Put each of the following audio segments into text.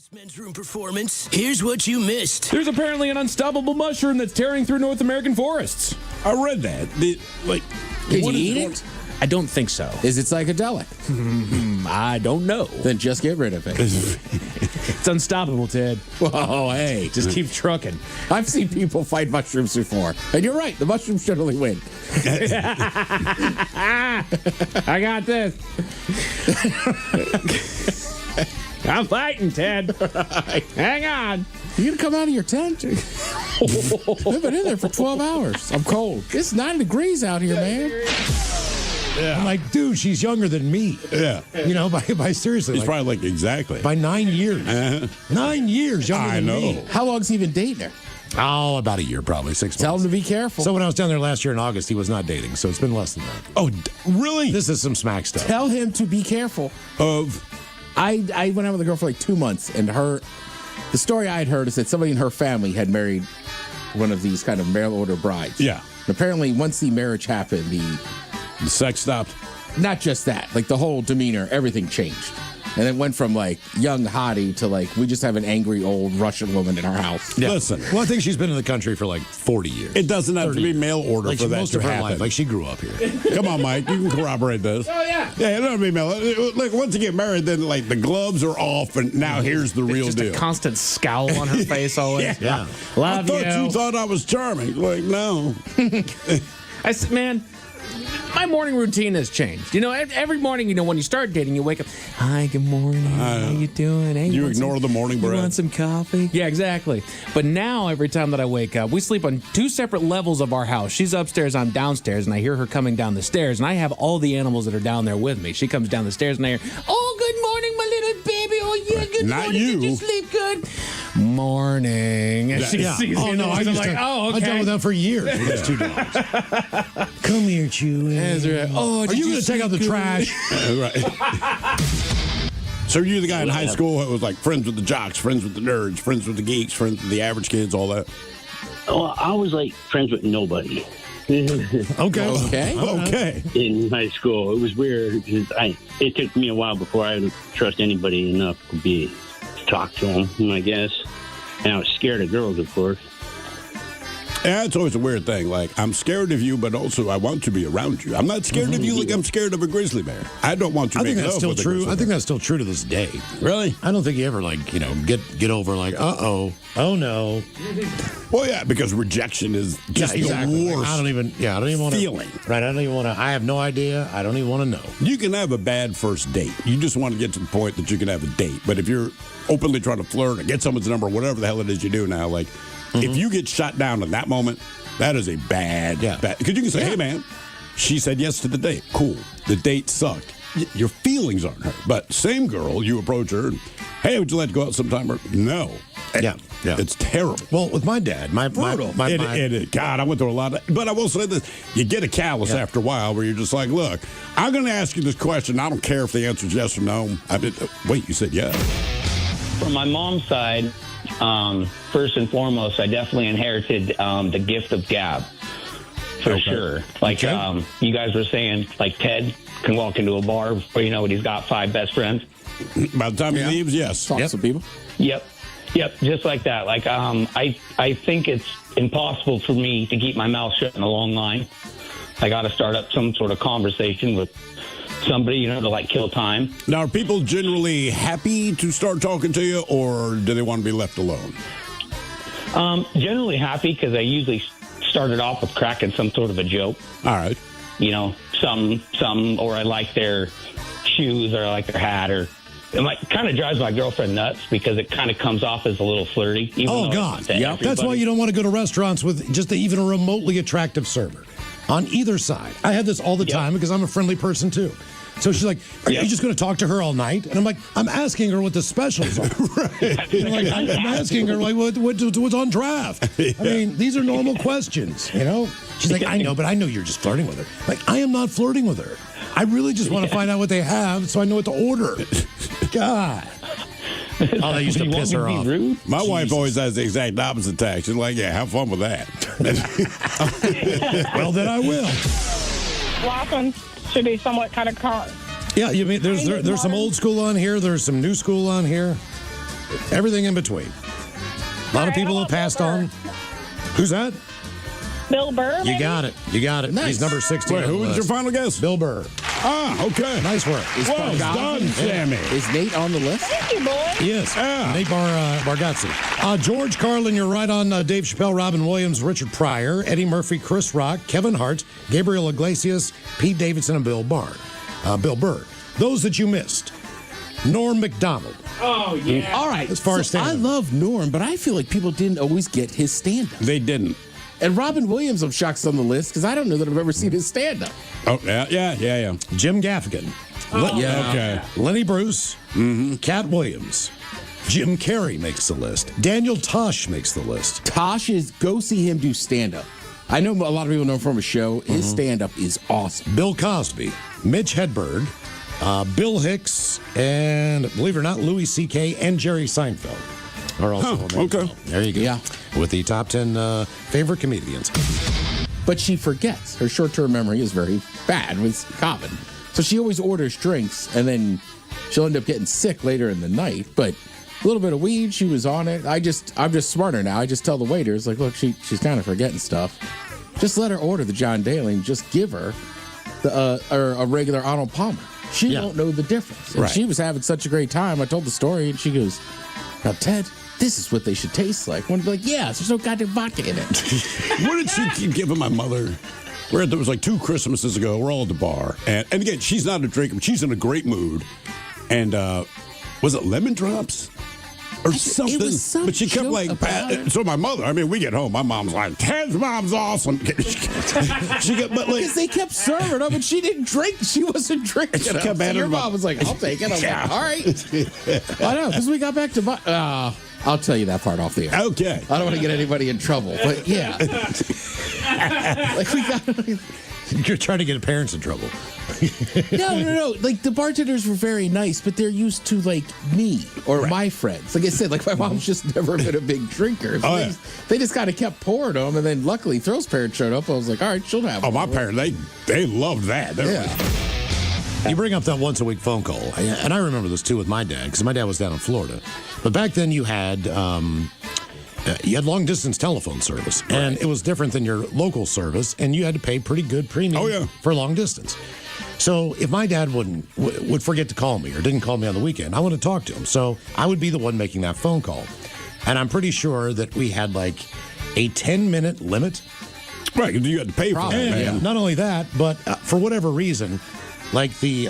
Best men's room performance. Here's what you missed. There's apparently an unstoppable mushroom that's tearing through North American forests. I read that. Did you eat it? I don't think so. Is it psychedelic? I don't know. Then just get rid of it. It's unstoppable, Ted. Oh, hey. Just keep trucking. I've seen people fight mushrooms before. And you're right. The mushrooms generally win. I got this. I'm fighting, Ted. Hang on. You gonna come out of your tent? I've been in there for 12 hours. I'm cold. It's 9 degrees out here, man. Yeah. I'm like, dude, she's younger than me. Yeah. You know, by seriously. He's probably like, exactly. By 9 years. 9 years younger than me. How long's he been dating her? Oh, about a year, probably 6 months. Tell him to be careful. So when I was down there last year in August, he was not dating, so it's been less than that. Oh, really? This is some smack stuff. Tell him to be careful. I went out with a girl for like 2 months, and the story I had heard is that somebody in her family had married one of these kind of mail order brides. Yeah. And apparently, once the marriage happened, The sex stopped? not just that, like the whole demeanor, everything changed. And it went from like young hottie to like, we just have an angry old Russian woman in our house. Yeah. Listen. Well, I think she's been in the country for like 40 years. It doesn't have to be mail order like for that most to of her happen. life. Like she grew up here. Come on, Mike. You can corroborate this. Oh, yeah. Yeah, it doesn't have to be mail. Look, once you get married, then like the gloves are off, and now here's the real Just deal. a constant scowl on her face always. Yeah. I Love thought you. you thought I was charming. Like, no. Man, my morning routine has changed. You know, every morning, you know, when you start dating, you wake up, hi, good morning, how you doing? Hey, You want ignore the morning You breath. want some coffee? Yeah, exactly. But now, every time that I wake up, we sleep on 2 separate levels of our house. She's upstairs, I'm downstairs, and I hear her coming down the stairs, and I have all the animals that are down there with me. She comes down the stairs, and I hear, oh, good morning, my little baby. Oh, yeah, good Not morning. you. Did you sleep good? Morning. And she Yeah. sees Oh, the no, animals, I'm like, oh, okay. I've dealt with that for years with those 2 dogs. Come here, Chewy. That's right. Oh, Are you going to take out the trash? Right. So are you the guy in high school who was like friends with the jocks, friends with the nerds, friends with the geeks, friends with the average kids, all that? Well, I was like friends with nobody Okay. in high school. It was weird because it took me a while before I would trust anybody enough to talk to them, I guess. And I was scared of girls, of course. Yeah, it's always a weird thing. Like, I'm scared of you, but also I want to be around you. I'm not scared of you like I'm scared of a grizzly bear. I don't want to I make think that's love still with a true. grizzly I think bear. that's still true to this day. Really? I don't think you ever get over like, oh no. Well, yeah, because rejection is just the Like, worst I don't even want to feeling. Right? I don't even want to. I have no idea. I don't even want to know. You can have a bad first date. You just want to get to the point that you can have a date. But if you're openly trying to flirt or get someone's number, whatever the hell it is you do now, like, if you get shot down in that moment, that is a bad. Because you can say, hey, man, she said yes to the date. Cool. The date sucked. Your feelings aren't hurt. But same girl, you approach her and, hey, would you like to go out sometime? Or, no. Yeah. It's terrible. Well, with my dad, my Brutal. my God, I went through a lot of, but I will say this, you get a callous after a while where you're just like, look, I'm going to ask you this question. I don't care if the answer is yes or no. Wait, you said yes. From my mom's side, first and foremost, I definitely inherited the gift of gab, for sure. Like you guys were saying, like Ted can walk into a bar before you know it, he's got 5 best friends. By the time he leaves, yes. Talk to some people. Yep, just like that. Like I think it's impossible for me to keep my mouth shut in a long line. I got to start up some sort of conversation with somebody, to like kill time. Now, are people generally happy to start talking to you, or do they want to be left alone? Generally happy because I usually started off with cracking some sort of a joke. All right. Some, or I like their shoes, or I like their hat, or it kind of drives my girlfriend nuts because it kind of comes off as a little flirty. Oh, God. Yeah. That's why you don't want to go to restaurants with just even a remotely attractive server on either side. I have this all the time because I'm a friendly person, too. So she's like, are you just going to talk to her all night? And I'm like, I'm asking her what the specials are. Right. I'm asking her, like, what's on draft? I mean, these are normal questions, She's like, I know, but I know you're just flirting with her. Like, I am not flirting with her. I really just want to find out what they have so I know what to order. God. Oh, they used to piss her off. My wife always has the exact opposite tact. She's like, yeah, have fun with that. Well, then I will. Walking should be somewhat kind of car. Yeah, you mean there's some old school on here. There's some new school on here. everything in between. A lot of people have passed on. Who's that? Bill Burr. You got it. You got it. Nice. He's number 16. Wait, who was your final guess? Bill Burr. Ah, okay. Nice work. Well done, Sammy. Is Nate on the list? Thank you, boy. Yes. Yeah. Nate Bargatze. George Carlin, you're right on. Dave Chappelle, Robin Williams, Richard Pryor, Eddie Murphy, Chris Rock, Kevin Hart, Gabriel Iglesias, Pete Davidson, and Bill Burr. Those that you missed. Norm Macdonald. Oh, yeah. All right. As far as so I stand-up. love Norm, but I feel like people didn't always get his stand-up. They didn't. And Robin Williams, I'm shocked, is on the list because I don't know that I've ever seen his stand-up. Oh, yeah. Jim Gaffigan. Yeah. Okay. Lenny Bruce. Cat Williams. Jim Carrey makes the list. Daniel Tosh makes the list. Tosh is, go see him do stand-up. I know a lot of people know him from a show. His stand-up is awesome. Bill Cosby. Mitch Hedberg. Bill Hicks. And believe it or not, Louis C.K. and Jerry Seinfeld are also on there. okay. There you go. Yeah. With the top 10 favorite comedians. But she forgets. Her short-term memory is very bad, it's common. So she always orders drinks, and then she'll end up getting sick later in the night. But a little bit of weed, she was on it. I'm just smarter now. I just tell the waiters, like, look, she's kind of forgetting stuff. Just let her order the John Daly and just give her a regular Arnold Palmer. She won't know the difference. And she was having such a great time. I told the story, and she goes, now, Ted, this is what they should taste like. One would be like, yes, there's no goddamn vodka in it. What did she keep giving my mother? There was like 2 Christmases ago. We're all at the bar. And again, she's not a drinker, but she's in a great mood. And was it lemon drops? Or something. It was some but she kept joke like, about it. so my mother, I mean, we get home. My mom's like, Ted's mom's awesome. She kept, but like, Because they kept serving her, but she didn't drink. She wasn't drinking. She them. kept So at your her mom about- was like, I'll take it. I'm Yeah. like, all right. I know, because we got back to... I'll tell you that part off the air. okay. I don't want to get anybody in trouble, but yeah. Like we got... You're trying to get parents in trouble. No. Like, the bartenders were very nice, but they're used to, like, me or my friends. Like I said, like, my mom's just never been a big drinker. So they just kind of kept pouring them, and then luckily Thrill's parents showed up. I was like, all right, she'll have Oh, one. my parents, they loved that. They were like, You bring up that once a week phone call, and I remember this too with my dad because my dad was down in Florida. But back then you had long distance telephone service, and it was different than your local service, and you had to pay pretty good premium for long distance. So if my dad would forget to call me or didn't call me on the weekend, I would have talked to him. So I would be the one making that phone call, and I'm pretty sure that we had like a 10-minute limit. right, you had to pay for that, man. Not only that, but for whatever reason, like the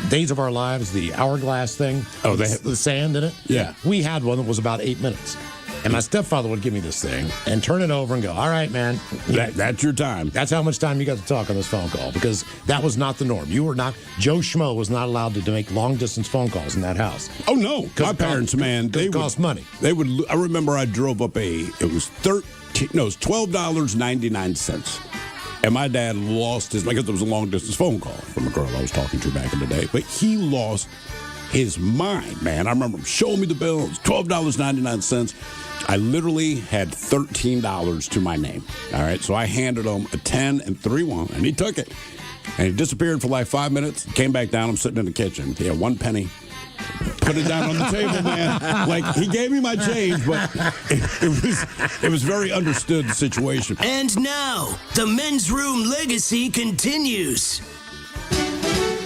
Days of Our Lives, the hourglass thing, the sand in it. Yeah. We had one that was about 8 minutes. And my stepfather would give me this thing and turn it over and go, all right, man. That's your time. That's how much time you got to talk on this phone call because that was not the norm. You were not, Joe Schmo was not allowed to make long distance phone calls in that house. Oh, no. My parents, man, It cost money. They would, I remember I drove up it was $12.99. And my dad lost his, because it was a long distance phone call from a girl I was talking to back in the day. But he lost his mind, man. I remember him showing me the bill. It was $12.99. I literally had $13 to my name. All right. So I handed him a 10 and 3-1, and he took it. And he disappeared for like 5 minutes, came back down. I'm sitting in the kitchen. He had 1 penny. Put it down on the table, man. Like, he gave me my change, but it was very understood situation. And now, the men's room legacy continues.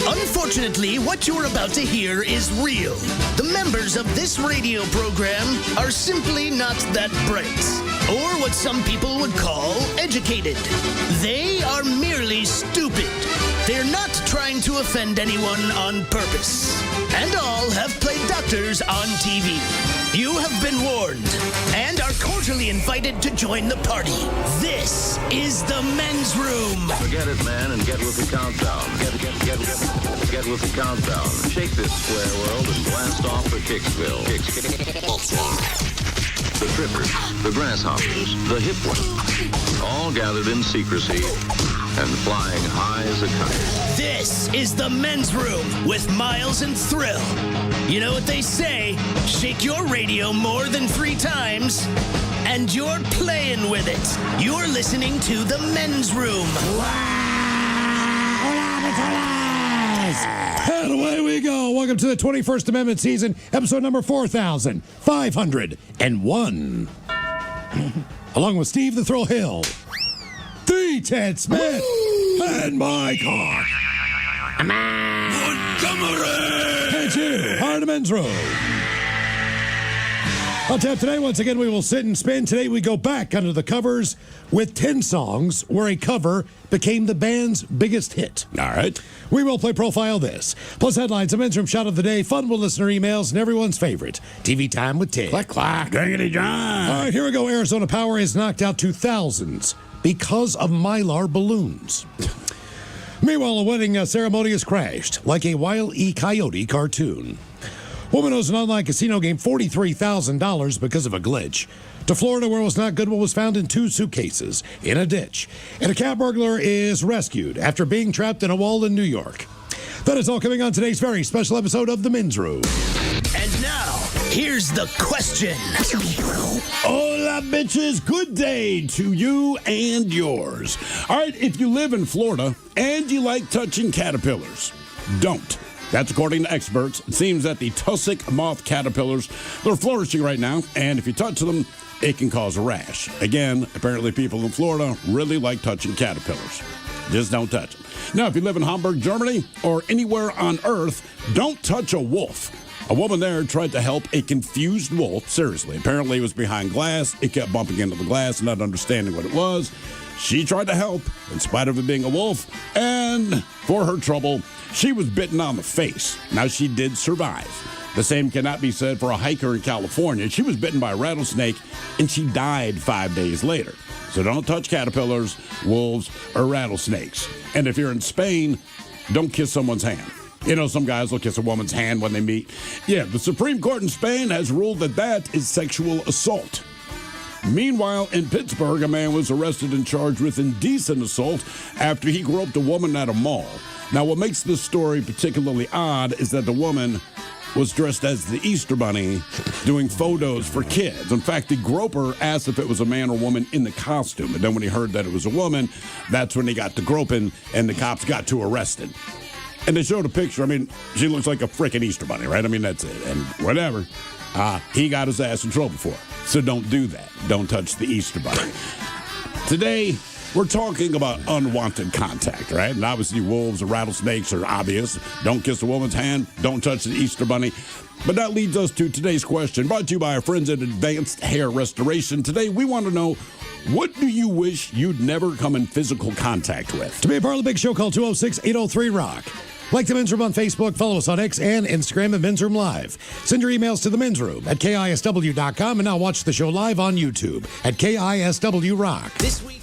Unfortunately, what you're about to hear is real. The members of this radio program are simply not that bright, or what some people would call educated. They are merely stupid. They're not trying to offend anyone on purpose. And all have played doctors on TV. You have been warned and are cordially invited to join the party. This is the men's room. Forget it, man, and get with the countdown. Get with the countdown. Shake this square world and blast off for Kicksville. The trippers, the grasshoppers, the hip ones, all gathered in secrecy and flying high as a kite. This is the men's room with Miles and Thrill. You know what they say, shake your radio more than 3 times, and you're playing with it. You're listening to the men's room. And away we go. Welcome to the 21st Amendment season, episode number 4501. Along with Steve the Thrill Hill, the Ted Smith, and my car. Montgomery! And you are in the men's room. On tap today, once again, we will sit and spin. Today, we go back under the covers with 10 songs where a cover became the band's biggest hit. All right. We will play Profile This. Plus headlines, a men's room shot of the day, fun with listener emails, and everyone's favorite, TV Time with Ted. Clack, clack. Diggity John. All right, here we go. Arizona Power has knocked out to thousands because of Mylar balloons. Meanwhile, a wedding ceremony has crashed like a Wile E. Coyote cartoon. Woman owes an online casino game $43,000 because of a glitch. To Florida, where it was not good, what was found in 2 suitcases in a ditch. And a cat burglar is rescued after being trapped in a wall in New York. That is all coming on today's very special episode of The Men's Room. And now, here's the question. Hola, bitches. Good day to you and yours. All right, if you live in Florida and you like touching caterpillars, don't. That's according to experts. It seems that the tussock moth caterpillars, they're flourishing right now, and if you touch them, it can cause a rash. Again, apparently people in Florida really like touching caterpillars. Just don't touch them. Now, if you live in Hamburg, Germany, or anywhere on Earth, don't touch a wolf. A woman there tried to help a confused wolf. Seriously, apparently it was behind glass. It kept bumping into the glass, not understanding what it was. She tried to help, in spite of it being a wolf, and for her trouble, she was bitten on the face. Now, she did survive. The same cannot be said for a hiker in California. She was bitten by a rattlesnake, and she died 5 days later. So don't touch caterpillars, wolves, or rattlesnakes. And if you're in Spain, don't kiss someone's hand. You know, some guys will kiss a woman's hand when they meet. Yeah, the Supreme Court in Spain has ruled that that is sexual assault. Meanwhile, in Pittsburgh, a man was arrested and charged with indecent assault after he groped a woman at a mall. Now, what makes this story particularly odd is that the woman was dressed as the Easter Bunny doing photos for kids. In fact, the groper asked if it was a man or woman in the costume. And then when he heard that it was a woman, that's when he got to groping and the cops got too arrested. And they showed a picture. I mean, she looks like a freaking Easter Bunny, right? I mean, that's it. And whatever. He got his ass in trouble for it. So don't do that. Don't touch the Easter Bunny. Today, we're talking about unwanted contact, right? And obviously, wolves or rattlesnakes are obvious. Don't kiss a woman's hand. Don't touch the Easter Bunny. But that leads us to today's question, brought to you by our friends at Advanced Hair Restoration. Today, we want to know, what do you wish you'd never come in physical contact with? To be a part of the big show, call 206-803-ROCK. Like the Men's Room on Facebook, follow us on X and Instagram at Men's Room Live. Send your emails to the Men's Room at KISW.com, and now watch the show live on YouTube at KISW Rock. This week.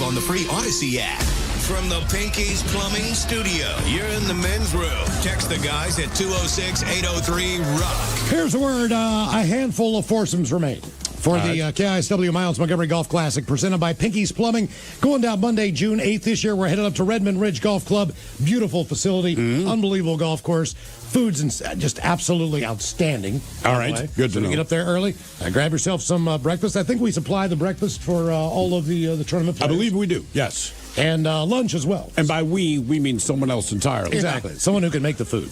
on the free Odyssey app. From the Pinky's Plumbing Studio, you're in the men's room. Text the guys at 206-803-ROCK. Here's the word, a handful of foursomes remain for the KISW Miles Montgomery Golf Classic presented by Pinky's Plumbing. Going down Monday, June 8th this year. We're headed up to Redmond Ridge Golf Club. Beautiful facility, unbelievable golf course. Food's just absolutely outstanding. All right, good to know. Get up there early. Grab yourself some breakfast. I think we supply the breakfast for all of the tournament players. I believe we do, yes. And lunch as well. And by we mean someone else entirely. Exactly. Someone who can make the food.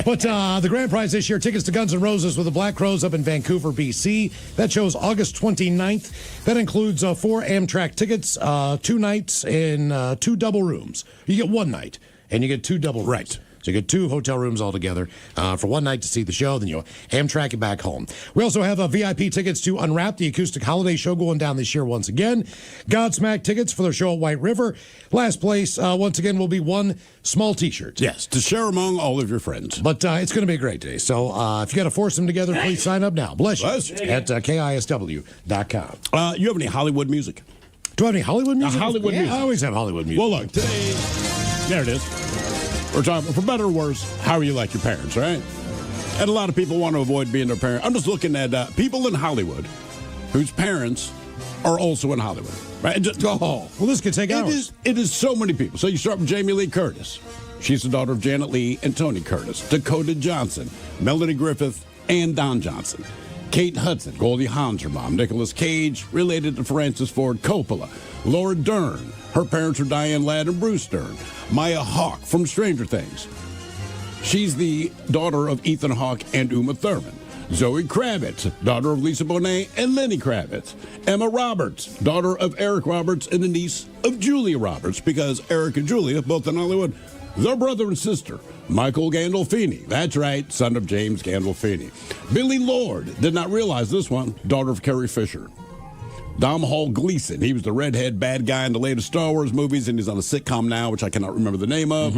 But the grand prize this year, tickets to Guns N' Roses with the Black Crowes up in Vancouver, BC. That show's August 29th. That includes 4 Amtrak tickets, 2 nights, and 2 double rooms. You get 1 night, and you get 2 double rooms. Right. So you get 2 hotel rooms altogether for 1 night to see the show. Then you Amtrak it back home. We also have VIP tickets to Unwrap, the acoustic holiday show going down this year once again. Godsmack tickets for their show at White River. Last place, once again, will be 1 small T-shirt. Yes, to share among all of your friends. But it's going to be a great day. So if you got to force them together, please sign up now. Bless you. At KISW.com. You have any Hollywood music? Do I have any Hollywood music? Hollywood music. I always have Hollywood music. Well, look, today, there it is. We're talking, for better or worse, how are you like your parents, right? And a lot of people want to avoid being their parent. I'm just looking at people in Hollywood whose parents are also in Hollywood, right? Well, this could take hours. It is so many people. So you start with Jamie Lee Curtis. She's the daughter of Janet Leigh and Tony Curtis. Dakota Johnson, Melanie Griffith, and Don Johnson. Kate Hudson, Goldie Hawn's her mom. Nicolas Cage, related to Francis Ford Coppola. Laura Dern, her parents are Diane Ladd and Bruce Dern. Maya Hawke from Stranger Things. She's the daughter of Ethan Hawke and Uma Thurman. Zoe Kravitz, daughter of Lisa Bonet and Lenny Kravitz. Emma Roberts, daughter of Eric Roberts and the niece of Julia Roberts, because Eric and Julia, both in Hollywood, they're brother and sister. Michael Gandolfini, that's right, son of James Gandolfini. Billy Lord, did not realize this one, daughter of Carrie Fisher. Dom Hall Gleason, he was the redhead bad guy in the latest Star Wars movies, and he's on a sitcom now, which I cannot remember the name of.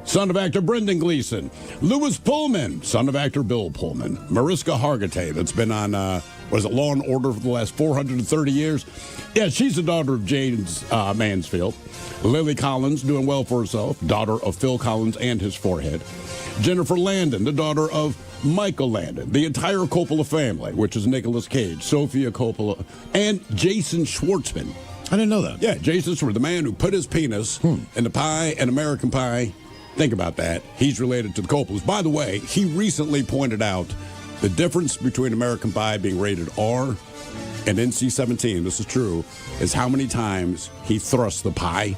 Son of actor Brendan Gleeson. Louis Pullman, son of actor Bill Pullman. Mariska Hargitay, that's been on, Law and Order for the last 430 years? Yeah, she's the daughter of James Mansfield. Lily Collins, doing well for herself, daughter of Phil Collins and his forehead. Jennifer Landon, the daughter of Michael Landon, the entire Coppola family, which is Nicolas Cage, Sofia Coppola, and Jason Schwartzman. I didn't know that. Yeah, Jason Schwartzman, the man who put his penis in the pie and American Pie. Think about that. He's related to the Coppolas. By the way, he recently pointed out the difference between American Pie being rated R and NC-17, this is true, is how many times he thrusts the pie.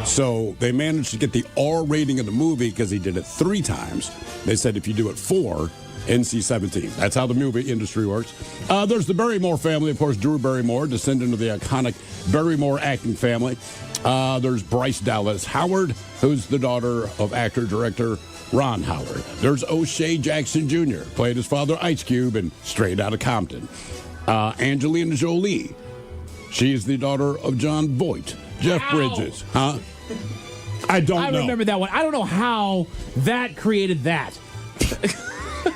So they managed to get the R rating of the movie because he did it 3 times. They said if you do it 4, NC-17. That's how the movie industry works. There's the Barrymore family, of course, Drew Barrymore, descendant of the iconic Barrymore acting family. There's Bryce Dallas Howard, who's the daughter of actor-director Ron Howard. There's O'Shea Jackson Jr., played his father Ice Cube in Straight Outta Compton. Angelina Jolie, she's the daughter of John Voight. Jeff Bridges, huh? I remember that one. I don't know how that created that.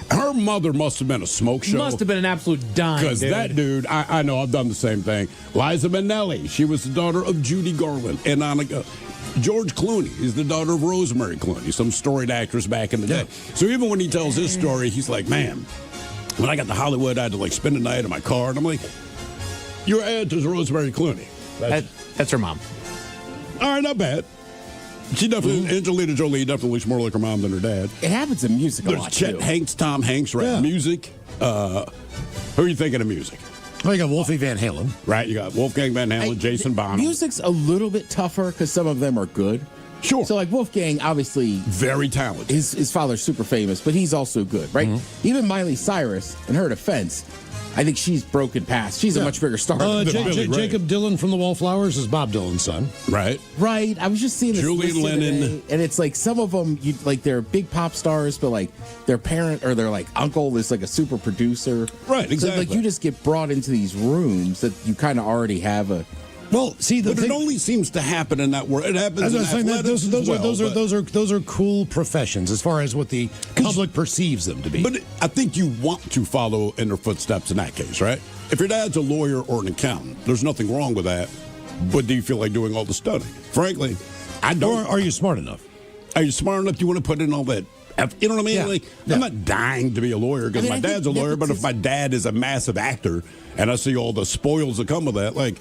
Her mother must have been a smoke show. Must have been an absolute dime. Because that dude, I know, I've done the same thing. Liza Minnelli, she was the daughter of Judy Garland. And George Clooney is the daughter of Rosemary Clooney, some storied actress back in the day. So even when he tells his story, he's like, man, when I got to Hollywood, I had to spend a night in my car. And I'm like, your aunt is Rosemary Clooney. That's her mom. All right, not bad. She definitely, Angelina Jolie definitely looks more like her mom than her dad. It happens in music a lot, Chet too. Hanks, Tom Hanks, right? Yeah. Music. Who are you thinking of music? Well, you got Wolfie Van Halen. Right, you got Wolfgang Van Halen, Jason Bonham. Music's a little bit tougher because some of them are good. Sure. So, like Wolfgang, obviously, very talented. His father's super famous, but he's also good, right? Even Miley Cyrus, in her defense, I think she's broken past. She's a much bigger star than Billy Ray. Jacob Dylan from the Wallflowers is Bob Dylan's son. Right. Right. I was just seeing this Julian Lennon. today, and it's like some of them, they're big pop stars, but like their parent or their uncle is like a super producer. Right. Exactly. So, you just get brought into these rooms that you kind of already have a. Well, see, but it only seems to happen in that world. It happens in athletics those are cool professions as far as what the public perceives them to be. But I think you want to follow in their footsteps in that case, right? If your dad's a lawyer or an accountant, there's nothing wrong with that. but do you feel like doing all the studying? Frankly, I don't. Or are you smart enough? Are you smart enough? Do you want to put in all that? You know what I mean? Yeah. Like, Yeah. I'm not dying to be a lawyer because I mean, my I dad's a think lawyer, but if differences- my dad is a massive actor and I see all the spoils that come with that, like,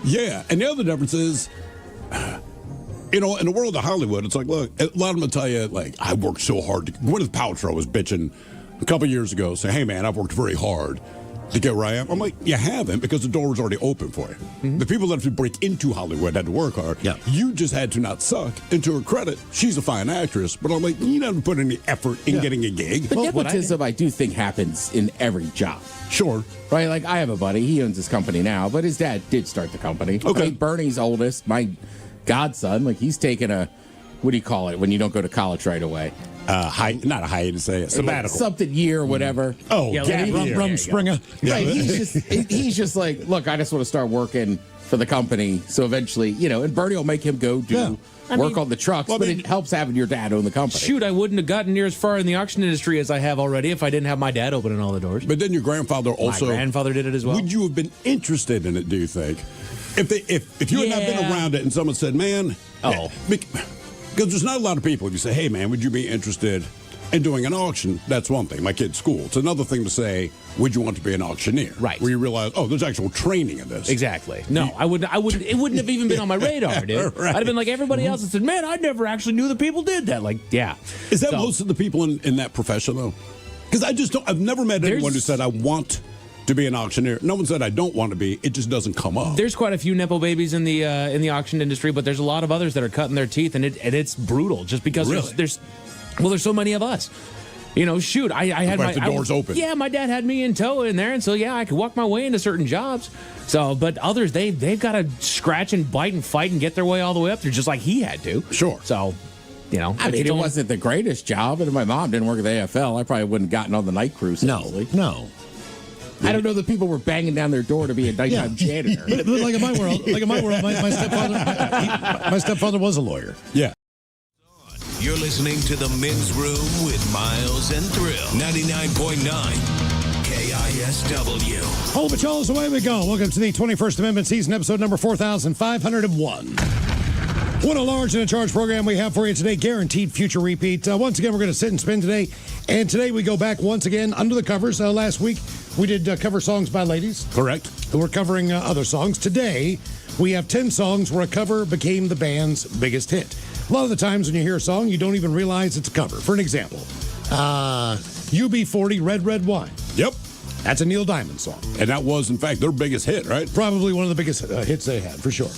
yeah. And the other difference is, in the world of Hollywood, it's like, look, a lot of them will tell you, like, I worked so hard. Gwyneth Paltrow was bitching a couple years ago, saying, hey, man, I've worked very hard to get where I am. I'm like, you haven't, because the door was already open for you. Mm-hmm. The people that have to break into Hollywood had to work hard. Yeah. You just had to not suck. And to her credit, she's a fine actress, but I'm like, you never put any effort in getting a gig. But what I- nepotism, I do think, happens in every job. Sure. Right? Like, I have a buddy. He owns his company now, but his dad did start the company. Okay. I mean, Bernie's oldest, my godson, like, he's taken a, what do you call it when you don't go to college right away? Not a hiatus, say a sabbatical. Something year, whatever. Oh, Yeah, gap like, year. Rumspringer. Right. He's just like, look, I just want to start working for the company. So eventually, and Bernie will make him go do work on the trucks, well, I but mean- it helps having your dad own the company. Shoot, I wouldn't have gotten near as far in the auction industry as I have already if I didn't have my dad opening all the doors. But then your grandfather also. My grandfather did it as well. Would you have been interested in it, do you think? If you had not been Yeah. around it and someone said, man. Oh. Because there's not a lot of people. If you say, hey, man, would you be interested in doing an auction? That's one thing. My kid's school. It's another thing to say, would you want to be an auctioneer? Right. Where you realize, oh, there's actual training in this. Exactly. No, I wouldn't. It wouldn't have even been on my radar, dude. Right. I'd have been like everybody else and said, "Man, I never actually knew that people did that." Like, yeah. Is that So- most of the people in that profession, though? Because I've never met anyone who There's- said, I want to be an auctioneer. No one said, I don't want to be. It just doesn't come up. There's quite a few nepo babies in the auction industry, but there's a lot of others that are cutting their teeth, and it's brutal just because Really? there's so many of us. Shoot, I had Right, the door's open. Yeah, my dad had me in tow in there, and so yeah, I could walk my way into certain jobs. So, but others they've got to scratch and bite and fight and get their way all the way up there, just like he had to. Sure. So, I mean, it wasn't the greatest job, and if my mom didn't work at the AFL, I probably wouldn't have gotten on the night crew. So No. I don't know that people were banging down their door to be a nighttime janitor. But like in my world, my stepfather was a lawyer. Yeah. You're listening to The Men's Room with Miles and Thrill. 99.9 KISW. Hold it, y'all. Away we go. Welcome to the 21st Amendment season, episode number 4501. What a large and a charge program we have for you today. Guaranteed future repeat. Once again, we're going to sit and spin today. And today we go back once again under the covers. Last week we did cover songs by ladies. Correct. We're covering other songs. Today we have 10 songs where a cover became the band's biggest hit. A lot of the times when you hear a song, you don't even realize it's a cover. For an example, UB40, Red Red Wine. Yep. That's a Neil Diamond song. And that was, in fact, their biggest hit, right? Probably one of the biggest hits they had, for sure.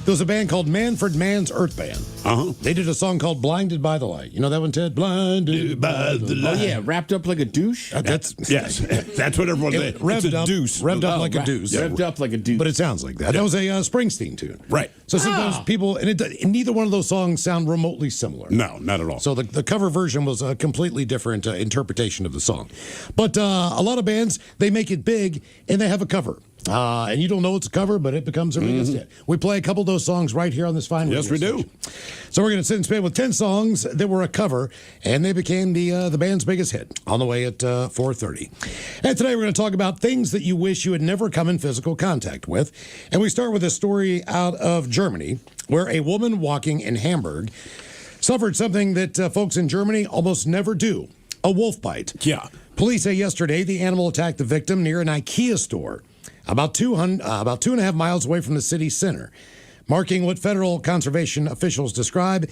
There was a band called Manfred Mann's Earth Band. Uh-huh. They did a song called Blinded by the Light. You know that one, Ted? Blinded by the Oh light. yeah, wrapped up like a douche. That's Yes. That's what everyone said. revved It's a up, deuce. revved up like a deuce. Revved up like a douche. But it sounds like that. That was a Springsteen tune. Right. So sometimes people, and neither one of those songs sound remotely similar. No, not at all. So the cover version was a completely different interpretation of the song. But a lot of bands, they make it big and they have a cover. And you don't know it's a cover, but it becomes their biggest hit. We play a couple of those songs right here on this fine Yes, radio we do. station. So we're going to sit and spin with 10 songs that were a cover, and they became the band's biggest hit on the way at 4:30. And today we're going to talk about things that you wish you had never come in physical contact with. And we start with a story out of Germany, where a woman walking in Hamburg suffered something that folks in Germany almost never do, a wolf bite. Yeah. Police say yesterday the animal attacked the victim near an IKEA store about 2.5 miles away from the city center, marking what federal conservation officials describe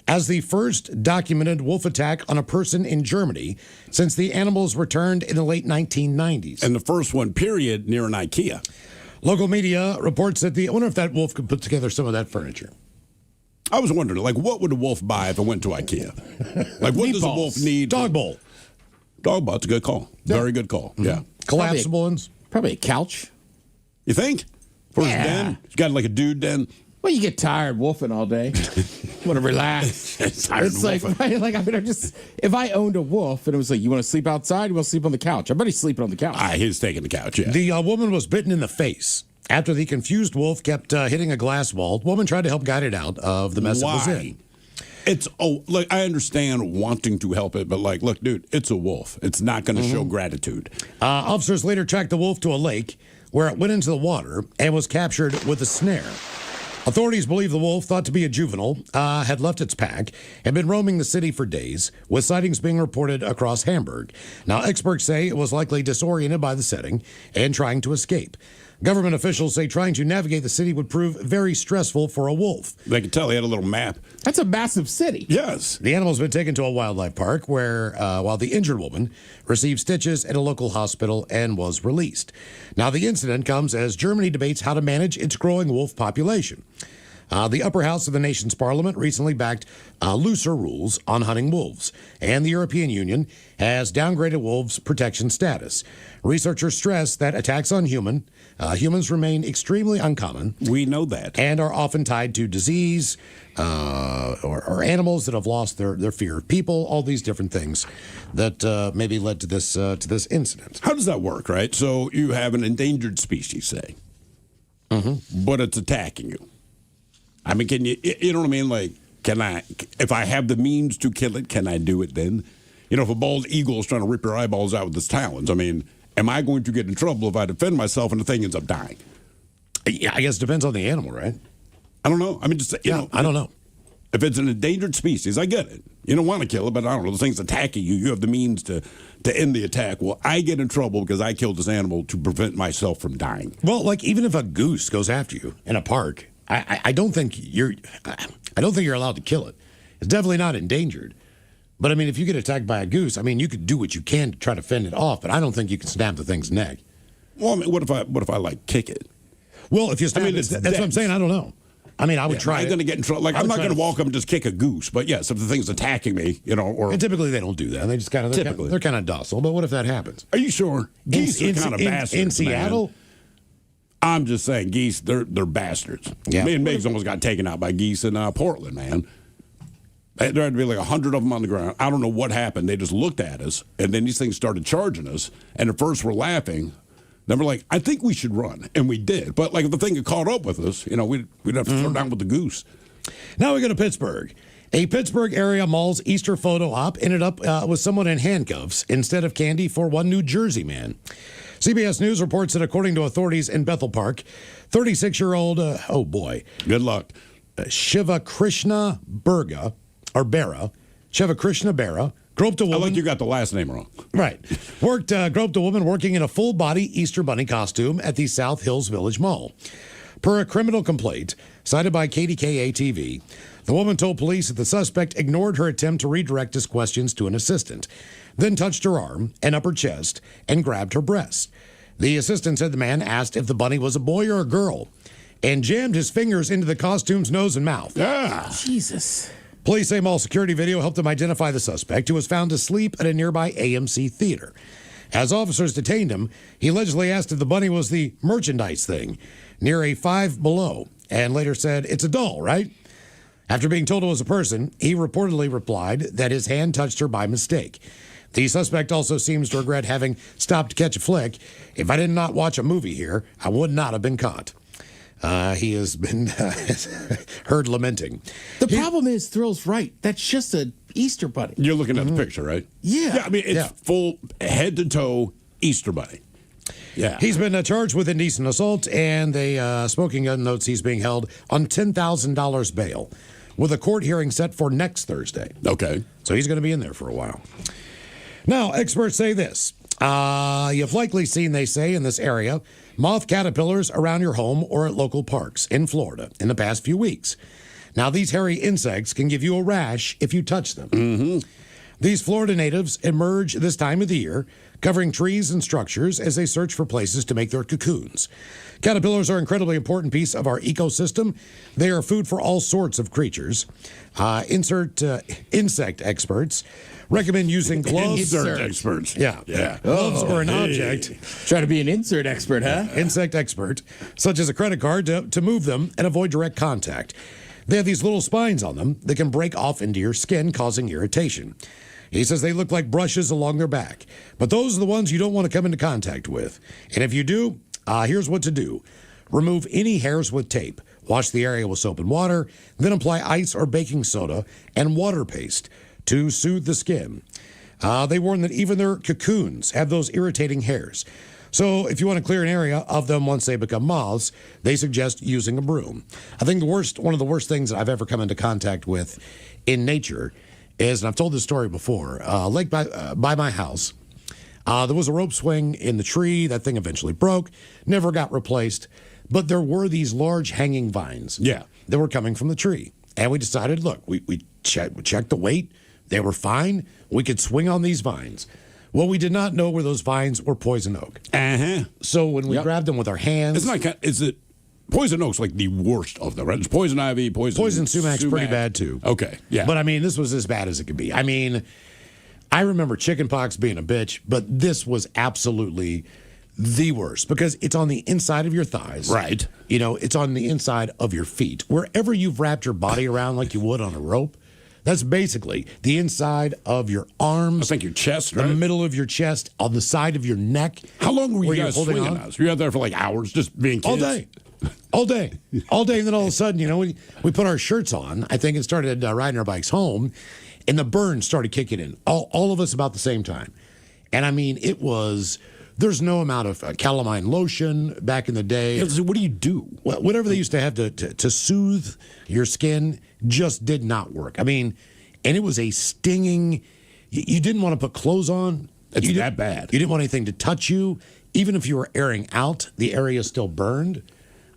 as the first documented wolf attack on a person in Germany since the animals returned in the late 1990s. And the first one, period, near an IKEA. Local media reports that I wonder if that wolf could put together some of that furniture. I was wondering, like, what would a wolf buy if it went to IKEA? Like, what does a wolf need? Dog bowl. Dog bowl. It's a good call. Very good call. Yeah. Collapsible ones. Probably a couch. You think? For his Yeah. den? He's got like a dude den. Well, you get tired wolfing all day. Want to relax. Tired It's like, wolfing. right, like, I mean, if I owned a wolf and it was like, you want to sleep outside? You want to sleep on the couch? I bet he's sleeping on the couch. He's taking the couch, yeah. The woman was bitten in the face after the confused wolf kept hitting a glass wall. The woman tried to help guide it out of the mess it was in. It's, like, I understand wanting to help it, but, like, look, dude, it's a wolf. It's not going to show gratitude. Officers later tracked the wolf to a lake where it went into the water and was captured with a snare. Authorities believe the wolf, thought to be a juvenile, had left its pack and been roaming the city for days, with sightings being reported across Hamburg. Now, experts say it was likely disoriented by the setting and trying to escape. Government officials say trying to navigate the city would prove very stressful for a wolf. They can tell he had a little map. That's a massive city. Yes. The animal's been taken to a wildlife park where, while the injured woman received stitches at a local hospital and was released. Now, the incident comes as Germany debates how to manage its growing wolf population. The upper house of the nation's parliament recently backed looser rules on hunting wolves, and the European Union has downgraded wolves' protection status. Researchers stress that attacks on humans remain extremely uncommon. We know that. And are often tied to disease or animals that have lost their fear of people, all these different things that maybe led to this incident. How does that work, right? So you have an endangered species, say, but it's attacking you. I mean, can you know what I mean? Like, if I have the means to kill it, can I do it then? You know, if a bald eagle is trying to rip your eyeballs out with its talons, I mean, am I going to get in trouble if I defend myself and the thing ends up dying? Yeah, I guess it depends on the animal, right? I don't know. I mean, just, you know. I don't know. If it's an endangered species, I get it. You don't want to kill it, but I don't know. The thing's attacking you. You have the means to end the attack. Well, I get in trouble because I killed this animal to prevent myself from dying. Well, like, even if a goose goes after you in a park, I don't think you're allowed to kill it. It's definitely not endangered. But I mean, if you get attacked by a goose, I mean, you could do what you can to try to fend it off, but I don't think you can snap the thing's neck. Well, I mean, what if I like kick it? Well, if you snap it, that's what I'm saying. I don't know. I mean, I would try. I'm going to get in trouble. Like, I'm not going to walk up and just kick a goose. But yes, if the thing's attacking me, you know, or and typically they don't do that. They just they're kind of docile. But what if that happens? Are you sure? Geese are kind of bastards in Seattle. Man. I'm just saying, geese, they're bastards. Yeah. Me and Miggs almost got taken out by geese in Portland, man. There had to be like 100 of them on the ground. I don't know what happened. They just looked at us, and then these things started charging us. And at first we're laughing. Then we're like, I think we should run. And we did. But like if the thing had caught up with us, you know, we'd have to throw down with the goose. Now we go to Pittsburgh. A Pittsburgh area mall's Easter photo op ended up with someone in handcuffs instead of candy for one New Jersey man. CBS News reports that according to authorities in Bethel Park, 36-year-old, oh boy. Good luck. Shiva Krishna Bera, groped a woman. I like you got the last name wrong. Right. Groped a woman working in a full-body Easter Bunny costume at the South Hills Village Mall. Per a criminal complaint cited by KDKA-TV, the woman told police that the suspect ignored her attempt to redirect his questions to an assistant, then touched her arm and upper chest and grabbed her breast. The assistant said the man asked if the bunny was a boy or a girl and jammed his fingers into the costume's nose and mouth. Jesus. Police say mall security video helped them identify the suspect, who was found asleep at a nearby AMC theater. As officers detained him, he allegedly asked if the bunny was the merchandise thing near a Five Below and later said, "It's a doll, right?" After being told it was a person, he reportedly replied that his hand touched her by mistake. The suspect also seems to regret having stopped to catch a flick. "If I did not watch a movie here, I would not have been caught." He has been heard lamenting. The problem is, Thrill's right. That's just an Easter bunny. You're looking at the picture, right? Yeah. I mean, it's full head to toe Easter bunny. Yeah. He's been charged with indecent assault, and the smoking gun notes he's being held on $10,000 bail, with a court hearing set for next Thursday. Okay. So he's going to be in there for a while. Now, experts say this. You've likely seen, they say, in this area, moth caterpillars around your home or at local parks in Florida in the past few weeks. Now, these hairy insects can give you a rash if you touch them. Mm-hmm. These Florida natives emerge this time of the year, covering trees and structures as they search for places to make their cocoons. Caterpillars are an incredibly important piece of our ecosystem. They are food for all sorts of creatures. Insect experts recommend using gloves. Insert experts. Yeah. Gloves or an object. Try to be an insert expert, huh? Insect expert, such as a credit card, to move them and avoid direct contact. They have these little spines on them that can break off into your skin, causing irritation. He says they look like brushes along their back, but those are the ones you don't want to come into contact with. And if you do, here's what to do. Remove any hairs with tape. Wash the area with soap and water, then apply ice or baking soda and water paste to soothe the skin. They warn that even their cocoons have those irritating hairs. So if you want to clear an area of them once they become moths, they suggest using a broom. I think one of the worst things that I've ever come into contact with in nature is, and I've told this story before, like by my house, there was a rope swing in the tree. That thing eventually broke, never got replaced. But there were these large hanging vines that were coming from the tree. And we decided, look, we checked the weight. They were fine. We could swing on these vines. What we did not know were those vines were poison oak. Uh-huh. So when we grabbed them with our hands... Is it poison oak's like the worst of them, right? It's poison ivy, poison sumac's pretty bad too. Okay, yeah. But I mean, this was as bad as it could be. I mean, I remember chickenpox being a bitch, but this was absolutely the worst because it's on the inside of your thighs. Right. You know, it's on the inside of your feet. Wherever you've wrapped your body around like you would on a rope, that's basically the inside of your arms. I think your chest, the right? middle of your chest, on the side of your neck. How long were you where guys you're holding swinging on? us? Were you out there for like hours just being kids? All day. All day. All day. And then all of a sudden, you know, we put our shirts on, I think, and started riding our bikes home, and the burns started kicking in. All of us about the same time. And I mean, it was... There's no amount of calamine lotion back in the day. Yeah, so what do you do? Well, whatever they used to have to soothe your skin just did not work. I mean, and it was a stinging. You didn't want to put clothes on. It's that bad. You didn't want anything to touch you. Even if you were airing out, the area still burned.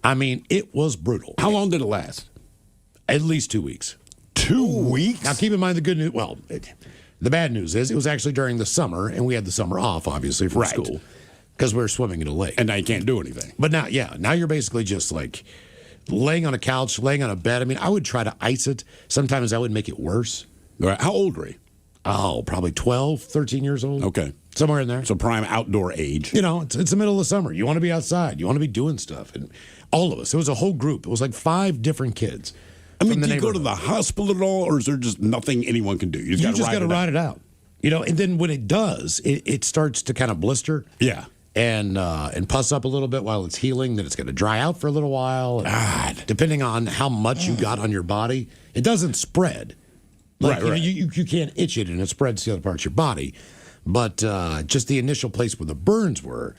I mean, it was brutal. How long did it last? At least 2 weeks. 2 weeks? Now, keep in mind the good news. Well, the bad news is it was actually during the summer, and we had the summer off, obviously, from school because we were swimming in a lake. And now you can't do anything. But now, now you're basically just like laying on a couch, laying on a bed. I mean, I would try to ice it. Sometimes I would make it worse. All right. How old were you? Oh, probably 12, 13 years old. Okay. Somewhere in there. So prime outdoor age. You know, it's the middle of the summer. You want to be outside. You want to be doing stuff. And all of us, it was a whole group. It was like 5 different kids. I mean, do you go to the hospital at all, or is there just nothing anyone can do? You just got to ride it out. You know, and then when it does, it starts to kind of blister. Yeah. And pus up a little bit while it's healing. Then it's going to dry out for a little while. God. Depending on how much you got on your body, it doesn't spread. Like, right. You can't itch it, and it spreads to the other parts of your body. But just the initial place where the burns were,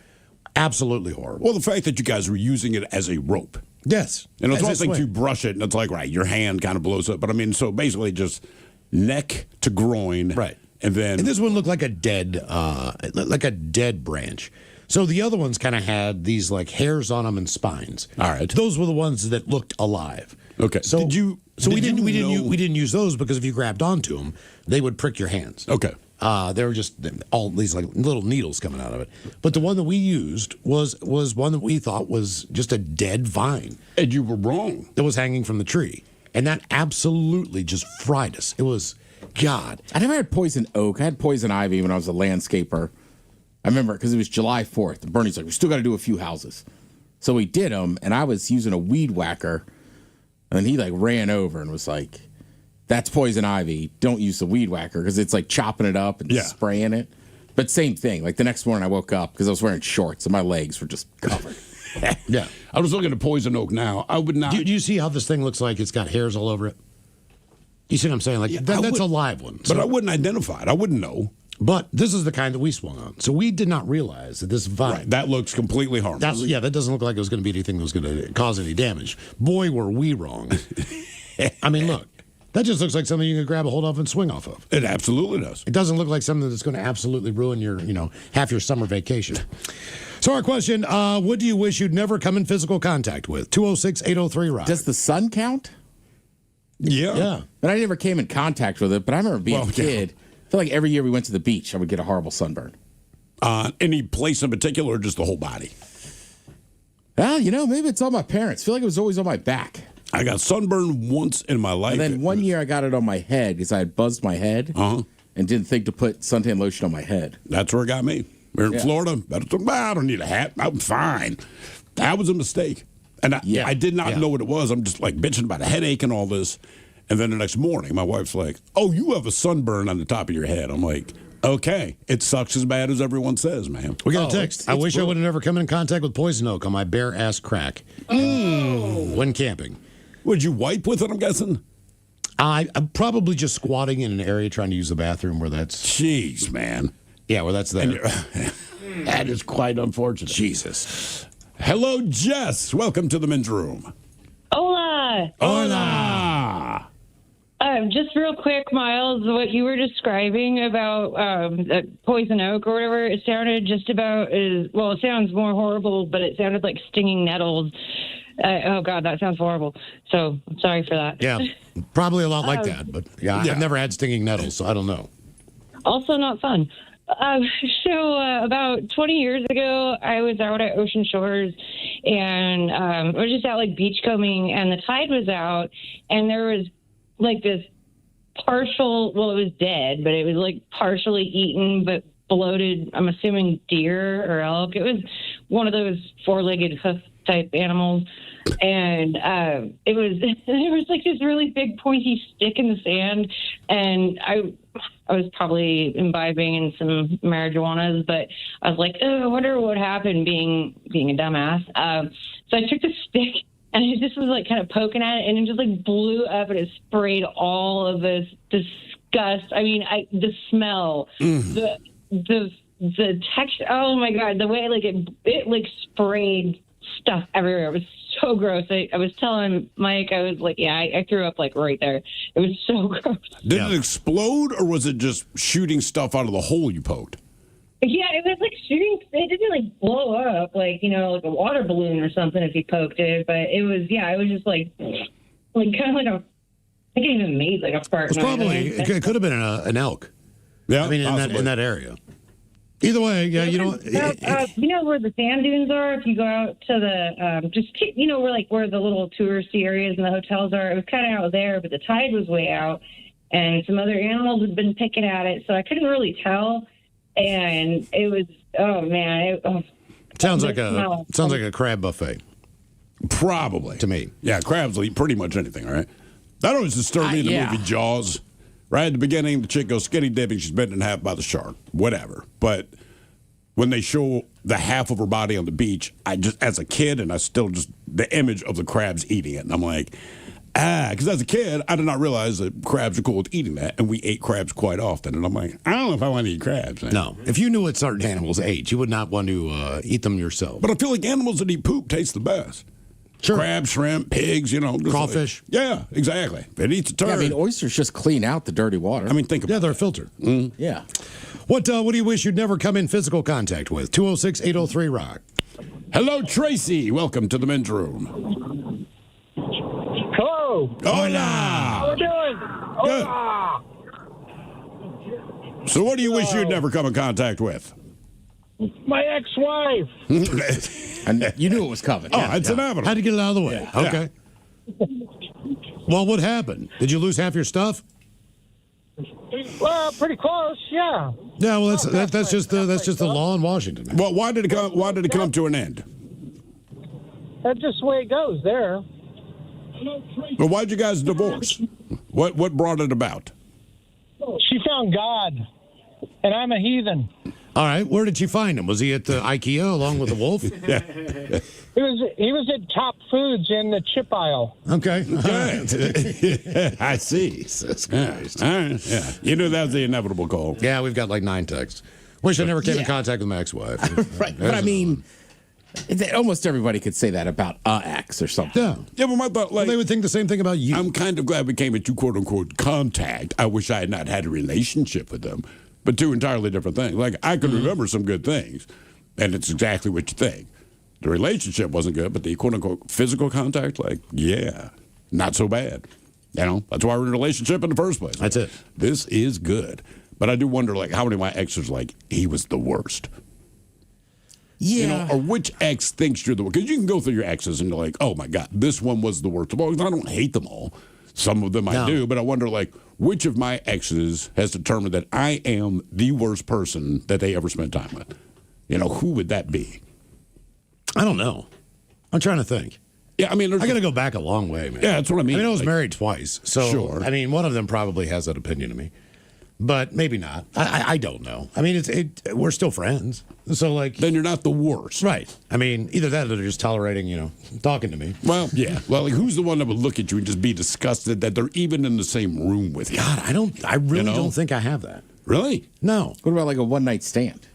absolutely horrible. Well, the fact that you guys were using it as a rope. Yes. And it's As one a thing swing. to brush it, and it's like, right, your hand kind of blows up. But I mean, so basically just neck to groin. Right. And then. And this one looked like a dead branch. So the other ones kind of had these like hairs on them and spines. All right. Those were the ones that looked alive. Okay. So we didn't use those because if you grabbed onto them, they would prick your hands. Okay. They were just all these like little needles coming out of it. But the one that we used was one that we thought was just a dead vine. And you were wrong. That was hanging from the tree. And that absolutely just fried us. It was, God. I never had poison oak. I had poison ivy when I was a landscaper. I remember because it was July 4th. And Bernie's like, we still got to do a few houses. So we did them, and I was using a weed whacker. And then he like ran over and was like, that's poison ivy. Don't use the weed whacker because it's like chopping it up and spraying it. But same thing. Like the next morning I woke up because I was wearing shorts and my legs were just covered. Yeah. I was looking at poison oak now. I would not. Do you see how this thing looks like it's got hairs all over it? You see what I'm saying? Like that's a live one. But I wouldn't identify it. I wouldn't know. But this is the kind that we swung on. So we did not realize that this vine. Right. That looks completely harmless. That doesn't look like it was going to be anything that was going to cause any damage. Boy, were we wrong. I mean, look. That just looks like something you can grab a hold of and swing off of. It absolutely does. It doesn't look like something that's going to absolutely ruin your, half your summer vacation. So our question, what do you wish you'd never come in physical contact with? 206-803-ROCK. Does the sun count? Yeah. Yeah. But I never came in contact with it. But I remember being a kid. I feel like every year we went to the beach, I would get a horrible sunburn. Any place in particular or just the whole body? Well, maybe it's on my parents. I feel like it was always on my back. I got sunburned once in my life. And then one year I got it on my head because I had buzzed my head and didn't think to put suntan lotion on my head. That's where it got me. We're in Florida. I don't need a hat. I'm fine. That was a mistake. And I did not know what it was. I'm just like bitching about a headache and all this. And then the next morning, my wife's like, oh, you have a sunburn on the top of your head. I'm like, okay. It sucks as bad as everyone says, man. We got a text. I wish I would have never come in contact with poison oak on my bare ass crack when camping. Would you wipe with it, I'm guessing? I'm probably just squatting in an area trying to use the bathroom where that's... Jeez, man. Yeah, where that's there. That is quite unfortunate. Jesus. Hello, Jess. Welcome to the men's room. Hola. Hola. Just real quick, Miles, what you were describing about poison oak or whatever, it sounded just about it sounds more horrible, but it sounded like stinging nettles. Oh, God, that sounds horrible. So I'm sorry for that. Yeah, probably a lot like that. But yeah, I've never had stinging nettles, so I don't know. Also not fun. About 20 years ago, I was out at Ocean Shores, and I was just out like beachcombing, and the tide was out, and there was like this partial, well, it was dead, but it was like partially eaten, but bloated, I'm assuming deer or elk. It was one of those four-legged hoof type animals. And it was there was like this really big pointy stick in the sand, and I was probably imbibing in some marijuanas, but I was like, oh, I wonder what happened being a dumbass. So I took the stick and it just was like kind of poking at it, and it just like blew up, and it sprayed all of this disgust. I mean, the smell, the texture. Oh my God, the way like it like sprayed stuff everywhere. It was so gross. I was telling Mike, I was like, yeah, I threw up like right there. It was so gross. Did it explode, or was it just shooting stuff out of the hole you poked? Yeah, it was like shooting. It didn't like blow up like, like a water balloon or something if you poked it. But it was just like kind of like I think it even made like a fart. It's probably, it could have been an elk. Yeah, I mean, in that area. Either way, yeah, you know where the sand dunes are. If you go out to the where the little touristy areas and the hotels are, it was kind of out there, but the tide was way out, and some other animals had been picking at it, so I couldn't really tell. And it was, oh man, sounds like a crab buffet. Probably to me. Yeah, crabs will eat pretty much anything, right? That always disturbed me in the movie Jaws. Right at the beginning, the chick goes skinny dipping. She's bitten in half by the shark. Whatever. But when they show the half of her body on the beach, I just, as a kid, and I still just, the image of the crabs eating it. And I'm like, because as a kid, I did not realize that crabs are cool with eating that. And we ate crabs quite often. And I'm like, I don't know if I want to eat crabs. Man. No. If you knew what certain animals ate, you would not want to eat them yourself. But I feel like animals that eat poop taste the best. Sure. Crab, shrimp, pigs, crawfish. Yeah, exactly. It eats a turd. Yeah, I mean, oysters just clean out the dirty water. I mean, think about it. Yeah, they're filtered. Mm-hmm. Yeah. What do you wish you'd never come in physical contact with? 206-803-ROCK. Hello, Tracy. Welcome to the men's room. Hello. Hola. How are we doing? Hola. So what do you wish you'd never come in contact with? My ex-wife. And you knew it was coming. It's inevitable. Had to get it out of the way. Yeah. Okay. Well, what happened? Did you lose half your stuff? Well, pretty close, yeah. Yeah, well, that's just the law in Washington. Well, why did it come to an end? That's just the way it goes there. Well, why'd you guys divorce? What brought it about? She found God, and I'm a heathen. All right, where did you find him? Was he at the IKEA along with the wolf? Yeah. He was at Top Foods in the chip aisle. Okay. I see. Jesus Christ. All right. Yeah. You knew that was the inevitable call. Yeah, we've got like 9 texts. Wish I never came in contact with my ex-wife. Right. But I mean, almost everybody could say that about ex or something. Yeah. Yeah, but my thought, Well, they would think the same thing about you. I'm kind of glad we came into quote-unquote contact. I wish I had not had a relationship with them. But two entirely different things. Like, I could remember some good things, and it's exactly what you think. The relationship wasn't good, but the quote-unquote physical contact, like, yeah, not so bad. That's why we're in a relationship in the first place. That's it. This is good. But I do wonder, like, how many of my exes, like, he was the worst. Yeah. Or which ex thinks you're the worst. Because you can go through your exes and you're like, oh, my God, this one was the worst of all. I don't hate them all. Some of them I do, but I wonder, like, which of my exes has determined that I am the worst person that they ever spent time with? Who would that be? I don't know. I'm trying to think. Yeah, I mean, I got to go back a long way, man. Yeah, that's what I mean. I was married twice, so Sure. I mean, one of them probably has that opinion of me, but maybe not. I don't know. I mean, we're still friends, so like. Then you're not the worst, right? I mean, either that or they're just tolerating, talking to me. Well, yeah. Well, like, who's the one that would look at you and just be disgusted that they're even in the same room with you? God, I really don't think I have that. Really? No. What about like a one-night stand?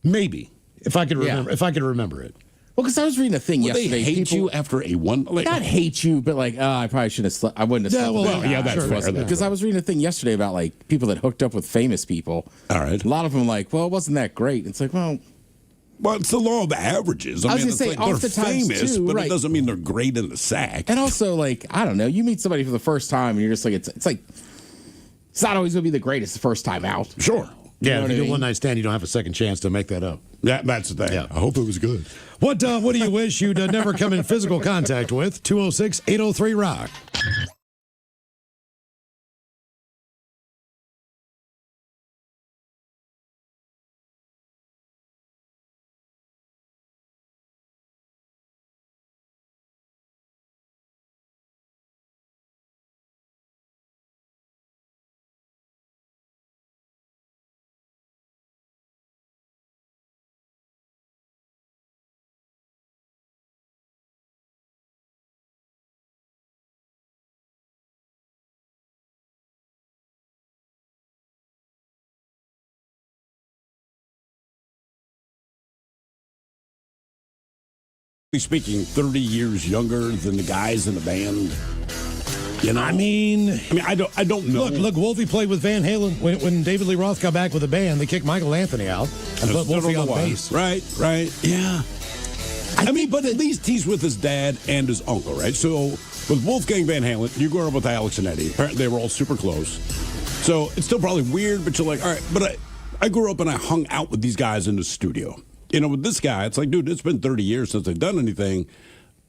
Maybe if I could remember. Yeah. If I could remember it. Well, because I was reading a thing Would they yesterday. hate people, you after a one? Like, not hate you, but like, I probably shouldn't have slept. I wouldn't have Yeah, slept. well, with that yeah, guy. that's fair, that's Because I was reading a thing yesterday about like people that hooked up with famous people. All right. A lot of them like, well, it wasn't that great. It's like, well, it's the law of averages. I was mean, gonna say, it's like they're oftentimes, famous, too, but right. it doesn't mean they're great in the sack. and also like, I don't know, you meet somebody for the first time and you're just like, it's like, it's not always gonna be the greatest the first time out. Sure. Yeah, know if what you I do mean? one night stand, you don't have a second chance to make that up. That's the thing. Yeah. I hope it was good. What do you wish you'd never come in physical contact with? 206-803-ROCK. Speaking, 30 years younger than the guys in the band. You know, I mean, I don't know. Look, Wolfie played with Van Halen when David Lee Roth got back with the band. They kicked Michael Anthony out and put Wolfie on bass. Right. Yeah. I mean, but at least he's with his dad and his uncle, right? So with Wolfgang Van Halen, you grew up with Alex and Eddie. Apparently, they were all super close. So it's still probably weird, but you're like, all right. But I grew up and I hung out with these guys in the studio. You know, with this guy, it's like, dude, it's been 30 years since they've done anything.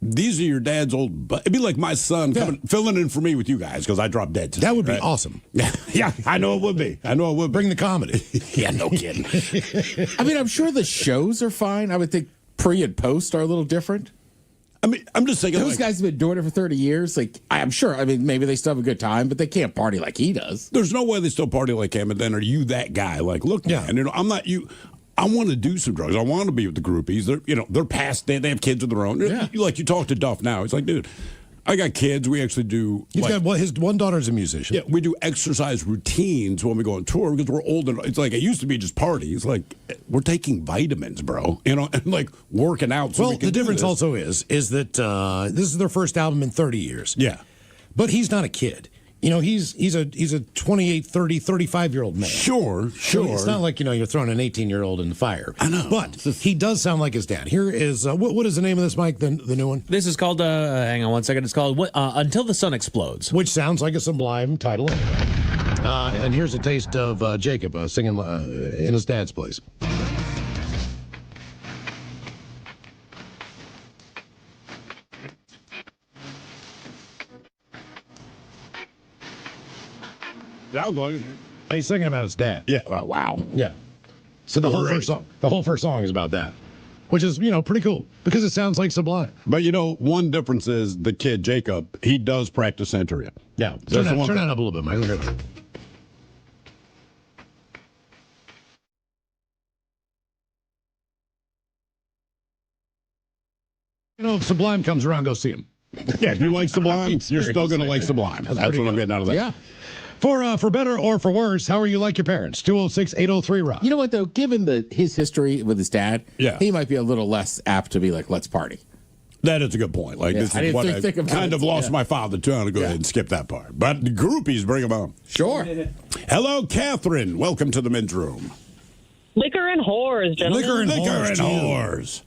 These are your dad's old. It'd be like my son filling in for me with you guys because I dropped dead today. That would be awesome. Yeah, I know it would be. Bring the comedy. Yeah, no kidding. I mean, I'm sure the shows are fine. I would think pre and post are a little different. I mean, I'm just thinking Those guys have been doing it for 30 years. Like, I'm sure. I mean, maybe they still have a good time, but they can't party like he does. There's no way they still party like him. And then are you that guy? Like, look, man, you know, I'm not you. I want to do some drugs. I want to be with the groupies. They're past. They have kids of their own. Yeah. Like you talk to Duff now. He's like, dude, I got kids. We actually do. He's got his one daughter's a musician. Yeah, we do exercise routines when we go on tour because we're old. It's like it used to be just parties. Like we're taking vitamins, bro. You know, and like working out. So Well, we can the difference do this. also is that this is their first album in 30 years. Yeah, but he's not a kid. You know, he's a 28, 30, 35-year-old man. Sure. So it's not like, you're throwing an 18-year-old in the fire. I know. But he does sound like his dad. Here is, what is the name of this, Mike, the new one? This is called, hang on one second, it's called Until the Sun Explodes. Which sounds like a sublime title. And here's a taste of Jacob singing in his dad's place. He's singing about his dad. Yeah. Wow. Yeah. So the whole first song is about that, which is pretty cool because it sounds like Sublime. But one difference is the kid Jacob. He does practice Santeria. Yeah. Turn that up a little bit, Mike. Look at that. If Sublime comes around, go see him. Yeah, if you like Sublime, you're still going to like Sublime. That's what I'm getting out of that. Yeah. For better or for worse, how are you like your parents? 206-803-ROCK. You know what, though? Given his history with his dad, Yeah. he might be a little less apt to be like, let's party. That is a good point. Like, Yeah, this I is didn't what think I about kind it. of lost Yeah. my father to. I'm going to go ahead and skip that part. But the groupies, bring them on. Sure. Hello, Catherine. Welcome to the men's room. Liquor and whores, gentlemen. Liquor and whores.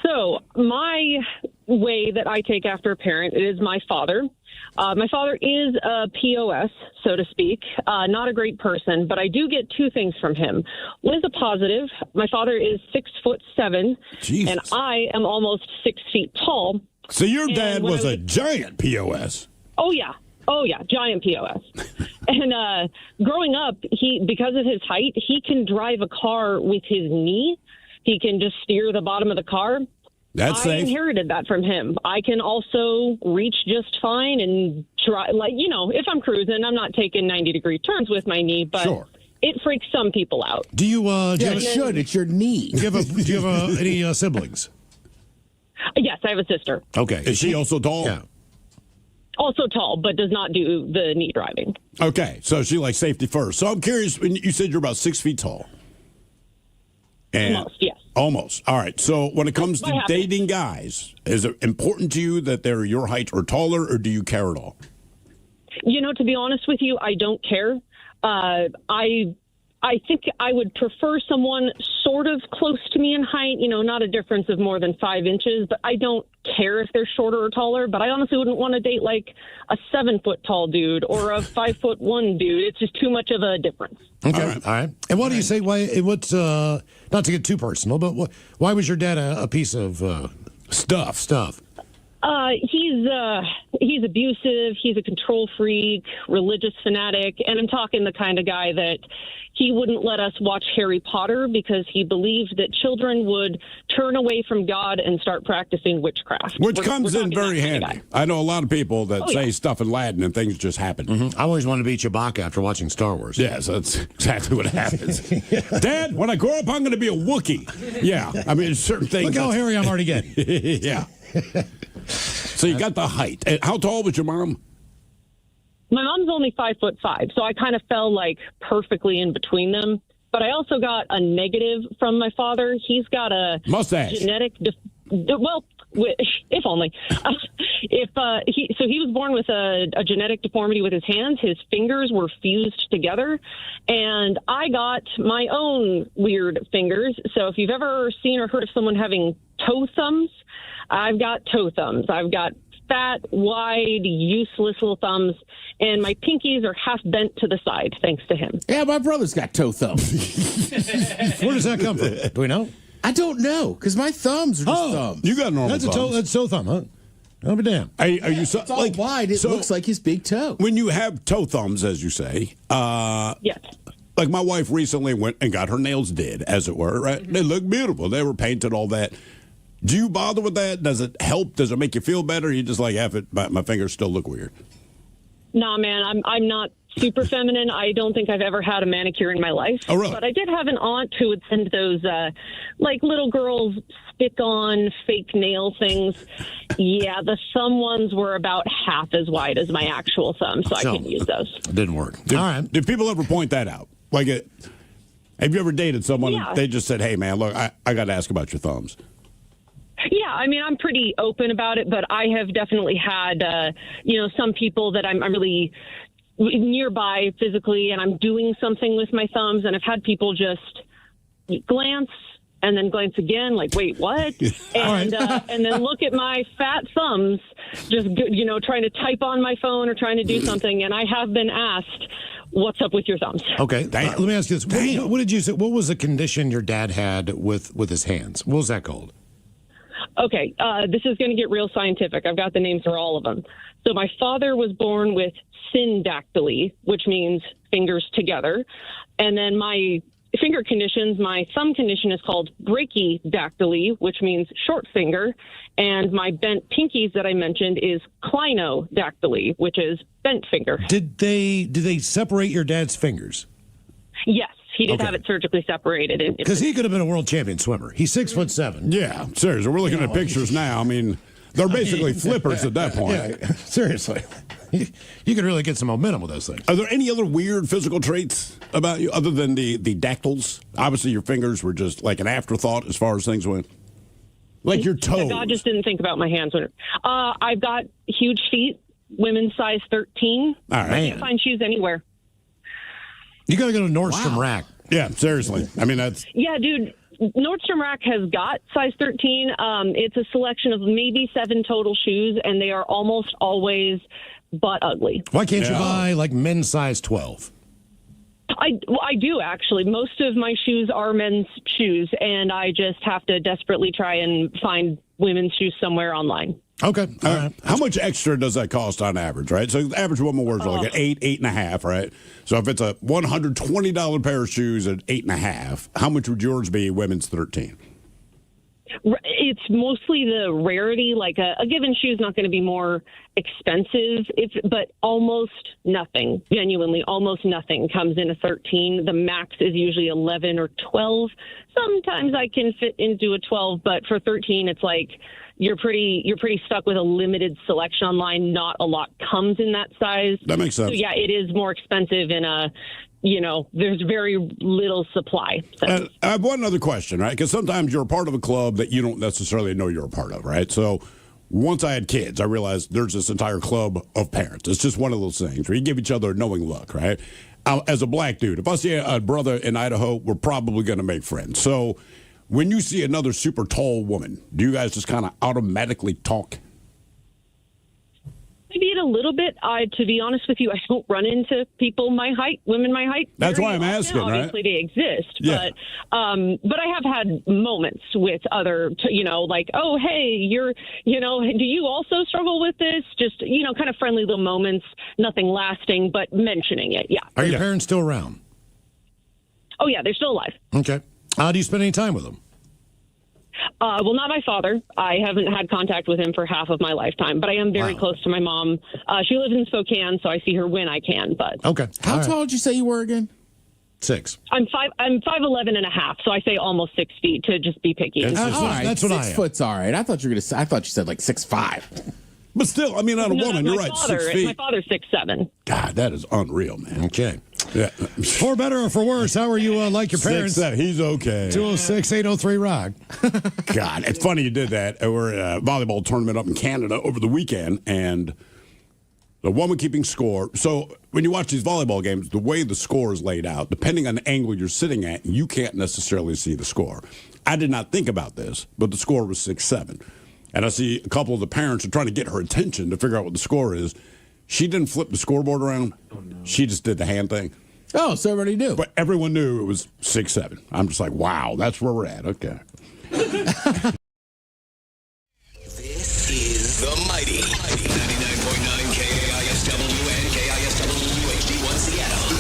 So my way that I take after a parent is my father. My father is a POS, so to speak, not a great person, but I do get two things from him. One is a positive. My father is 6'7", Jesus. and I am almost 6 feet tall. So your And dad when was I a giant POS. Oh yeah, giant POS. And growing up, because of his height, he can drive a car with his knee. He can just steer the bottom of the car. That's I safe. inherited that from him. I can also reach just fine and try, if I'm cruising, I'm not taking 90-degree turns with my knee, but Sure. it freaks some people out. Do you? Yeah, it should. It's your knee. Do you have any siblings? Yes, I have a sister. Okay. Is she also tall? Yeah. Also tall, but does not do the knee driving. Okay, so she likes safety first. So I'm curious, when you said you're about 6 feet tall. And Almost, yes. Almost. All right. So when it comes to dating guys, is it important to you that they're your height or taller, or do you care at all? To be honest with you, I don't care. I think I would prefer someone sort of close to me in height, not a difference of more than 5 inches, but I don't care if they're shorter or taller. But I honestly wouldn't want to date like a 7-foot tall dude or a 5'1" dude. It's just too much of a difference. Okay. All right. And what do you say? Why? What's not to get too personal, but why was your dad a piece of stuff? He's abusive. He's a control freak, religious fanatic, and I'm talking the kind of guy that he wouldn't let us watch Harry Potter because he believed that children would turn away from God and start practicing witchcraft. Which comes in very handy. I know a lot of people that say stuff in Latin and things just happen. Mm-hmm. I always wanted to be Chewbacca after watching Star Wars. Yes, that's exactly what happens. Dad, when I grow up, I'm going to be a Wookiee. Yeah, I mean, certain things. Look how hairy I'm already getting. Yeah. So you got the height. How tall was your mom? My mom's only 5'5", so I kind of fell like perfectly in between them. But I also got a negative from my father. He's got a mustache. Genetic. If only. He was born with a genetic deformity with his hands. His fingers were fused together, and I got my own weird fingers. So if you've ever seen or heard of someone having toe thumbs, I've got toe thumbs. I've got fat, wide, useless little thumbs, and my pinkies are half bent to the side, thanks to him. Yeah, my brother's got toe thumbs. Where does that come from? Do we know? I don't know, because my thumbs are just thumbs. You got normal thumbs. That's toe thumb, huh? I'll be damned. Are you so, it's all wide. It looks like his big toe. When you have toe thumbs, as you say, yes. Like my wife recently went and got her nails did, as it were, right? Mm-hmm. They look beautiful. They were painted, all that. Do you bother with that? Does it help? Does it make you feel better? You just like, F it, my fingers still look weird. Nah, man, I'm not super feminine. I don't think I've ever had a manicure in my life. Oh, really? But I did have an aunt who would send those, like, little girls stick-on fake nail things. Yeah, the thumb ones were about half as wide as my actual thumb, so I couldn't use those. It didn't work. All right. Did people ever point that out? Like, have you ever dated someone and they just said, hey, man, look, I got to ask about your thumbs? Yeah, I mean, I'm pretty open about it, but I have definitely had, some people that I'm really nearby physically, and I'm doing something with my thumbs, and I've had people just glance and then glance again, like, wait, what? And and then look at my fat thumbs, just trying to type on my phone or trying to do something, and I have been asked, what's up with your thumbs? Okay, let me ask you this: what did you say? What was the condition your dad had with his hands? What was that called? Okay, this is going to get real scientific. I've got the names for all of them. So my father was born with syndactyly, which means fingers together. And then my finger conditions, my thumb condition is called brachydactyly, which means short finger. And my bent pinkies that I mentioned is clinodactyly, which is bent finger. Did they separate your dad's fingers? Yes. He did have it surgically separated. Because he could have been a world champion swimmer. He's 6'7". Yeah, seriously. We're looking at pictures now. I mean, they're basically flippers at that point. Yeah, seriously. You could really get some momentum with those things. Are there any other weird physical traits about you other than the dactyls? Obviously, your fingers were just like an afterthought as far as things went. Like your toes. God just didn't think about my hands. I've got huge feet, women's size 13. All right. I can't find shoes anywhere. You got to go to Nordstrom Rack. Yeah, seriously. I mean, that's... Yeah, dude. Nordstrom Rack has got size 13. It's a selection of maybe 7 total shoes, and they are almost always butt ugly. Why can't you buy, like, men's size 12? I do, actually. Most of my shoes are men's shoes, and I just have to desperately try and find women's shoes somewhere online. Okay. All right. How much extra does that cost on average, right? So the average woman wears like an 8.5, right? So if it's a $120 pair of shoes at 8.5, how much would yours be women's 13? It's mostly the rarity. Like a given shoe is not going to be more expensive, but almost nothing, genuinely, almost nothing comes in a 13. The max is usually 11 or 12. Sometimes I can fit into a 12, but for 13, it's like you're pretty stuck with a limited selection online. Not a lot comes in that size. That makes sense. So yeah, it is more expensive in a there's very little supply. I have one other question, right? Because sometimes you're a part of a club that you don't necessarily know you're a part of, right? So once I had kids, I realized there's this entire club of parents. It's just one of those things where you give each other a knowing look, right? As a black dude, if I see a brother in Idaho, we're probably going to make friends. So when you see another super tall woman, do you guys just kind of automatically talk? Maybe a little bit. To be honest with you, I don't run into people my height, women my height. That's why I'm asking, right? Obviously, they exist, Yeah. but I have had moments with other, like, oh, hey, do you also struggle with this? Just, kind of friendly little moments, nothing lasting, but mentioning it. Yeah. Are your parents still around? Oh yeah, they're still alive. Okay. Do you spend any time with them? Well, not my father. I haven't had contact with him for half of my lifetime, but I am very close to my mom. She lives in Spokane, so I see her when I can. But okay. How tall did you say you were again? 6. I'm 5'11" and a half, so I say almost 6 feet to just be picky. All right, that's what I am. 6 foot's all right. I thought you said like 6'5". But still, I mean, on a woman, you're right, 6 feet. My father's 6'7". God, that is unreal, man. Okay. Yeah. For better or for worse, how are you like your parents? 6'7", he's okay. 206-803-ROCK. God, it's funny you did that. We're at a volleyball tournament up in Canada over the weekend, and the woman keeping score. So when you watch these volleyball games, the way the score is laid out, depending on the angle you're sitting at, you can't necessarily see the score. I did not think about this, but the score was 6-7. And I see a couple of the parents are trying to get her attention to figure out what the score is. She didn't flip the scoreboard around. Oh, no. She just did the hand thing. Oh, so everybody knew. But everyone knew it was 6-7. I'm just like, wow, that's where we're at. Okay. This is the mighty 99.9 KISW and KISW HD1 Seattle.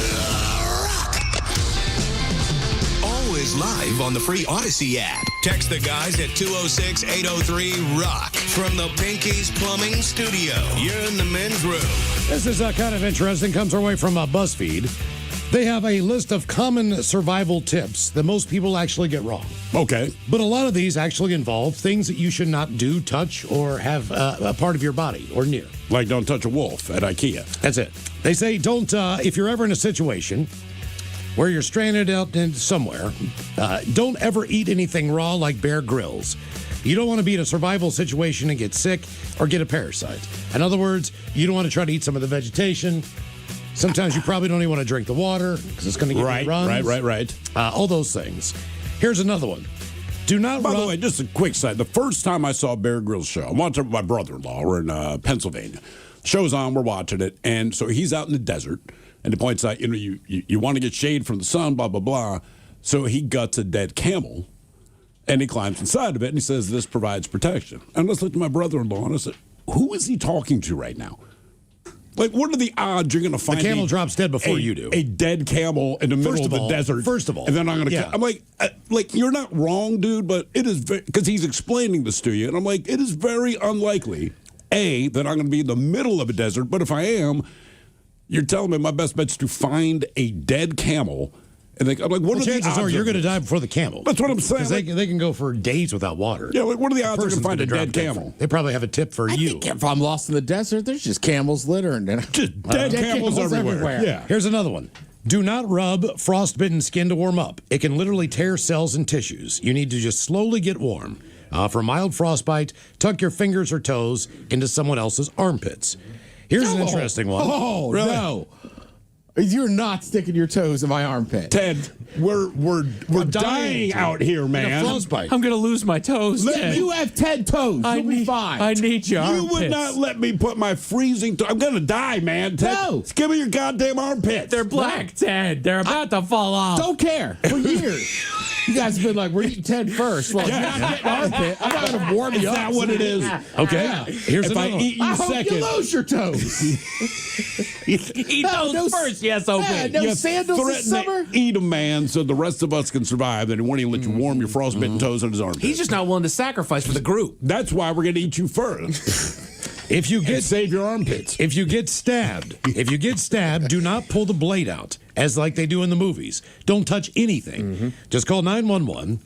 Always live on the free Odyssey app. Text the guys at 206-803-ROCK from the Pinky's Plumbing Studio. You're in the men's room. This is kind of interesting. Comes our way from BuzzFeed. They have a list of common survival tips that most people actually get wrong. Okay. But a lot of these actually involve things that you should not do, touch, or have a part of your body or near. Like don't touch a wolf at IKEA. That's it. They say don't, if you're ever in a situation where you're stranded out in somewhere, don't ever eat anything raw like Bear Grylls. You don't want to be in a survival situation and get sick or get a parasite. In other words, you don't want to try to eat some of the vegetation. Sometimes you probably don't even want to drink the water because it's going to give you runs. Right. All those things. Here's another one. Do not By the way, just a quick side. The first time I saw Bear Grylls' show, I'm watching it with my brother-in-law. We're in Pennsylvania. Show's on, we're watching it. And so he's out in the desert. And he points out, you want to get shade from the sun, blah, blah, blah. So he guts a dead camel, and he climbs inside of it, and he says, this provides protection. And I just looked at my brother-in-law, and I said, who is he talking to right now? Like, what are the odds you're going to find the camel drops dead before you do? A dead camel in the middle of the desert. First of all. And then I'm going to... I'm like, you're not wrong, dude, but it is... Because he's explaining this to you, and I'm like, it is very unlikely, A, that I'm going to be in the middle of a desert, but if I am... You're telling me my best bet's to find a dead camel, and I'm like, what are the odds? Chances are you're going to die before the camel. That's what I'm saying. Because they can go for days without water. Yeah, what are the odds they're going to find a dead camel? They probably have a tip for you. I think if I'm lost in the desert, there's just camels littering. Just dead camels everywhere. Yeah. Here's another one. Do not rub frostbitten skin to warm up. It can literally tear cells and tissues. You need to just slowly get warm. For mild frostbite, tuck your fingers or toes into someone else's armpits. Here's an interesting one. Oh, really? No. You're not sticking your toes in my armpit. Ted, we're dying out here, man. Frostbite. I'm going to lose my toes. Ted. You have 10 toes. You'll be fine. I need your You armpits. would not let me put my freezing... I'm going to die, man. Ted, No. give me your goddamn armpits. They're black, Ted. They're about to fall off. Don't care. For years. You guys have been like, we're eating Ted first. Well, you're not getting armpit. I'm not going to warm you up. Is that what it is? Okay. Yeah. Here's If I another one. eat you I hope second... you lose your toes. Eat No, those first, yes, okay. no sandals this threaten summer. to eat a man so the rest of us can survive, and he won't even let you warm your frostbitten toes on his armpits. He's just not willing to sacrifice for the group. That's why we're going to eat you first. If you get Save your armpits. If you get stabbed, do not pull the blade out, as like they do in the movies. Don't touch anything. Just call 911.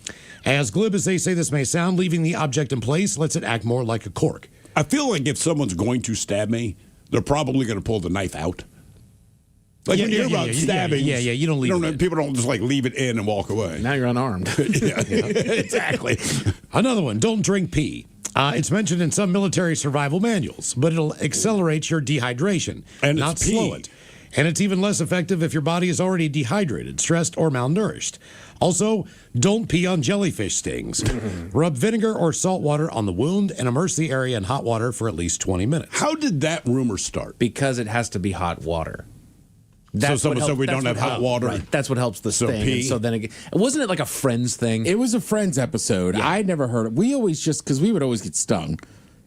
As glib as they say this may sound, leaving the object in place lets it act more like a cork. I feel like if someone's going to stab me, they're probably going to pull the knife out. Like when you hear about stabbings. Yeah, you don't leave it in. People don't just like leave it in and walk away. Now you're unarmed. Exactly. Another one, don't drink pee. It's mentioned in some military survival manuals, but it'll accelerate your dehydration And not it's pee. slow it. And it's even less effective if your body is already dehydrated, stressed, or malnourished. Also, don't pee on jellyfish stings. Rub vinegar or salt water on the wound and immerse the area in hot water for at least 20 minutes. How did that rumor start? Because it has to be hot water. So someone said we don't have hot water. Right. That's what helps the sting. pee. And so then wasn't it like a Friends thing? It was a Friends episode. I never heard it. We always just, because we would always get stung.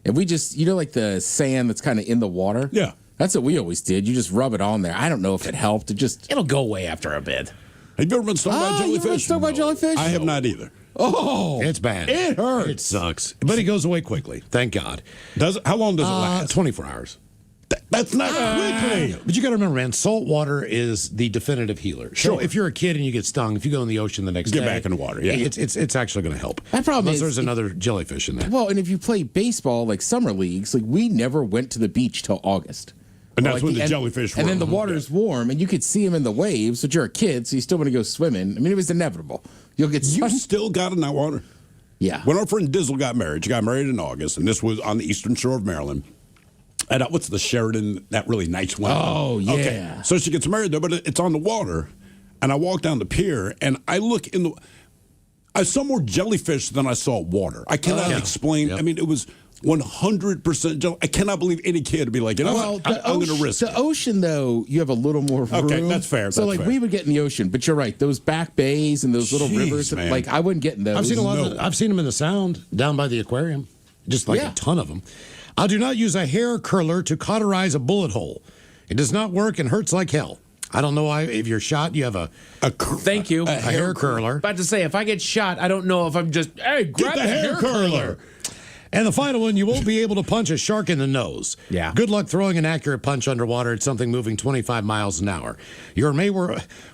And we just, like the sand that's kind of in the water? Yeah. That's what we always did. You just rub it on there. I don't know if it helped. It'll go away after a bit. Have you ever been stung by you ever jellyfish? been stung by jellyfish? I have not either. Oh, It's bad. it hurts. It sucks. But it goes away quickly. Thank God. How long does it last? 24 hours. That's not quickly. But you got to remember, man, salt water is the definitive healer. So Sure. if you're a kid and you get stung, if you go in the ocean the next Get day, back in the water, yeah. it's actually going to help. That problem Unless is- there's another jellyfish in there. Well, and if you play baseball, like summer leagues, like we never went to the beach till August. And that's Like when the and- jellyfish were. And then the water's warm, and you could see them in the waves, but you're a kid, so you still want to go swimming. I mean, it was inevitable. You'll get You stung. still got in that water? Yeah. When our friend Dizzle got married, she got married in August, and this was on the eastern shore of Maryland. And what's the Sheridan, that really nice one? Oh, yeah. Okay. So she gets married there, but it's on the water. And I walk down the pier, and I look in the... I saw more jellyfish than I saw water. I cannot explain. Yep. I mean, it was 100% I cannot believe any kid would be like, I'm going to risk the it. ocean, though, you have a little more room. Okay, that's fair, So, that's like, fair. we would get in the ocean, but you're right. Those back bays and those little Jeez, rivers, man. like, I wouldn't get in those. I've seen a lot. I've seen them in the Sound down by the aquarium, just like Yeah. a ton of them. I do not use a hair curler to cauterize a bullet hole. It does not work and hurts like hell. I don't know why. If you're shot, you have a Thank you. a hair curler. About to say, if I get shot, I don't know if I'm just, hey, grab the the hair hair curler. And the final one, you won't be able to punch a shark in the nose. Yeah. Good luck throwing an accurate punch underwater at something moving 25 miles an hour. You're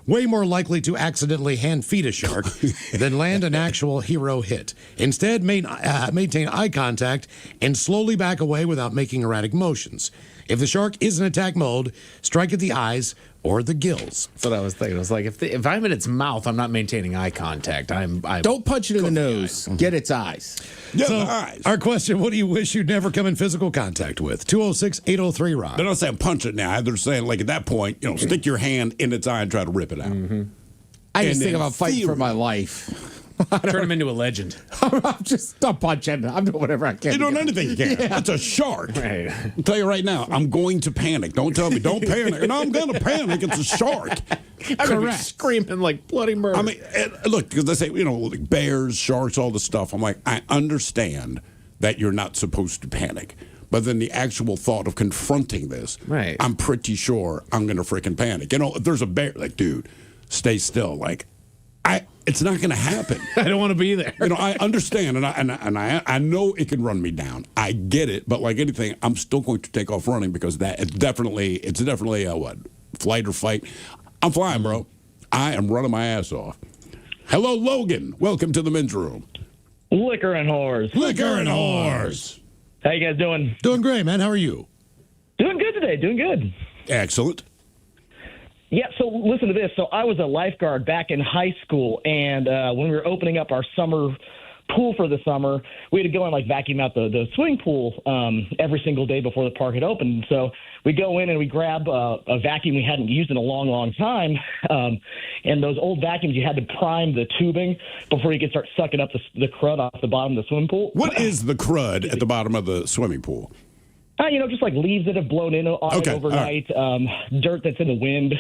way more likely to accidentally hand feed a shark than land an actual hero hit. Instead, maintain eye contact and slowly back away without making erratic motions. If the shark is in attack mode, strike at the eyes or the gills. That's what I was thinking. I was like, if I'm in its mouth, I'm not maintaining eye contact. I'm Don't punch it in the nose. Get its eyes. Yeah, So, the eyes. our question, what do you wish you'd never come in physical contact with? 206-803-ROCK. They're not saying punch it now. They're saying, like, at that point, stick your hand in its eye and try to rip it out. I just And think in about fighting for theory- my life. turn him into a legend. I'm just stop punching. I'm doing whatever I can. You're doing anything you can. That's a shark. Right. I'll tell you right now, I'm going to panic. Don't tell me, don't panic. No, I'm going to panic. It's a shark. I'm gonna be screaming like bloody murder. I mean, look, because they say, like bears, sharks, all this stuff. I'm like, I understand that you're not supposed to panic. But then the actual thought of confronting this, Right. I'm pretty sure I'm going to freaking panic. If there's a bear, like, dude, stay still. Like, it's not going to happen. I don't want to be there. I understand, and I know it can run me down. I get it, but like anything, I'm still going to take off running because it's definitely a flight or fight. I'm flying, bro. I am running my ass off. Hello, Logan. Welcome to the men's room. Liquor and whores. Liquor and whores. How you guys doing? Doing great, man. How are you? Doing good today. Doing good. Excellent. Yeah, so listen to this. So I was a lifeguard back in high school, and when we were opening up our summer pool for the summer, we had to go and vacuum out the swimming pool every single day before the park had opened. So we go in and we grab a vacuum we hadn't used in a long, long time. And those old vacuums, you had to prime the tubing before you could start sucking up the crud off the bottom of the swimming pool. What is the crud at the bottom of the swimming pool? Just like leaves that have blown in on it overnight, dirt that's in the wind,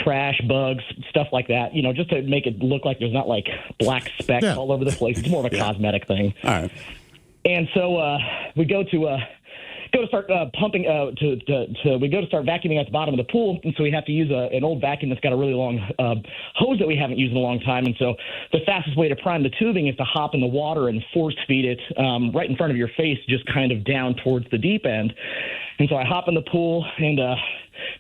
trash, bugs, stuff like that, just to make it look like there's not like black specks all over the place. It's more of a cosmetic thing. All right. And so we go to start pumping we go to start vacuuming at the bottom of the pool, and so we have to use an old vacuum that's got a really long hose that we haven't used in a long time. And so the fastest way to prime the tubing is to hop in the water and force feed it right in front of your face, just kind of down towards the deep end. And so I hop in the pool, and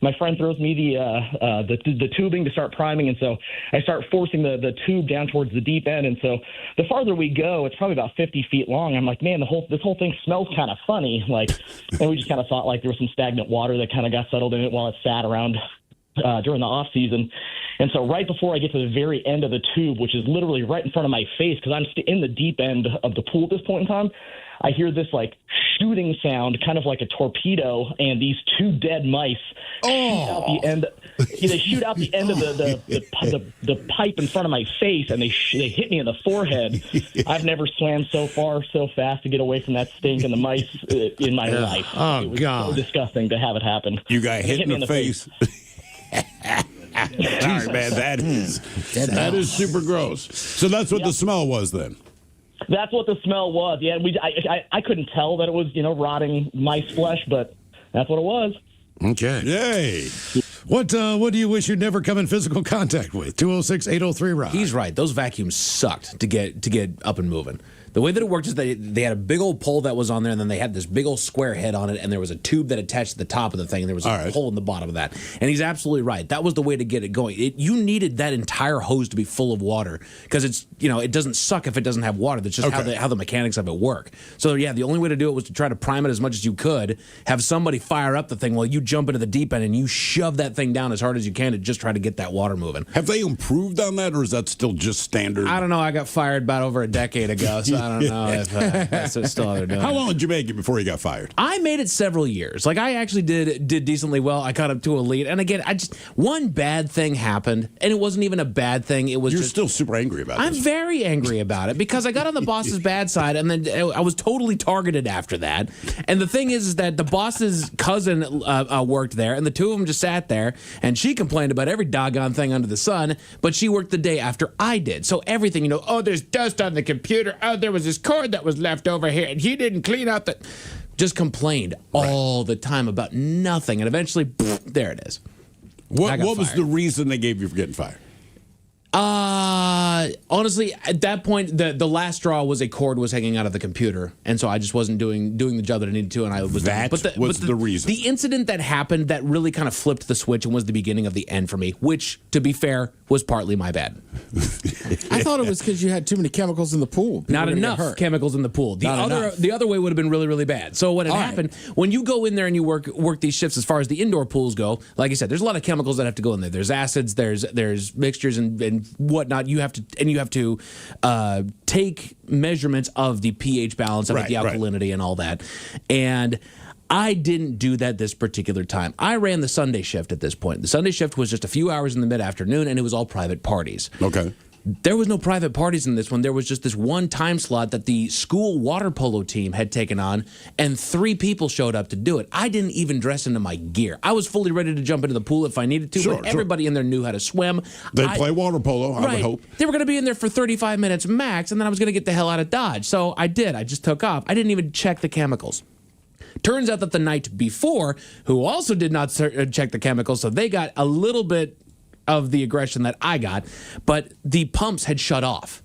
my friend throws me the tubing to start priming, and so I start forcing the tube down towards the deep end. And so the farther we go, it's probably about 50 feet long. I'm like, man, this whole thing smells kind of funny. Like, and we just kind of thought like there was some stagnant water that kind of got settled in it while it sat around during the off season. And so right before I get to the very end of the tube, which is literally right in front of my face, because I'm in the deep end of the pool at this point in time, I hear this like shooting sound, kind of like a torpedo, and these two dead mice shoot out the end. They shoot out the end of the pipe in front of my face, and they hit me in the forehead. I've never swam so far, so fast to get away from that stink and the mice in my life. Oh, it was God. so disgusting to have it happen. You got hit in the face. Sorry, man. That is super gross. So that's what the smell was then. That's what the smell was. Yeah, I couldn't tell that it was rotting mice flesh, but that's what it was. Okay. Yay. What do you wish you'd never come in physical contact with? 206-803-ROCK. He's right. Those vacuums sucked to get up and moving. The way that it worked is they had a big old pole that was on there, and then they had this big old square head on it, and there was a tube that attached to the top of the thing, and there was a hole in the bottom of that. And he's absolutely right. That was the way to get it going. You needed that entire hose to be full of water because it's it doesn't suck if it doesn't have water. That's just how the mechanics of it work. So yeah, the only way to do it was to try to prime it as much as you could, have somebody fire up the thing while you jump into the deep end and you shove that thing down as hard as you can to just try to get that water moving. Have they improved on that, or is that still just standard? I don't know. I got fired about over a decade ago, so I don't know if that's still how they're doing. How long did you make it before you got fired? I made it several years. Like I actually did decently well. I caught up to elite, and again, one bad thing happened, and it wasn't even a bad thing. It was You're still super angry about it. I'm very angry about it because I got on the boss's bad side, and then I was totally targeted after that. And the thing is that the boss's cousin worked there, and the two of them just sat there, and she complained about every doggone thing under the sun, but she worked the day after I did. So everything, there's dust on the computer. Oh, there was this cord that was left over here, and he didn't clean out the... Just complained all the time about nothing, and eventually, there it is. What was the reason they gave you for getting fired? Honestly, at that point, the last straw was a cord was hanging out of the computer, and so I just wasn't doing the job that I needed to, and I was. That was the reason. The incident that happened that really kind of flipped the switch and was the beginning of the end for me, which, to be fair, was partly my bad. I thought it was because you had too many chemicals in the pool. Not enough chemicals in the pool. The other way would have been really, really bad. So what had happened when you go in there and you work these shifts, as far as the indoor pools go, like I said, there's a lot of chemicals that have to go in there. There's acids, there's mixtures and whatnot. You have to take measurements of the pH balance, of the alkalinity and all that. And I didn't do that this particular time. I ran the Sunday shift at this point. The Sunday shift was just a few hours in the mid-afternoon, and it was all private parties. Okay. There was no private parties in this one. There was just this one time slot that the school water polo team had taken on, and 3 people showed up to do it. I didn't even dress into my gear. I was fully ready to jump into the pool if I needed to, but everybody in there knew how to swim. They play water polo, I would hope. They were going to be in there for 35 minutes max, and then I was going to get the hell out of Dodge. So I did. I just took off. I didn't even check the chemicals. Turns out that the night before, who also did not check the chemicals, so they got a little bit of the aggression that I got, but the pumps had shut off.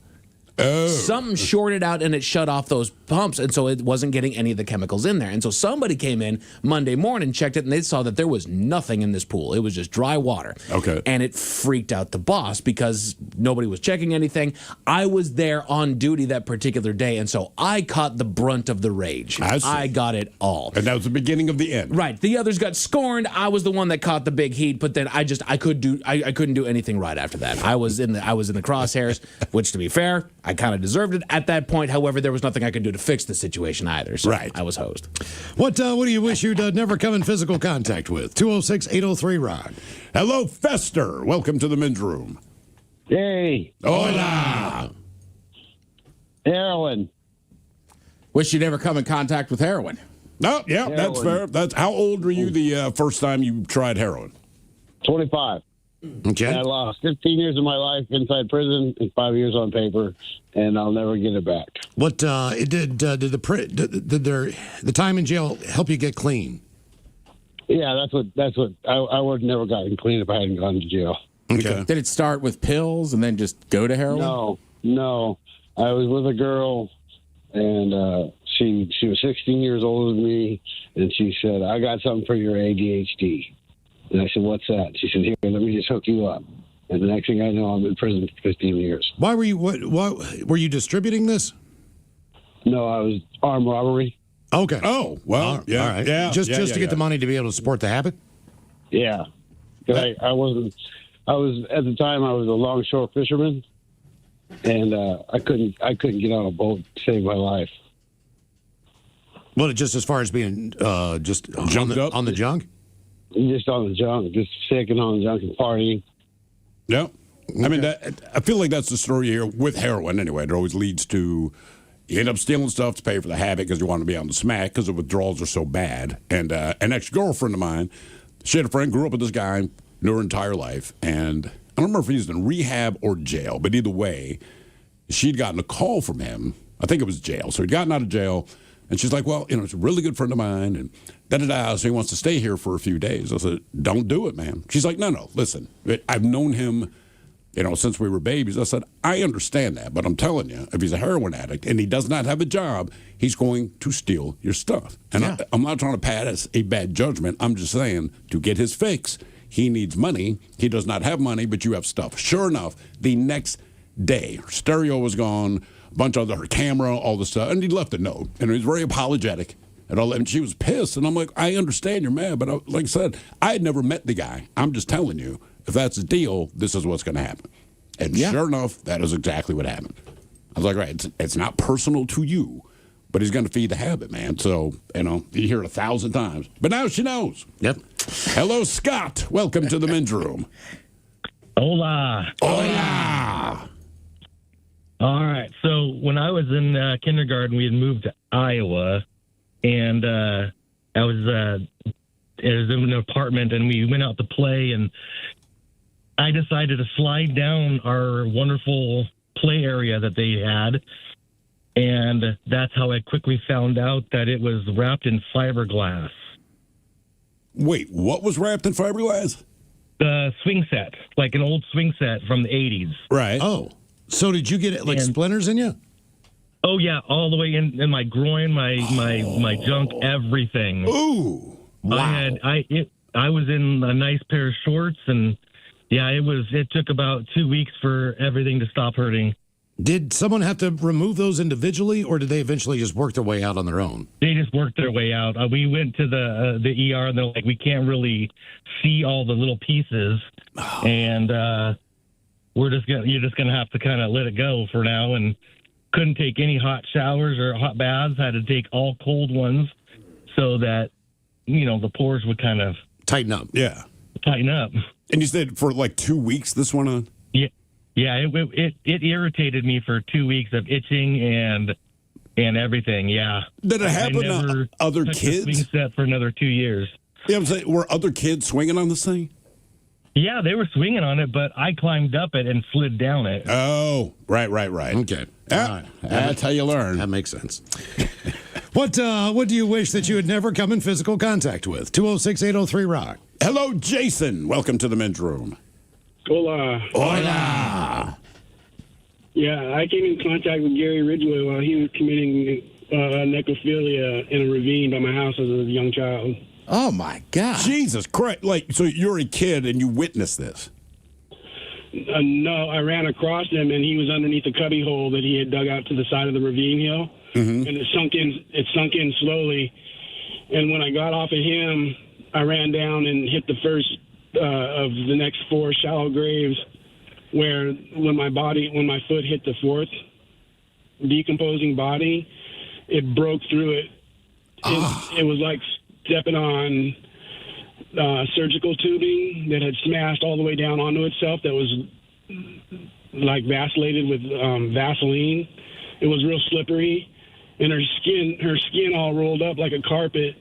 Something shorted out and it shut off those pumps, and so it wasn't getting any of the chemicals in there. And so somebody came in Monday morning, checked it, and they saw that there was nothing in this pool. It was just dry water. Okay. And it freaked out the boss because nobody was checking anything. I was there on duty that particular day, and so I caught the brunt of the rage. I got it all. And that was the beginning of the end. Right. The others got scorned. I was the one that caught the big heat, but then I couldn't do anything right after that. I was in the crosshairs, which, to be fair, I kind of deserved it at that point. However, there was nothing I could do to fix the situation either. So I was hosed. What do you wish you'd never come in physical contact with? 206-803-ROCK. Hello, Fester. Welcome to the men's room. Hey. Hola. Heroin. Wish you'd never come in contact with heroin. Oh, yeah, that's fair. How old were you the first time you tried heroin? 25. Okay. And I lost 15 years of my life inside prison and 5 years on paper, and I'll never get it back. What did the time in jail help you get clean? Yeah, that's what I would have never gotten clean if I hadn't gone to jail. Okay. Did it start with pills and then just go to heroin? No. I was with a girl, and she was 16 years older than me, and she said, "I got something for your ADHD." And I said, "What's that?" She said, "Here, let me just hook you up." And the next thing I know, I'm in prison for 15 years. Why were you? What were you distributing this? No, I was armed robbery. Okay. Oh, well, yeah, all right. yeah. Just yeah, to get the money to be able to support the habit. Yeah, because I wasn't. I was at the time. I was a longshore fisherman, and I couldn't get on a boat to save my life. Well, just as far as being just Jumped up on the junk. Just on the junk, just sick and on the junk and partying. Yeah. I mean, I feel like that's the story here with heroin anyway. It always leads to you end up stealing stuff to pay for the habit because you want to be on the smack because the withdrawals are so bad. And an ex-girlfriend of mine, she had a friend, grew up with this guy, knew her entire life. And I don't remember if he was in rehab or jail, but either way, she'd gotten a call from him. I think it was jail. So he'd gotten out of jail. And she's like, well, it's a really good friend of mine, and da-da-da, so he wants to stay here for a few days. I said, don't do it, man. She's like, no, listen, I've known him, since we were babies. I said, I understand that, but I'm telling you, if he's a heroin addict and he does not have a job, he's going to steal your stuff. And I'm not trying to pass a bad judgment. I'm just saying, to get his fix, he needs money. He does not have money, but you have stuff. Sure enough, the next day, her stereo was gone, a bunch of her camera, all this stuff, and he left a note, and he was very apologetic and all that. And she was pissed, and I'm like, I understand you're mad, but like I said, I had never met the guy. I'm just telling you, if that's the deal, this is what's going to happen. And sure enough, that is exactly what happened. I was like, right, it's not personal to you, but he's going to feed the habit, man. So, you hear it 1,000 times, but now she knows. Yep. Hello, Scott. Welcome to the men's room. Hola. Hola. All right. So when I was in kindergarten, we had moved to Iowa, and I was in an apartment, and we went out to play, and I decided to slide down our wonderful play area that they had, and that's how I quickly found out that it was wrapped in fiberglass. Wait, what was wrapped in fiberglass? The swing set, like an old swing set from the 80s. Right. Oh. So did you get splinters in you? Oh yeah, all the way in my groin, my junk, everything. Ooh, wow! I was in a nice pair of shorts, and it took about 2 weeks for everything to stop hurting. Did someone have to remove those individually, or did they eventually just work their way out on their own? They just worked their way out. We went to the ER, and they're like, we can't really see all the little pieces, and you're just gonna have to kind of let it go for now. And couldn't take any hot showers or hot baths. Had to take all cold ones so that the pores would kind of tighten up. Yeah, tighten up. And you said for like 2 weeks this went on. Yeah. It irritated me for 2 weeks of itching and everything. Yeah. Did it happen to other kids? The swing set for another 2 years. Yeah, I'm saying, were other kids swinging on this thing? Yeah, they were swinging on it, but I climbed up it and slid down it. Oh, right. Okay. Yeah, that's how you learn. That makes sense. What do you wish that you had never come in physical contact with? 206-803-ROCK. Hello, Jason. Welcome to the men's room. Hola. Hola. Yeah, I came in contact with Gary Ridgway while he was committing necrophilia in a ravine by my house as a young child. Oh, my God. Jesus Christ. So you're a kid and you witnessed this? No, I ran across him, and he was underneath a cubby hole that he had dug out to the side of the ravine hill. Mm-hmm. And it sunk in slowly. And when I got off of him, I ran down and hit the first of the next 4 shallow graves, where when my foot hit the 4th decomposing body, it broke through it. It was like stepping on surgical tubing that had smashed all the way down onto itself, that was like vacillated with Vaseline. It was real slippery, and her skin all rolled up like a carpet,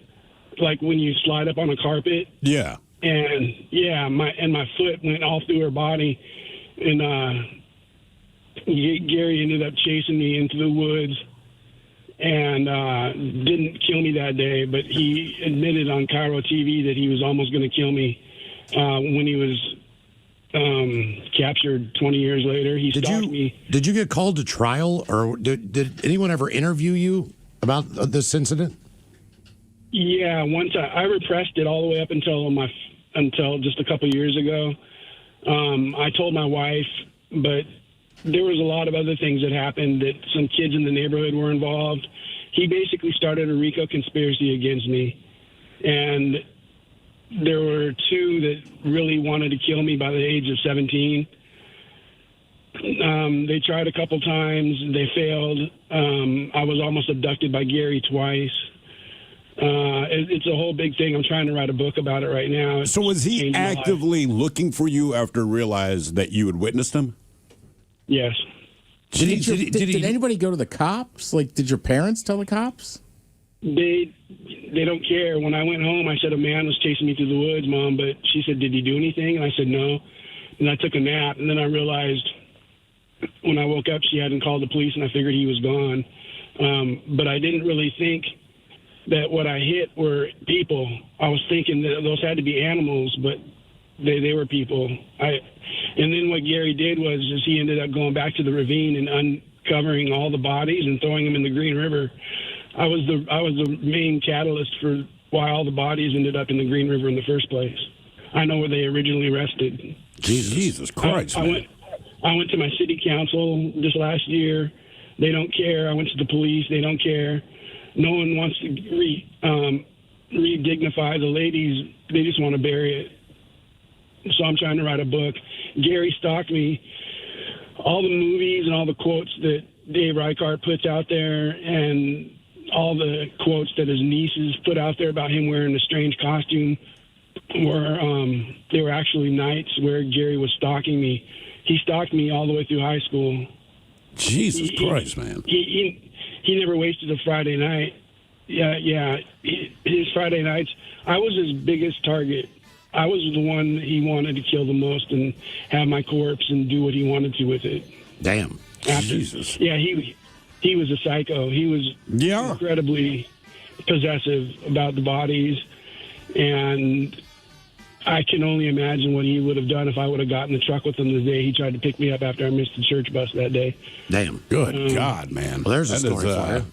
like when you slide up on a carpet. Yeah. And my foot went all through her body, and Gary ended up chasing me into the woods, and didn't kill me that day, but he admitted on Cairo TV that he was almost going to kill me when he was captured 20 years later. He stalked me. Did you get called to trial, or did anyone ever interview you about this incident? Yeah, once I repressed it all the way up until just a couple years ago. I told my wife, but there was a lot of other things that happened that some kids in the neighborhood were involved. He basically started a RICO conspiracy against me. And there were two that really wanted to kill me by the age of 17. They tried a couple times. They failed. I was almost abducted by Gary twice. It's a whole big thing. I'm trying to write a book about it right now. So was he actively looking for you after realized that you had witnessed him? Yes. Did anybody go to the cops? Like, did your parents tell the cops? They don't care. When I went home, I said a man was chasing me through the woods, Mom, but she said, did he do anything? And I said, no. And I took a nap, and then I realized when I woke up, she hadn't called the police, and I figured he was gone. But I didn't really think that what I hit were people. I was thinking that those had to be animals, but they were people. And then what Gary did was he ended up going back to the ravine and uncovering all the bodies and throwing them in the Green River. I was the main catalyst for why all the bodies ended up in the Green River in the first place. I know where they originally rested. Jesus Christ, man. I went to my city council this last year. They don't care. I went to the police. They don't care. No one wants to re-dignify the ladies. They just want to bury it. So I'm trying to write a book. Gary stalked me. All the movies and all the quotes that Dave Reichardt puts out there and all the quotes that his nieces put out there about him wearing a strange costume they were actually nights where Gary was stalking me. He stalked me all the way through high school. Jesus Christ, man. He never wasted a Friday night. Yeah. His Friday nights, I was his biggest target. I was the one he wanted to kill the most and have my corpse and do what he wanted to with it. Damn. Jesus. Yeah, he was a psycho. He was incredibly possessive about the bodies, and I can only imagine what he would have done if I would have gotten the truck with him the day he tried to pick me up after I missed the church bus that day. Damn. Good God, man. Well, there's a story for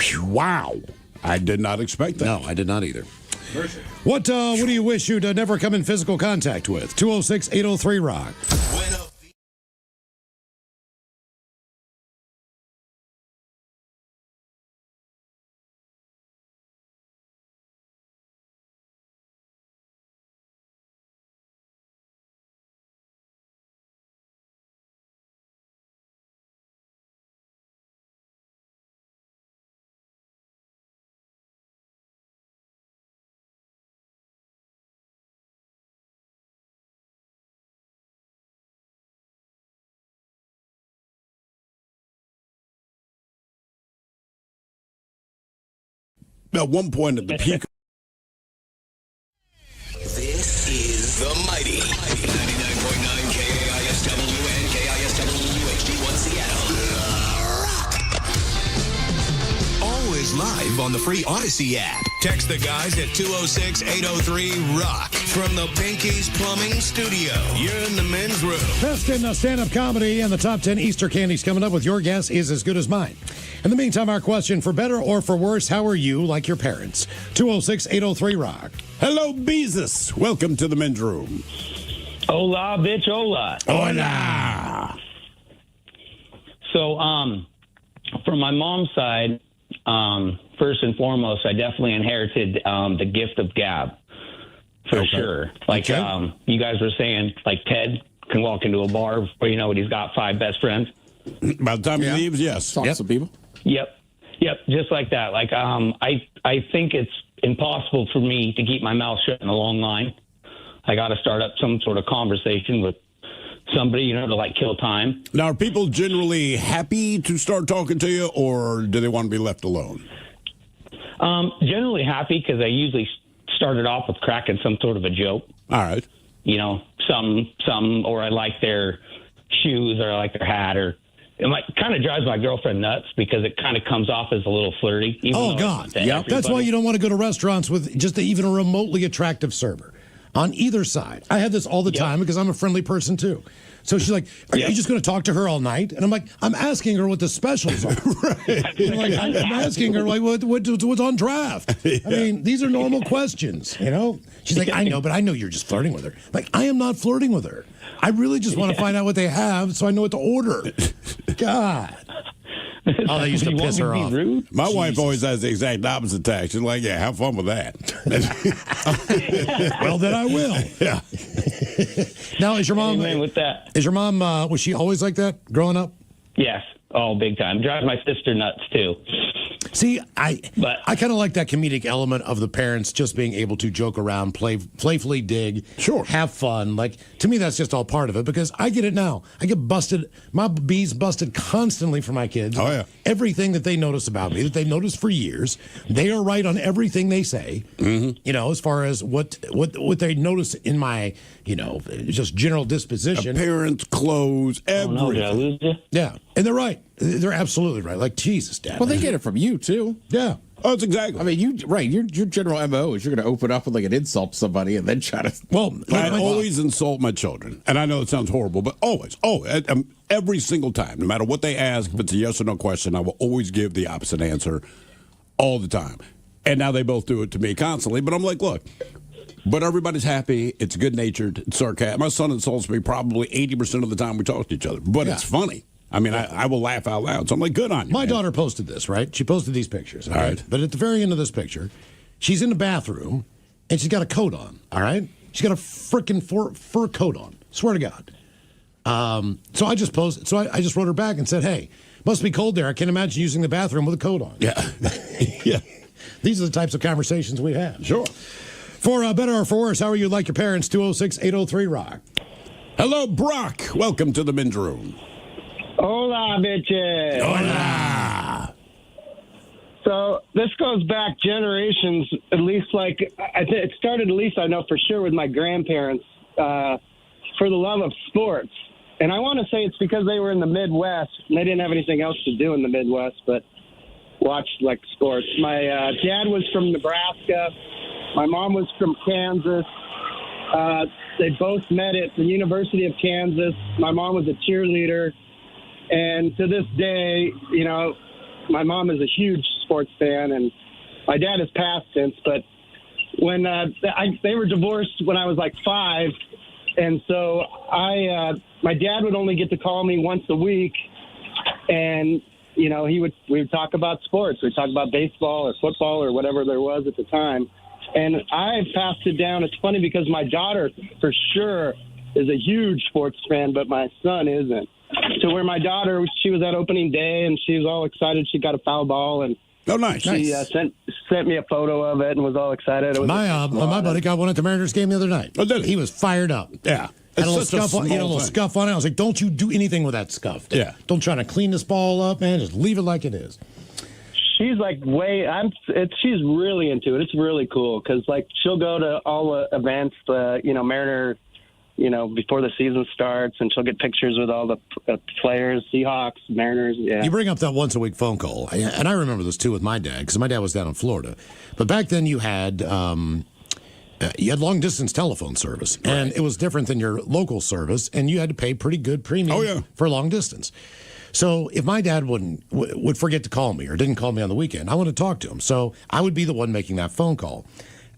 you. Wow. I did not expect that. No, I did not either. What do you wish you'd never come in physical contact with? 206-803-ROCK. At one point at the peak. This is the mighty 99.9 KISW and KISW HD1 Seattle. Always live on the free Odyssey app. Text the guys at 206-803-ROCK from the Pinky's Plumbing Studio. You're in the men's room. Best in stand-up comedy and the top 10 Easter candies coming up with your guess is as good as mine. In the meantime, our question, for better or for worse, how are you like your parents? 206-803-ROCK. Hello, Beezus. Welcome to the men's room. Hola, bitch, hola. Hola. So, from my mom's side, first and foremost, I definitely inherited the gift of gab, for sure. Like you guys were saying, like Ted can walk into a bar where he's got 5 best friends. By the time he leaves, yes. Talk to people. Yep, just like that. Like I think it's impossible for me to keep my mouth shut in a long line. I got to start up some sort of conversation with somebody, to like kill time. Now, are people generally happy to start talking to you, or do they want to be left alone? Generally happy, because I usually started off with cracking some sort of a joke. All right. Some, or I like their shoes, or I like their hat, or it kind of drives my girlfriend nuts because it kind of comes off as a little flirty. Oh, God. Yeah. That's why you don't want to go to restaurants with just even a remotely attractive server. on either side. I have this all the time because I'm a friendly person too. So she's like, are you just going to talk to her all night? And I'm like, I'm asking her what the specials are. I'm asking her, like, what's on draft? I mean, these are normal questions, you know? She's like, I know, but I know you're just flirting with her. Like, I am not flirting with her. I really just want to find out what they have so I know what to order. God. Oh, that used to piss her off. My wife always has the exact opposite tact. She's like, yeah, have fun with that. Well, then I will. Yeah. Now, is your mom... Amen with that. Is your mom, was she always like that growing up? Yes. Oh, big time. Drives my sister nuts, too. See, I kind of like that comedic element of the parents just being able to joke around, playfully dig, have fun. Like, to me, that's just all part of it because I get it now. I get busted. My B's busted constantly for my kids. Oh, yeah. Everything that they notice about me, that they've noticed for years, they are right on everything they say. Mm-hmm. You know, as far as what they notice in my, you know, just general disposition. Appearance, clothes, everything. Oh, no, did I lose you? Yeah, and they're right. They're absolutely right. Like, Jesus, Dad. Well, they get it from you, too. Yeah. Oh, that's exactly. I mean, your general MO is you're going to open up with like an insult to somebody and then try to. Well, I always insult my children. And I know it sounds horrible, but always. Every single time, no matter what they ask, if it's a yes or no question, I will always give the opposite answer all the time. And now they both do it to me constantly. But I'm like, look. But everybody's happy. It's good-natured. It's sarcastic. My son insults me probably 80% of the time we talk to each other. But it's funny. I mean, I will laugh out loud. So I'm like, good on you. My daughter posted this, right? She posted these pictures. All right. But at the very end of this picture, she's in the bathroom and she's got a coat on. All right. She's got a freaking fur coat on. Swear to God. So I just posted. So I just wrote her back and said, hey, must be cold there. I can't imagine using the bathroom with a coat on. Yeah. Yeah. These are the types of conversations we have. Sure. For better or for worse, how are you like your parents? 206-803-ROCK. Hello, Brock. Welcome to the men's room. Hola, bitches. Hola. So this goes back generations, at least like, it started at least I know for sure with my grandparents for the love of sports. And I want to say it's because they were in the Midwest and they didn't have anything else to do in the Midwest but watch like sports. My dad was from Nebraska. My mom was from Kansas. They both met at the University of Kansas. My mom was a cheerleader. And to this day, you know, my mom is a huge sports fan, and my dad has passed since. But when they were divorced when I was like 5, and so my dad would only get to call me once a week, and you know, we would talk about sports. We'd talk about baseball or football or whatever there was at the time. And I passed it down. It's funny because my daughter, for sure, is a huge sports fan, but my son isn't. To where my daughter, she was at opening day, and she was all excited. She got a foul ball, and she sent me a photo of it and was all excited. It was my buddy got one at the Mariners game the other night. Oh, did he? He was fired up. Yeah. Had a little scuff on it. I was like, don't you do anything with that scuff. Yeah. Don't try to clean this ball up, man. Just leave it like it is. She's like she's really into it. It's really cool because like she'll go to all the events, Mariner, before the season starts, and she'll get pictures with all the players, Seahawks, Mariners. Yeah. You bring up that once a week phone call, and I remember this too with my dad because my dad was down in Florida. But back then you had long distance telephone service, and it was different than your local service, and you had to pay pretty good premium for long distance. So if my dad would forget to call me or didn't call me on the weekend, I wanted to talk to him. So I would be the one making that phone call.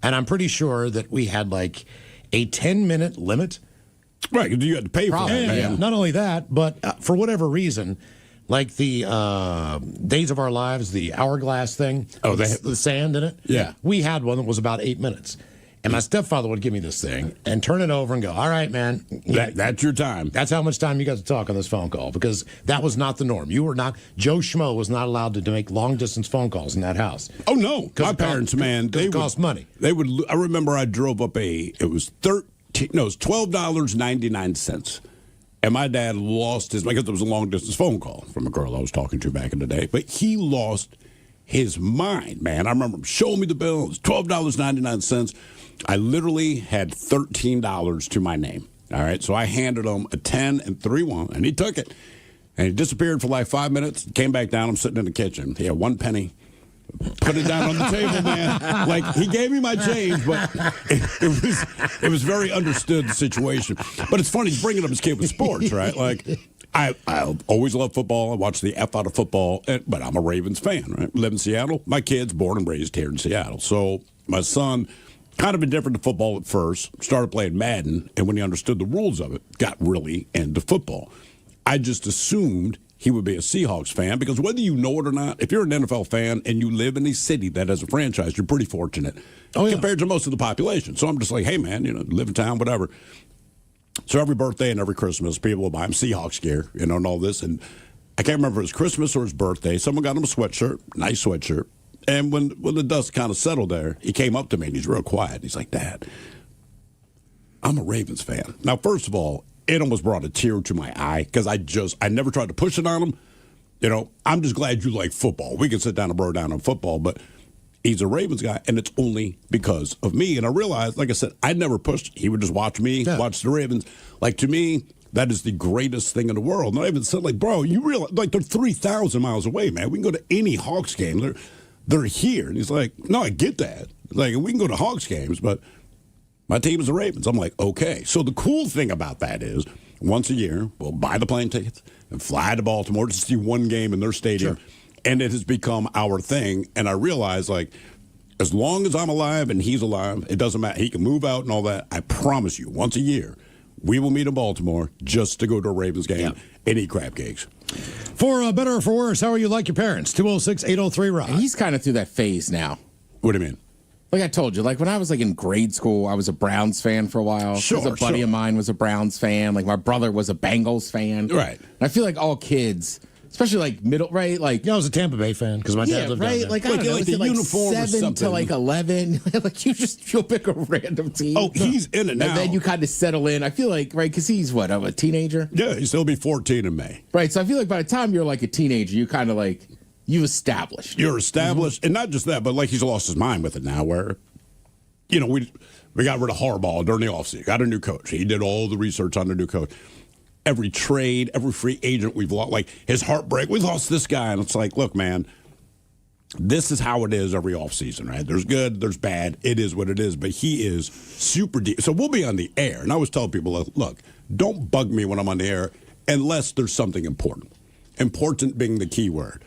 And I'm pretty sure that we had like a 10-minute limit. Right, you had to pay for that. Yeah. Not only that, but for whatever reason, like the Days of Our Lives, the hourglass thing, the sand in it. Yeah. We had one that was about 8 minutes. And my stepfather would give me this thing and turn it over and go, all right, man. That's your time. That's how much time you got to talk on this phone call because that was not the norm. Joe Schmo was not allowed to make long-distance phone calls in that house. Oh, no. My parents, man. They cost money. I remember I drove up it was $12.99. And my dad lost his, because it was a long-distance phone call from a girl I was talking to back in the day. But he lost his mind, man. I remember him showing me the bill. It was $12.99. I literally had $13 to my name. All right. So I handed him a 10 and 3-1, and he took it. And he disappeared for like 5 minutes, came back down. I'm sitting in the kitchen. He had 1 penny Put it down on the table, man. Like, he gave me my change, but it was very understood, the situation. But it's funny, he's bringing up his kid with sports, right? Like, I always love football. I watch the F out of football, but I'm a Ravens fan, right? Live in Seattle. My kid's born and raised here in Seattle. So my son, kind of indifferent to football at first, started playing Madden, and when he understood the rules of it, got really into football. I just assumed he would be a Seahawks fan, because whether you know it or not, if you're an NFL fan and you live in a city that has a franchise, you're pretty fortunate compared to most of the population. So I'm just like, hey, man, live in town, whatever. So every birthday and every Christmas, people will buy him Seahawks gear, and all this. And I can't remember if it was Christmas or his birthday. Someone got him a sweatshirt, nice sweatshirt. And when the dust kind of settled there, he came up to me and he's real quiet. He's like, Dad, I'm a Ravens fan. Now, first of all, it almost brought a tear to my eye, because I never tried to push it on him. I'm just glad you like football. We can sit down and bro down on football, but he's a Ravens guy, and it's only because of me. And I realized, like I said, I never pushed. He would just watch me, watch the Ravens. Like, to me, that is the greatest thing in the world. And I even said, like, bro, you realize, like, they're 3,000 miles away, man. We can go to any Hawks game. They're here. And he's like, no, I get that. Like, we can go to Hawks games, but my team is the Ravens. I'm like, okay. So the cool thing about that is, once a year, we'll buy the plane tickets and fly to Baltimore to see one game in their stadium. Sure. And it has become our thing. And I realize, like, as long as I'm alive and he's alive, it doesn't matter. He can move out and all that. I promise you, once a year, we will meet in Baltimore just to go to a Ravens game and eat crab cakes. For better or for worse, how are you like your parents? 206-803-ROCK. He's kind of through that phase now. What do you mean? Like I told you, like when I was like in grade school, I was a Browns fan for a while. Sure, a buddy of mine was a Browns fan. Like my brother was a Bengals fan. Right. And I feel like all kids, especially like middle, right? Like I was a Tampa Bay fan because my dad lived down there. Like I don't know, like was the it uniform or 7 to like 11? Like you you'll pick a random team. Oh, he's in it now. And then you kind of settle in. I feel like, right, because he's what, a teenager? Yeah, he'll be 14 in May. Right, so I feel like by the time you're like a teenager, you kind of like, you established. You're established, and not just that, but like he's lost his mind with it now where, we got rid of Harbaugh during the offseason, got a new coach. He did all the research on the new coach. Every trade, every free agent we've lost, like his heartbreak, we lost this guy. And it's like, look, man, this is how it is every offseason, right? There's good, there's bad. It is what it is. But he is super deep. So we'll be on the air. And I always tell people, look, don't bug me when I'm on the air unless there's something important. Important being the key word.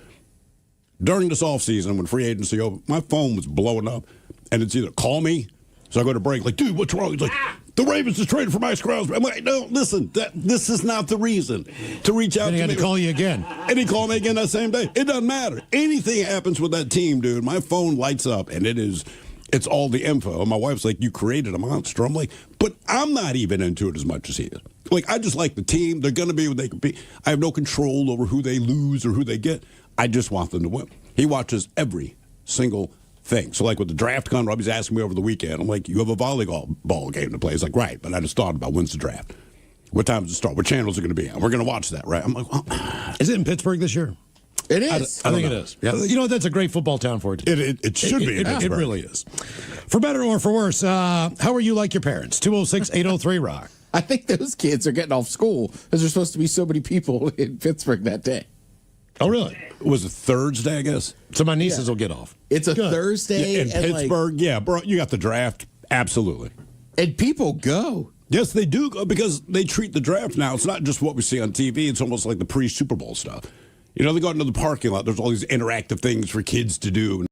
During this offseason, when free agency opened, my phone was blowing up. And it's either call me, so I go to break, like, dude, what's wrong? He's like, the Ravens just traded for Max Crosby. I'm like, no, listen, this is not the reason to reach out to me. And he had to call you again. And he called me again that same day. It doesn't matter. Anything happens with that team, dude, my phone lights up, and it's all the info. My wife's like, you created a monster. I'm like, but I'm not even into it as much as he is. Like, I just like the team. They're going to be what they can be. I have no control over who they lose or who they get. I just want them to win. He watches every single thing. So, like with the draft coming, Robbie's asking me over the weekend, I'm like, you have a volleyball game to play. He's like, right, but I just thought about when's the draft? What time does it start? What channels are going to be on? We're going to watch that, right? I'm like, well. Is it in Pittsburgh this year? It is. I think it is. Yeah. You know, that's a great football town for it. It should be in Pittsburgh. It really is. For better or for worse, how are you like your parents? 206-803-ROCK. I think those kids are getting off school because there's supposed to be so many people in Pittsburgh that day. Oh, really? It was a Thursday, I guess. So my nieces will get off. It's a Thursday. Yeah, in Pittsburgh. Yeah, bro, you got the draft. Absolutely. And people go. Yes, they do go because they treat the draft now. It's not just what we see on TV. It's almost like the pre-Super Bowl stuff. You know, they go into the parking lot. There's all these interactive things for kids to do.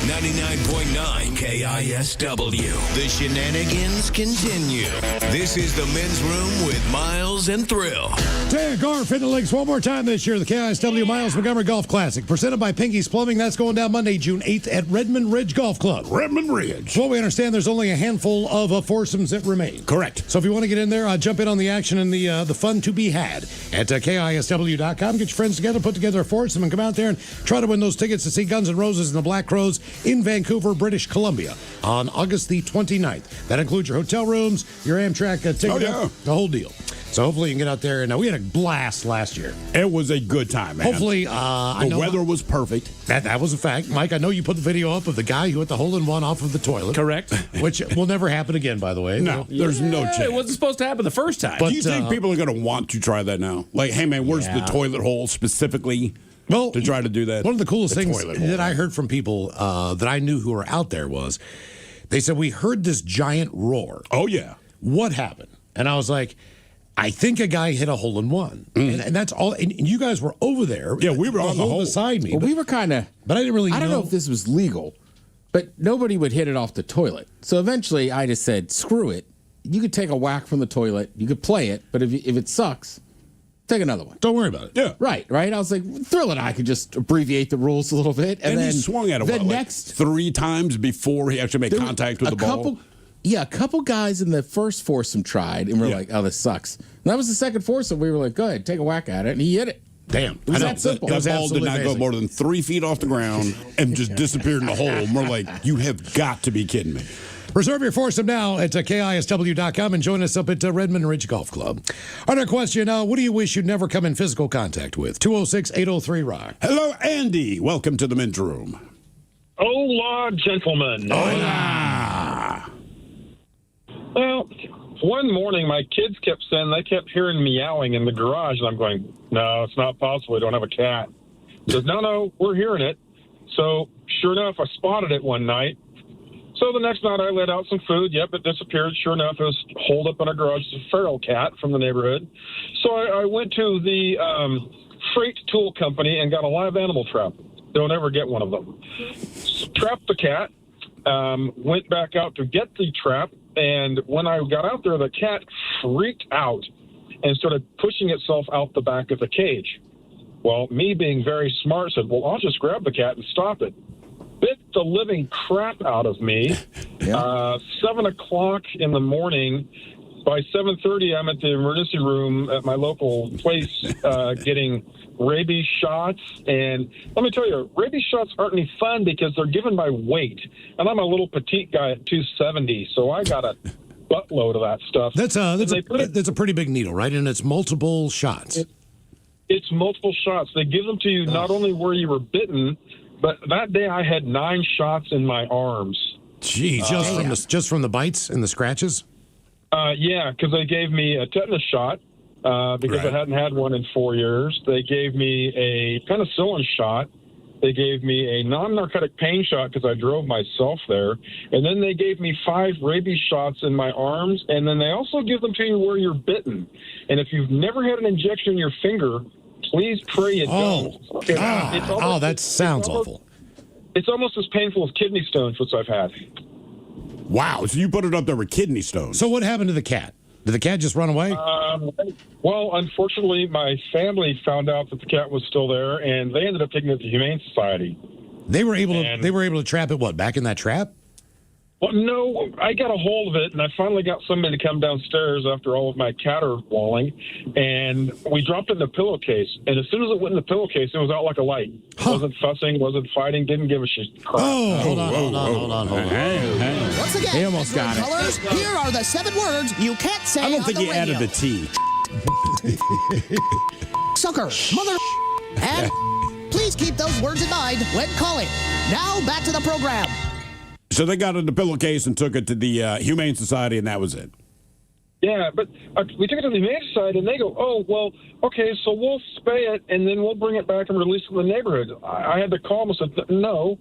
99.9 KISW. The shenanigans continue. This is the men's room with Miles and Thrill. Taya Garf in the links one more time this year. The KISW Miles Montgomery Golf Classic, presented by Pinky's Plumbing. That's going down Monday, June 8th at Redmond Ridge Golf Club. Redmond Ridge. Well, we understand there's only a handful of foursomes that remain. Correct. So if you want to get in there, jump in on the action and the fun to be had at KISW.com. Get your friends together, put together a foursome, and come out there and try to win those tickets to see Guns N' Roses and the Black Crowes in Vancouver, British Columbia on August the 29th. That includes your hotel rooms, your Amtrak ticket, the whole deal. So hopefully you can get out there. And we had a blast last year. It was a good time, man. Hopefully, the weather was perfect. That was a fact. Mike, I know you put the video up of the guy who hit the hole-in-one off of the toilet. Correct. Which will never happen again, by the way. No, there's no chance. It wasn't supposed to happen the first time. But do you think people are going to want to try that now? Like, hey, man, where's the toilet hole specifically? Well, to try to do that. One of the coolest things toilet that bowl. I heard from people that I knew who were out there was they said, we heard this giant roar. Oh, yeah. What happened? And I was like, I think a guy hit a hole in one. And that's all. And you guys were over there. Yeah, we were on the hole beside me. Well, we were kind of. But I didn't really I don't know if this was legal, but nobody would hit it off the toilet. So eventually I just said, screw it. You could take a whack from the toilet. You could play it. But if it sucks, take another one. Don't worry about it. Yeah. Right. I was like, Thrill and I could just abbreviate the rules a little bit. And then he swung at it, the what, next 3 times before he actually made contact with the ball? Yeah, a couple guys in the first foursome tried, and we're like, oh, this sucks. And that was the second foursome. We were like, go ahead, take a whack at it. And he hit it. Damn. It was that simple. That ball did not go more than 3 feet off the ground and just disappeared in the hole. And we're like, you have got to be kidding me. Reserve your foursome now at KISW.com and join us up at Redmond Ridge Golf Club. Our question, what do you wish you'd never come in physical contact with? 206-803-ROCK. Hello, Andy. Welcome to the men's room. Hola, gentlemen. Hola. Well, one morning my kids kept saying they kept hearing meowing in the garage, and I'm going, no, it's not possible. We don't have a cat. He says, no, we're hearing it. So sure enough, I spotted it one night. So the next night I let out some food. Yep, it disappeared. Sure enough, it was holed up in a garage. It's a feral cat from the neighborhood. So I went to the freight tool company and got a live animal trap. Don't ever get one of them. Trapped the cat, went back out to get the trap, and when I got out there, the cat freaked out and started pushing itself out the back of the cage. Well, me being very smart said, well, I'll just grab the cat and stop it. Bit the living crap out of me. 7 o'clock in the morning. By 7:30, I'm at the emergency room at my local place getting rabies shots. And let me tell you, rabies shots aren't any fun because they're given by weight. And I'm a little petite guy at 270, so I got a buttload of that stuff. That's a pretty big needle, right? And it's multiple shots. It's multiple shots. They give them to you not only where you were bitten, but that day I had 9 shots in my arms. Gee, just from the bites and the scratches? Yeah, because they gave me a tetanus shot because I hadn't had one in 4 years. They gave me a penicillin shot. They gave me a non-narcotic pain shot because I drove myself there. And then they gave me 5 rabies shots in my arms. And then they also give them to you where you're bitten. And if you've never had an injection in your finger, please pray you don't. That sounds awful. It's almost as painful as kidney stones, which I've had. Wow, so you put it up there with kidney stones. So what happened to the cat? Did the cat just run away? Well, unfortunately, my family found out that the cat was still there, and they ended up taking it to the Humane Society. They were able to trap it, back in that trap? Well, no, I got a hold of it, and I finally got somebody to come downstairs after all of my caterwauling, and we dropped it in the pillowcase. And as soon as it went in the pillowcase, it was out like a light. Wasn't fussing, wasn't fighting, didn't give a shit. Crap. Hold on. Once again, He almost got it. colors, here are the 7 words you can't say I don't on think the he radio. added the T. Sucker, mother, and please keep those words in mind when calling. Now, back to the program. So they got it in the pillowcase and took it to the Humane Society, and that was it. Yeah, but we took it to the Humane Society, and they go, oh, well, okay, so we'll spay it, and then we'll bring it back and release it in the neighborhood. I had to call them and said, no,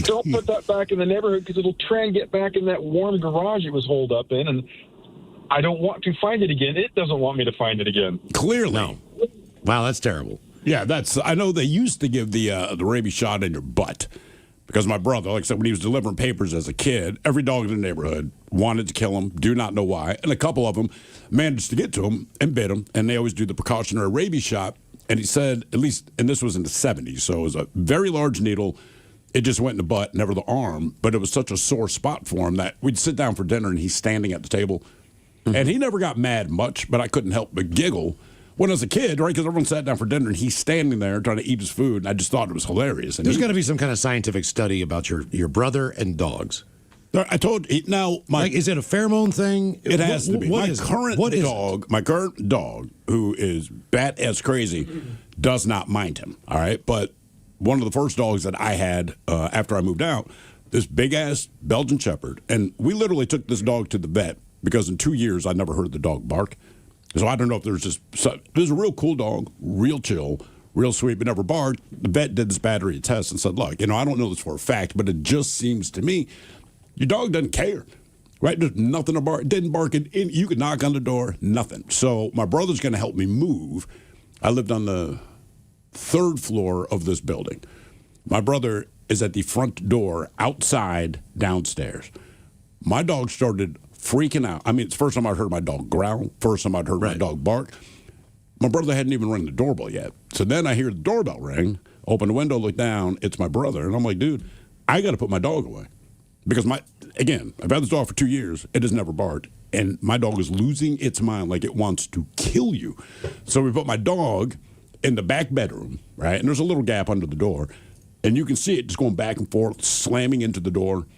don't put that back in the neighborhood because it'll try and get back in that warm garage it was holed up in, and I don't want to find it again. It doesn't want me to find it again. Clearly. No. Wow, that's terrible. Yeah, I know they used to give the rabies shot in your butt. Because my brother, like I said, when he was delivering papers as a kid, every dog in the neighborhood wanted to kill him, do not know why. And a couple of them managed to get to him and bit him. And they always do the precautionary rabies shot. And he said, at least, and this was in the 70s, so it was a very large needle. It just went in the butt, never the arm. But it was such a sore spot for him that we'd sit down for dinner and he's standing at the table. And he never got mad much, but I couldn't help but giggle. When I was a kid, right, because everyone sat down for dinner and he's standing there trying to eat his food, and I just thought it was hilarious. And There's got to be some kind of scientific study about your brother and dogs. I told you, now, is it a pheromone thing? It has to be. My current dog, who is bat as crazy, does not mind him, all right? But one of the first dogs that I had after I moved out, this big-ass Belgian Shepherd, and we literally took this dog to the vet because in 2 years I never heard the dog bark. So I don't know if there's a real cool dog, real chill, real sweet, but never barked. The vet did this battery test and said, look, I don't know this for a fact, but it just seems to me your dog doesn't care. Right? There's nothing to bark. Didn't bark. You could knock on the door, nothing. So my brother's going to help me move. I lived on the 3rd floor of this building. My brother is at the front door outside downstairs. My dog started freaking out. I mean, it's the first time I'd heard my dog growl, first time I'd heard my dog bark. My brother hadn't even rung the doorbell yet. So then I hear the doorbell ring, open the window, look down, it's my brother. And I'm like, dude, I got to put my dog away. Because I've had this dog for 2 years. It has never barked. And my dog is losing its mind like it wants to kill you. So we put my dog in the back bedroom, right? And there's a little gap under the door. And you can see it just going back and forth, slamming into the door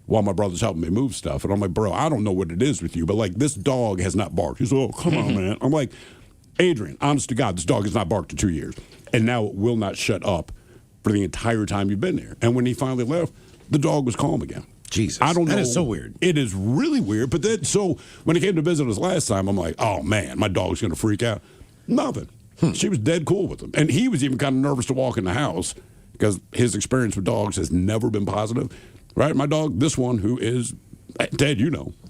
while my brother's helping me move stuff. And I'm like, bro, I don't know what it is with you, but like this dog has not barked. He's like, oh, come on, man. I'm like, Adrian, honest to God, this dog has not barked in 2 years. And now it will not shut up for the entire time you've been there. And when he finally left, the dog was calm again. Jesus. I don't know. That is so weird. It is really weird. But then, so when he came to visit us last time, I'm like, oh, man, my dog's going to freak out. Nothing. She was dead cool with him. And he was even kind of nervous to walk in the house because his experience with dogs has never been positive. Right? My dog, this one, who is, Ted,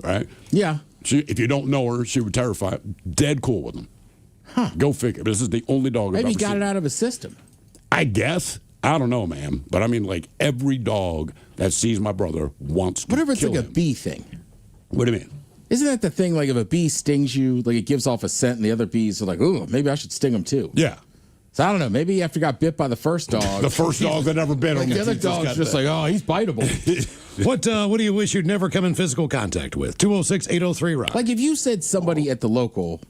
right? Yeah. If you don't know her, she would terrify. Dead cool with him. Huh. Go figure. This is the only dog I've Maybe ever he got seen. it out of his system. I guess. I don't know, man. But I mean, like, every dog that sees my brother wants to Whatever, it's kill like him. a bee thing. What do you mean? Isn't that the thing, like if a bee stings you, like it gives off a scent and the other bees are like, ooh, maybe I should sting them too. Yeah. So I don't know. Maybe after he got bit by the first dog. The first dog that ever bit him. Like the other dog's just like, oh, he's biteable. What do you wish you'd never come in physical contact with? 206-803-ROCK. Like if you said somebody at the local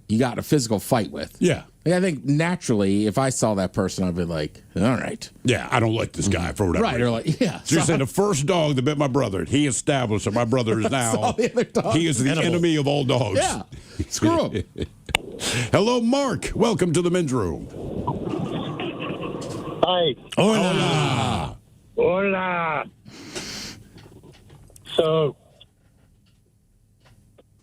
you got in a physical fight with. Yeah. Like I think naturally, if I saw that person, I'd be like, all right. Yeah, I don't like this guy for whatever Right, reason. or like, yeah. So you said the first dog that bit my brother, he established that my brother is now, the other dogs. he is the enemy of all dogs. Yeah. Screw him. Hello, Mark. Welcome to the men's room. Hi. Hola. Hola. So,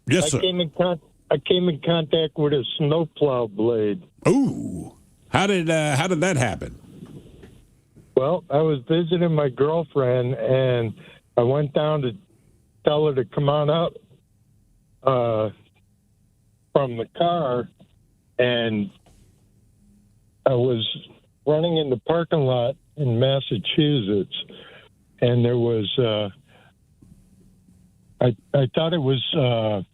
yes, sir. I came in contact with a snowplow blade. Ooh. How did that happen? Well, I was visiting my girlfriend, and I went down to tell her to come on up from the car, and I was running in the parking lot in Massachusetts, and there was I thought it was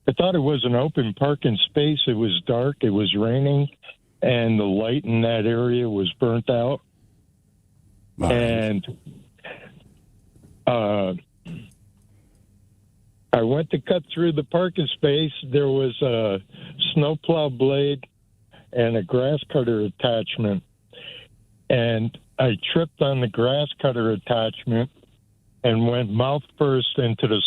I thought it was an open parking space. It was dark. It was raining, and the light in that area was burnt out. Right. And I went to cut through the parking space. There was a snowplow blade and a grass cutter attachment. And I tripped on the grass cutter attachment and went mouth first into the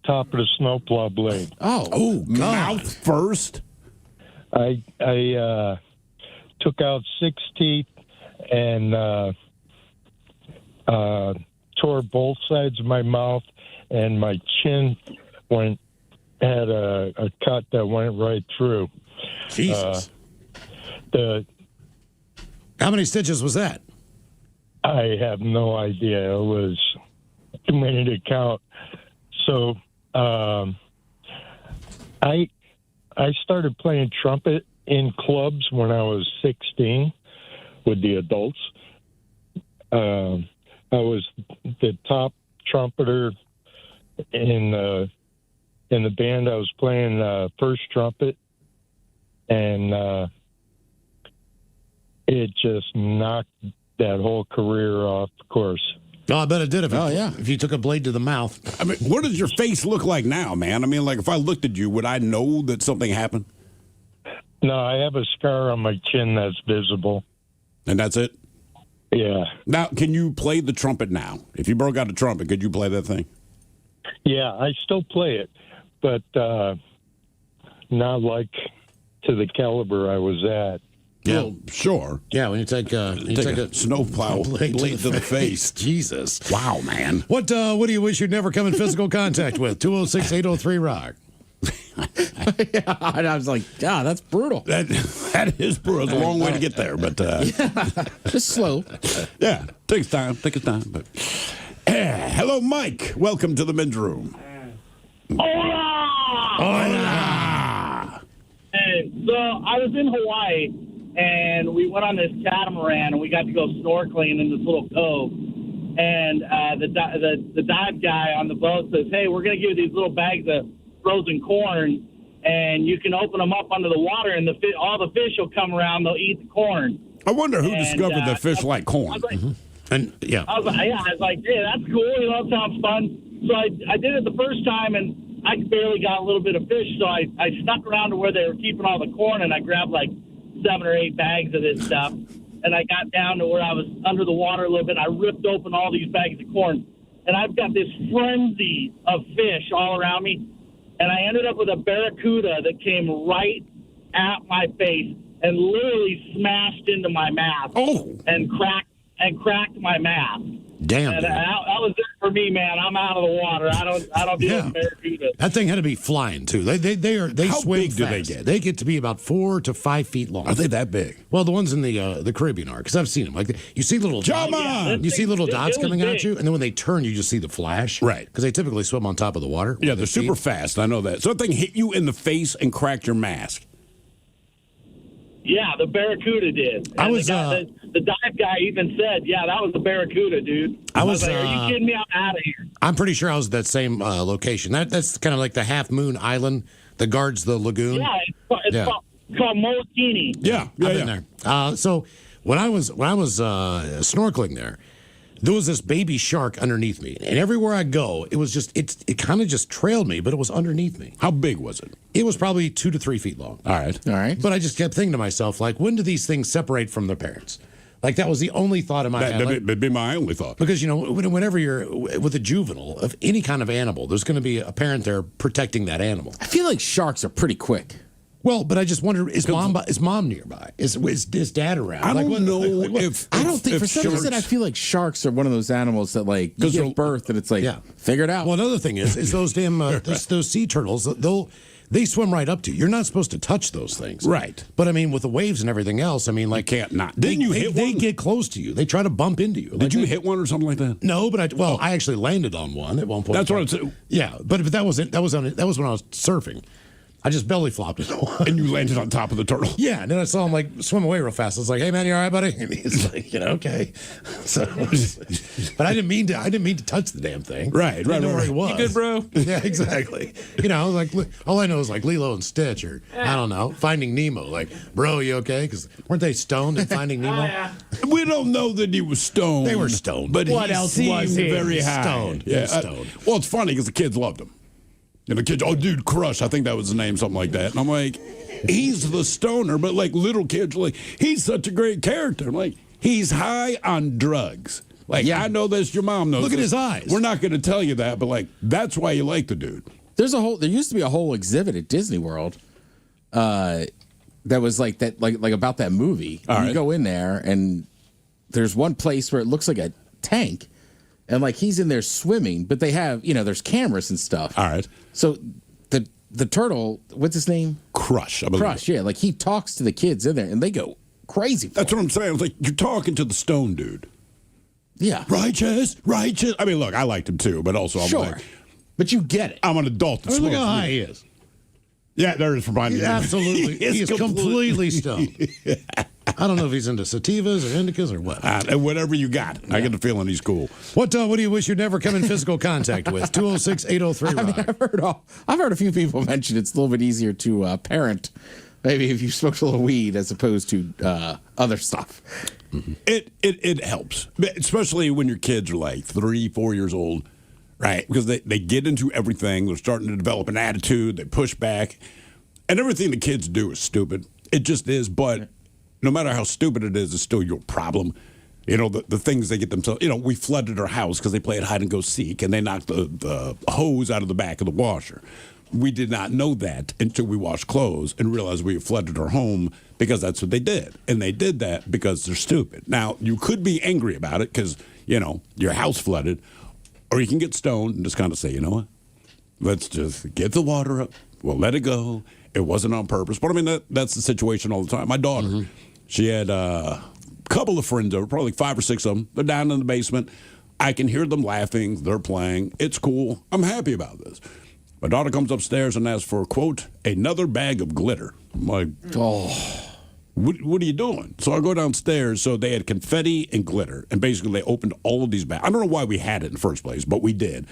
top of the snowplow blade. Oh, mouth first? I took out 6 teeth and tore both sides of my mouth, and my chin had a cut that went right through. Jesus. How many stitches was that? I have no idea. It was too many to count. So I started playing trumpet in clubs when I was 16 with the adults. I was the top trumpeter in the band. I was playing first trumpet, and it just knocked that whole career off course. Oh, I bet it did. If you took a blade to the mouth. I mean, what does your face look like now, man? I mean, like, if I looked at you, would I know that something happened? No, I have a scar on my chin that's visible. And that's it? Yeah. Now, can you play the trumpet now? If you broke out a trumpet, could you play that thing? Yeah, I still play it, but not like to the caliber I was at. Yeah, well, sure. Yeah, when you take a snowplow blade to the face. Jesus. Wow, man. What do you wish you'd never come in physical contact with? 206-803-ROCK. Yeah, and I was like, God, that's brutal. That is brutal. It's a long way to get there, but just slow. Yeah, takes time. But hello, Mike. Welcome to the men's room. Hola! Hey, so I was in Hawaii, and we went on this catamaran, and we got to go snorkeling in this little cove. And the dive guy on the boat says, hey, we're going to give you these little bags of frozen corn, and you can open them up under the water, and all the fish will come around. They'll eat the corn. I wonder who discovered that fish like corn. I was like, And yeah, I was like, hey, that's cool. That sounds fun. So I did it the first time, and I barely got a little bit of fish. So I snuck around to where they were keeping all the corn, and I grabbed like 7 or 8 bags of this stuff. And I got down to where I was under the water a little bit. I ripped open all these bags of corn, and I've got this frenzy of fish all around me. And I ended up with a barracuda that came right at my face and literally smashed into my mask and cracked my mask. Damn. And that was it for me, man. I'm out of the water. I don't deal with barracuda. That thing had to be flying too. They How swim big do they fast. get? They get to be about 4 to 5 feet long. Are they that big? Well, the ones in the Caribbean are, because I've seen them. Like you see little Come on! you see little It dots was coming at big. you, and then when they turn, you just see the flash. Right. Because they typically swim on top of the water. Yeah, they're super fast. I know that. So that thing hit you in the face and cracked your mask. Yeah, the barracuda did. I And was, the dive guy even said, "Yeah, that was the barracuda, dude." I was, like, "Are you kidding me? I'm out of here." I'm pretty sure I was at that same location. That's kind of like the Half Moon Island that guards the lagoon. Yeah, it's called Molokini. Yeah, I've been there. So when I was snorkeling there was this baby shark underneath me, and everywhere I go, it was just it kind of just trailed me, but it was underneath me. How big was it? It was probably 2 to 3 feet long. All right. But I just kept thinking to myself, like, when do these things separate from their parents? Like, that was the only thought in my head. That'd be my only thought. Because, whenever you're with a juvenile of any kind of animal, there's going to be a parent there protecting that animal. I feel like sharks are pretty quick. Well, but I just wonder, is mom nearby? Is dad around? I don't know if I don't think, for some sharks- reason, I feel like sharks are one of those animals that, like, you give birth and it's like, figure it out. Well, another thing is those damn those sea turtles. They swim right up to you. You're not supposed to touch those things, right? But I mean, with the waves and everything else, I mean, like, can't not. Didn't you hit one? They get close to you. They try to bump into you. Did you hit one or something like that? No, but I actually landed on one at one point. That's what I'm saying. Yeah, but that wasn't. That was when I was surfing. I just belly flopped into one. And you landed on top of the turtle. Yeah, and then I saw him like swim away real fast. I was like, "Hey man, you all right, buddy?" And he's like, "Okay." So, but I didn't mean to touch the damn thing. Right. I didn't know where he was. You good, bro? Yeah, exactly. Like all I know is like Lilo and Stitch, or I don't know, Finding Nemo. Like, bro, you okay? Because weren't they stoned in Finding Nemo? We don't know that he was stoned. They were stoned. But What he else seemed was he? very high. Stoned. He Yeah. was stoned. Well, it's funny because the kids loved him. And the kids, dude, Crush, I think that was his name, something like that. And I'm like, he's the stoner, but like little kids are like, he's such a great character. I'm like, he's high on drugs. Like, I know this, your mom knows. Look at this. his eyes. We're not going to tell you that, but like, that's why you like the dude. There used to be a whole exhibit at Disney World that was like that, like about that movie. All And right. You go in there, and there's one place where it looks like a tank, and like he's in there swimming, but they have, there's cameras and stuff. All right. So the turtle, what's his name? Crush. I believe. Crush, yeah. Like he talks to the kids in there, and they go crazy. That's what I'm saying. It's like, you're talking to the stone dude. Yeah. Righteous. I mean, look, I liked him too, but also I'm like, but you get it. I'm an adult. I mean, look how high he is. Yeah, there it is from behind you. Absolutely. He is completely stoned. I don't know if he's into sativas or indicas or what. Whatever you got. I get the feeling he's cool. What do you wish you'd never come in physical contact with? 206-803-ROCK. I've heard a few people mention it's a little bit easier to parent, maybe if you smoked a little weed as opposed to other stuff. Mm-hmm. It helps, especially when your kids are like 3-4 years old, right? Because they get into everything. They're starting to develop an attitude. They push back. And everything the kids do is stupid. It just is. But no matter how stupid it is, it's still your problem. The things they get themselves. We flooded our house because they played hide and go seek, and they knocked the hose out of the back of the washer. We did not know that until we washed clothes and realized we flooded our home because that's what they did. And they did that because they're stupid. Now, you could be angry about it because, your house flooded, or you can get stoned and just kind of say, you know what? Let's just get the water up, We'll let it go. It wasn't on purpose. But I mean, that's the situation all the time. My daughter, she had a couple of friends over, probably 5 or 6 of them. They're down in the basement. I can hear them laughing. They're playing. It's cool. I'm happy about this. My daughter comes upstairs and asks for, quote, another bag of glitter. I'm like, oh. What are you doing? So I go downstairs. So they had confetti and glitter. And basically they opened all of these bags. I don't know why we had it in the first place, but we did.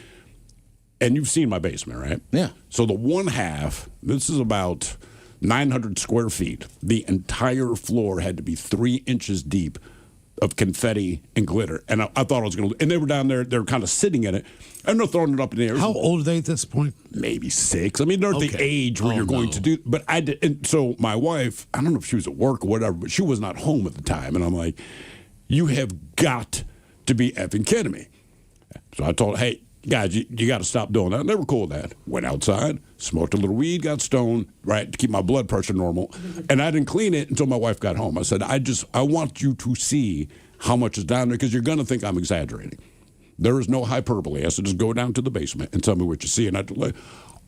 And you've seen my basement, right? Yeah. So the one half, this is about 900 square feet. The entire floor had to be 3 inches deep of confetti and glitter. And I thought I was going to, and they were down there, they were kind of sitting in it, and they're throwing it up in the air. How old are they at this point? Maybe 6. I mean, they're at the age where you're going to do, but I did. And so my wife, I don't know if she was at work or whatever, but she was not home at the time. And I'm like, you have got to be effing kidding me. So I told her, hey, guys, you got to stop doing that. And they were cool with that. Went outside, smoked a little weed, got stoned, right, to keep my blood pressure normal. And I didn't clean it until my wife got home. I said, I want you to see how much is down there because you're going to think I'm exaggerating. There is no hyperbole. I said, just go down to the basement and tell me what you see. And I'd like,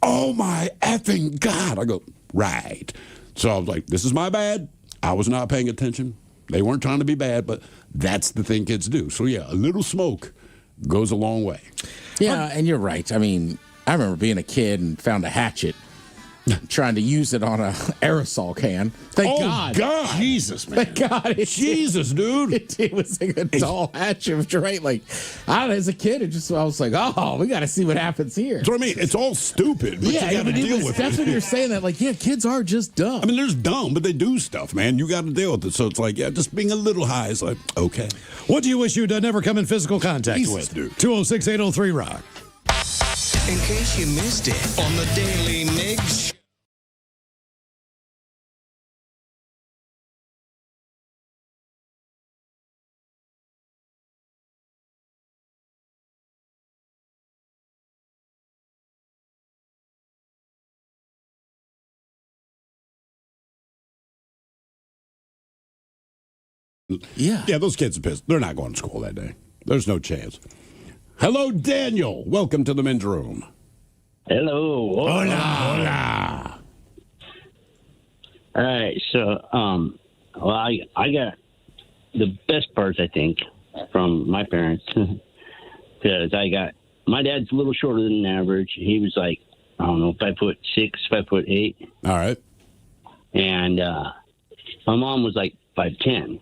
oh, my effing God. I go, right. So I was like, this is my bad. I was not paying attention. They weren't trying to be bad, but that's the thing kids do. So, yeah, a little smoke goes a long way. Yeah, and you're right. I mean, I remember being a kid and found a hatchet, trying to use it on a aerosol can. Thank God. Jesus, man. Thank God. Jesus, dude. It was like a tall hatchet, right? Like, I don't know, as a kid, I was like, oh, we got to see what happens here. That's what I mean. It's all stupid, but you got to deal with it. That's when you're saying that. Like, yeah, kids are just dumb. I mean, they're just dumb, but they do stuff, man. You got to deal with it. So it's like, yeah, just being a little high is like, okay. What do you wish you'd never come in physical contact with? 206-803-ROCK. In case you missed it on the Daily Migs. Yeah. Yeah, those kids are pissed. They're not going to school that day. There's no chance. Hello, Daniel. Welcome to the men's room. Hello. Hola. Hola. All right. So, well, I got the best parts, I think, from my parents. Because my dad's a little shorter than average. He was like, I don't know, 5'6", 5'8". All right. And my mom was like 5'10".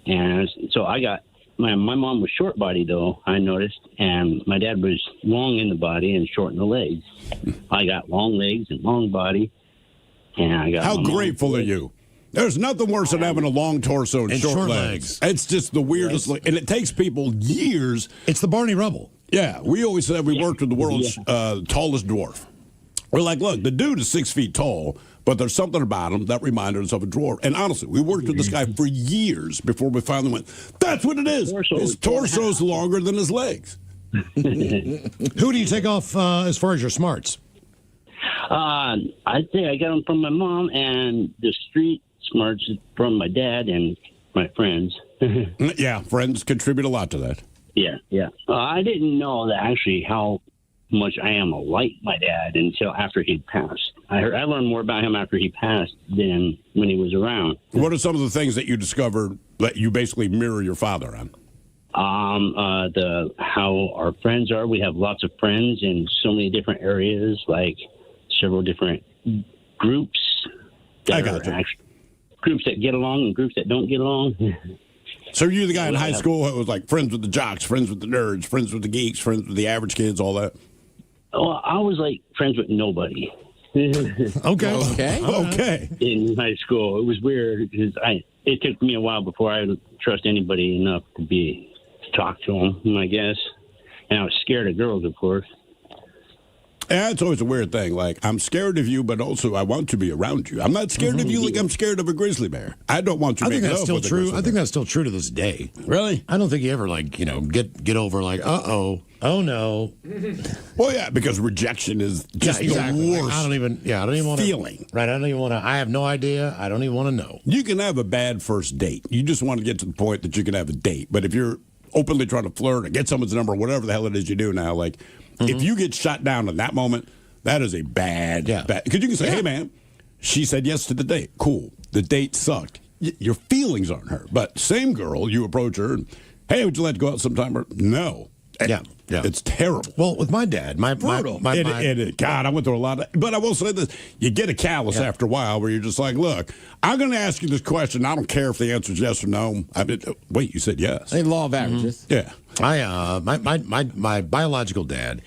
And so I got my mom was short body though, I noticed, and my dad was long in the body and short in the legs. I got long legs and long body, and I got. How grateful are you? There's nothing worse than having a long torso and short legs. It's just the weirdest, and it takes people years. It's the Barney Rubble. Yeah, we always said we worked with the world's tallest dwarf. We're like, look, the dude is 6 feet tall, but there's something about him that reminded us of a dwar. And honestly, we worked with this guy for years before we finally went, that's what it is. His torso's longer than his legs. Who do you take off as far as your smarts? I think I got them from my mom, and the street smarts from my dad and my friends. Yeah, friends contribute a lot to that. Yeah. I didn't know that actually how much I am like my dad until after he passed. I learned more about him after he passed than when he was around. What are some of the things that you discovered that you basically mirror your father on? How our friends are. We have lots of friends in so many different areas, like several different groups. Groups that get along and groups that don't get along. So you're the guy in high school who was like friends with the jocks, friends with the nerds, friends with the geeks, friends with the average kids, all that? Well, I was like friends with nobody. Okay. In high school, it was weird because it took me a while before I would trust anybody enough to talk to them, I guess. And I was scared of girls, of course. Yeah, it's always a weird thing. Like, I'm scared of you, but also I want to be around you. I'm not scared of you like I'm scared of a grizzly bear. I don't want to. I think that's still true. I think that's still true to this day. Really? I don't think you ever get over oh no. Well, yeah, because rejection is just the worst. I don't even want to feeling. Right? I don't even want to. I have no idea. I don't even want to know. You can have a bad first date. You just want to get to the point that you can have a date. But if you're openly trying to flirt or get someone's number, whatever the hell it is you do now, like. If you get shot down in that moment, That is a bad. Because you can say, hey, man, she said yes to the date. Cool. The date sucked. Your feelings aren't hurt. But same girl, you approach her and, hey, would you like to go out sometime? Or, no. Yeah. It's terrible. Well, with my dad, God, I went through a lot of, but I will say this, you get a callous after a while where you're just like, look, I'm going to ask you this question. I don't care if the answer is yes or no. Wait, you said yes. Hey, law of averages. Yeah. My biological dad,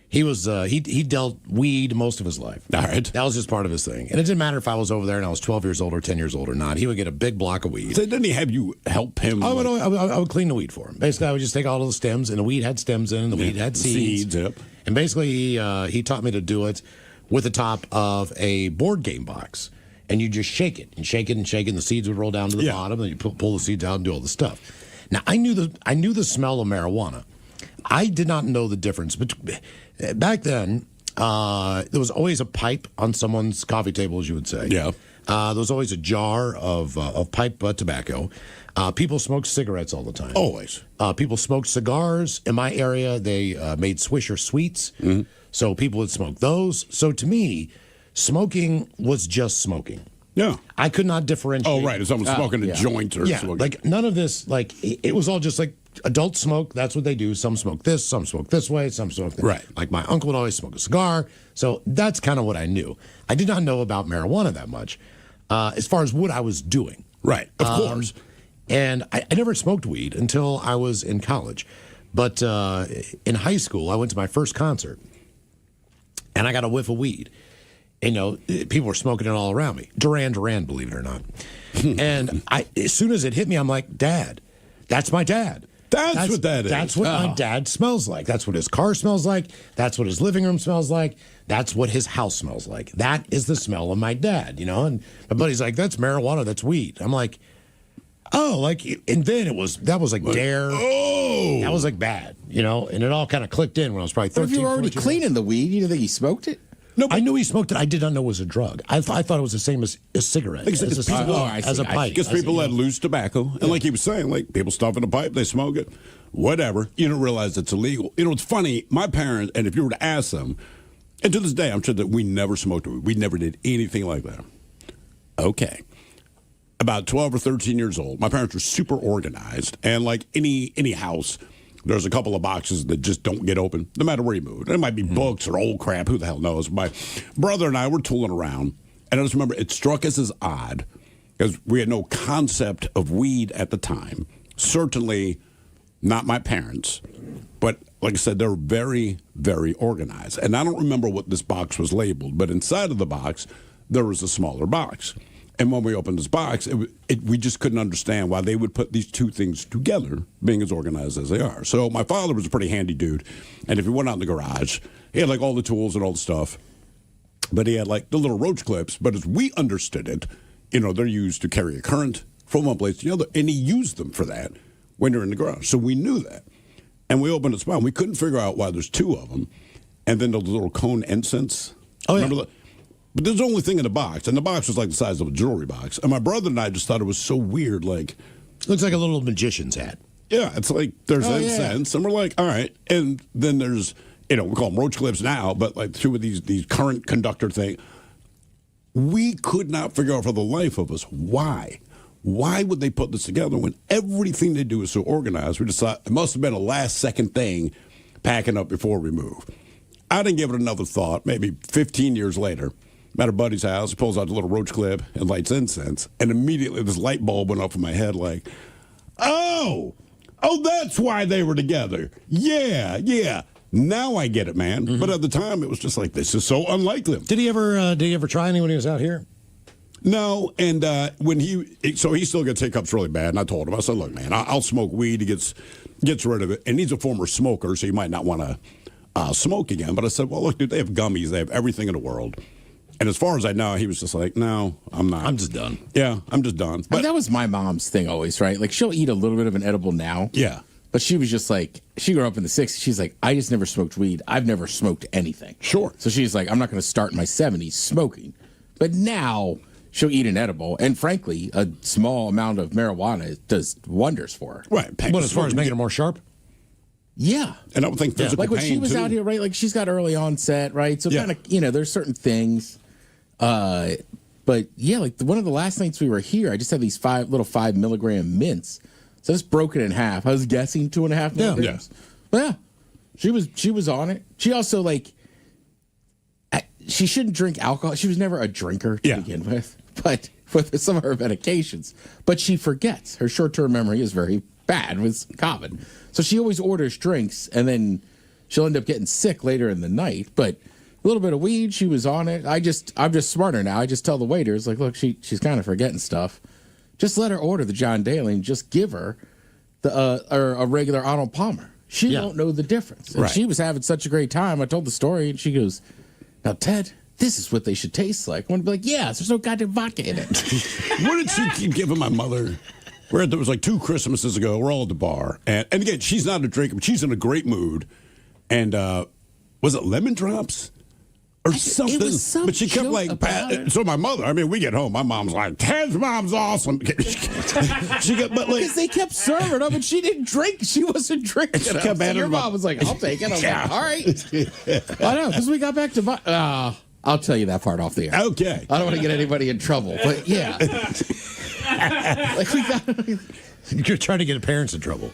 he was he dealt weed most of his life. All right. That was just part of his thing. And it didn't matter if I was over there and I was 12 years old or 10 years old or not. He would get a big block of weed. So didn't he have you help him? I would clean the weed for him. Basically, I would just take all of the stems, and the weed had stems in, and the weed had seeds. Yep. And basically, he taught me to do it with the top of a board game box. And you just shake it and shake it and shake it, and the seeds would roll down to the bottom, and you pull the seeds out and do all the stuff. Now, I knew the smell of marijuana. I did not know the difference. But back then, there was always a pipe on someone's coffee table, as you would say. Yeah. There was always a jar of pipe tobacco. People smoked cigarettes all the time. Always. People smoked cigars. In my area, they made Swisher Sweets. Mm-hmm. So people would smoke those. So to me, smoking was just smoking. Yeah. I could not differentiate. Oh, right. If someone's smoking a joint or smoking. Like none of this, like it was all just like adults smoke. That's what they do. Some smoke this, some smoke this way, some smoke that. Right. Like my uncle would always smoke a cigar. So that's kind of what I knew. I did not know about marijuana that much as far as what I was doing. Right. Of course. And I never smoked weed until I was in college. But in high school, I went to my first concert and I got a whiff of weed. You know, people were smoking it all around me. Duran Duran, believe it or not. And as soon as it hit me, I'm like, Dad, that's my dad. That's what that is. That's what my dad smells like. That's what his car smells like. That's what his living room smells like. That's what his house smells like. That is the smell of my dad, you know? And my buddy's like, that's marijuana, that's weed. I'm like, oh, like, and then that was like dare. Oh. That was like bad, you know? And it all kind of clicked in when I was probably 13. But if you were already 14. cleaning the weed, you didn't think he smoked it? No, I knew he smoked it. I did not know it was a drug. I thought it was the same as a cigarette, as a pipe. Because people had loose tobacco. And like he was saying, like people stuff in a pipe, they smoke it, whatever. You don't realize it's illegal. You know, it's funny. My parents, and if you were to ask them, and to this day, I'm sure that we never smoked weed. We never did anything like that. Okay. About 12 or 13 years old, my parents were super organized. And like any house, there's a couple of boxes that just don't get open, no matter where you move. It might be books or old crap. Who the hell knows? My brother and I were tooling around, and I just remember it struck us as odd because we had no concept of weed at the time. Certainly not my parents. But like I said, they were very, very organized. And I don't remember what this box was labeled, but inside of the box, there was a smaller box. And when we opened this box, we just couldn't understand why they would put these two things together, being as organized as they are. So my father was a pretty handy dude. And if he went out in the garage, he had like all the tools and all the stuff. But he had like the little roach clips. But as we understood it, you know, they're used to carry a current from one place to the other. And he used them for that when you're in the garage. So we knew that. And we opened this box. We couldn't figure out why there's two of them. And then the little cone incense. Oh, yeah. Remember that? But there's the only thing in the box, and the box was like the size of a jewelry box. And my brother and I just thought it was so weird, like... Looks like a little magician's hat. Yeah, it's like there's incense, and we're like, all right. And then there's, you know, we call them roach clips now, but like two of these current conductor thing. We could not figure out for the life of us why. Why would they put this together when everything they do is so organized? We just thought it must have been a last-second thing packing up before we move. I didn't give it another thought. Maybe 15 years later, I'm at a buddy's house, he pulls out the little roach clip and lights incense, and immediately this light bulb went up in my head like, oh, that's why they were together. Yeah. Now I get it, man. Mm-hmm. But at the time, it was just like, this is so unlike them. Did he ever try any when he was out here? No, and when so he's still going to take hiccups really bad, and I told him, I said, look, man, I'll smoke weed. He gets rid of it, and he's a former smoker, so he might not want to smoke again. But I said, well, look, dude, they have gummies. They have everything in the world. And as far as I know, he was just like, no, I'm not. I'm just done. Yeah, I'm just done. But that was my mom's thing always, right? Like, she'll eat a little bit of an edible now. Yeah. But she was just like, she grew up in the 60s. She's like, I just never smoked weed. I've never smoked anything. Sure. So she's like, I'm not going to start in my 70s smoking. But now she'll eat an edible. And frankly, a small amount of marijuana does wonders for her. Right. But as far as making her more sharp? Yeah. And I would think physical like when pain, she was too. out here, right? Like she's got early onset, right? So kind of, there's certain things. But yeah, like one of the last nights we were here, I just had these 5 milligram mints. So it's broken in half. I was guessing 2.5 milligrams. But yeah, she was on it. She also she shouldn't drink alcohol. She was never a drinker to begin with, but with some of her medications. But she forgets. Her short-term memory is very bad with common. So she always orders drinks, and then she'll end up getting sick later in the night. But a little bit of weed, she was on it. I'm just smarter now. I just tell the waiters, like, look, she's kind of forgetting stuff. Just let her order the John Daly and just give her or a regular Arnold Palmer. She won't know the difference. And she was having such a great time. I told the story, and she goes, now, Ted, this is what they should taste like. I want to be like, yes, there's no goddamn vodka in it. What did she keep giving my mother? There was like 2 Christmases ago. We're all at the bar. And again, she's not a drinker, but she's in a great mood. And was it lemon drops? Or something. It was some but she kept so my mother, we get home, my mom's like, Ted's mom's awesome. Because they kept serving them and she didn't drink. She wasn't drinking. She kept your mom was like, I'll take it. I'm like, all right. I know, because we got back to I'll tell you that part off the air. Okay. I don't want to get anybody in trouble, but yeah. You're trying to get parents in trouble.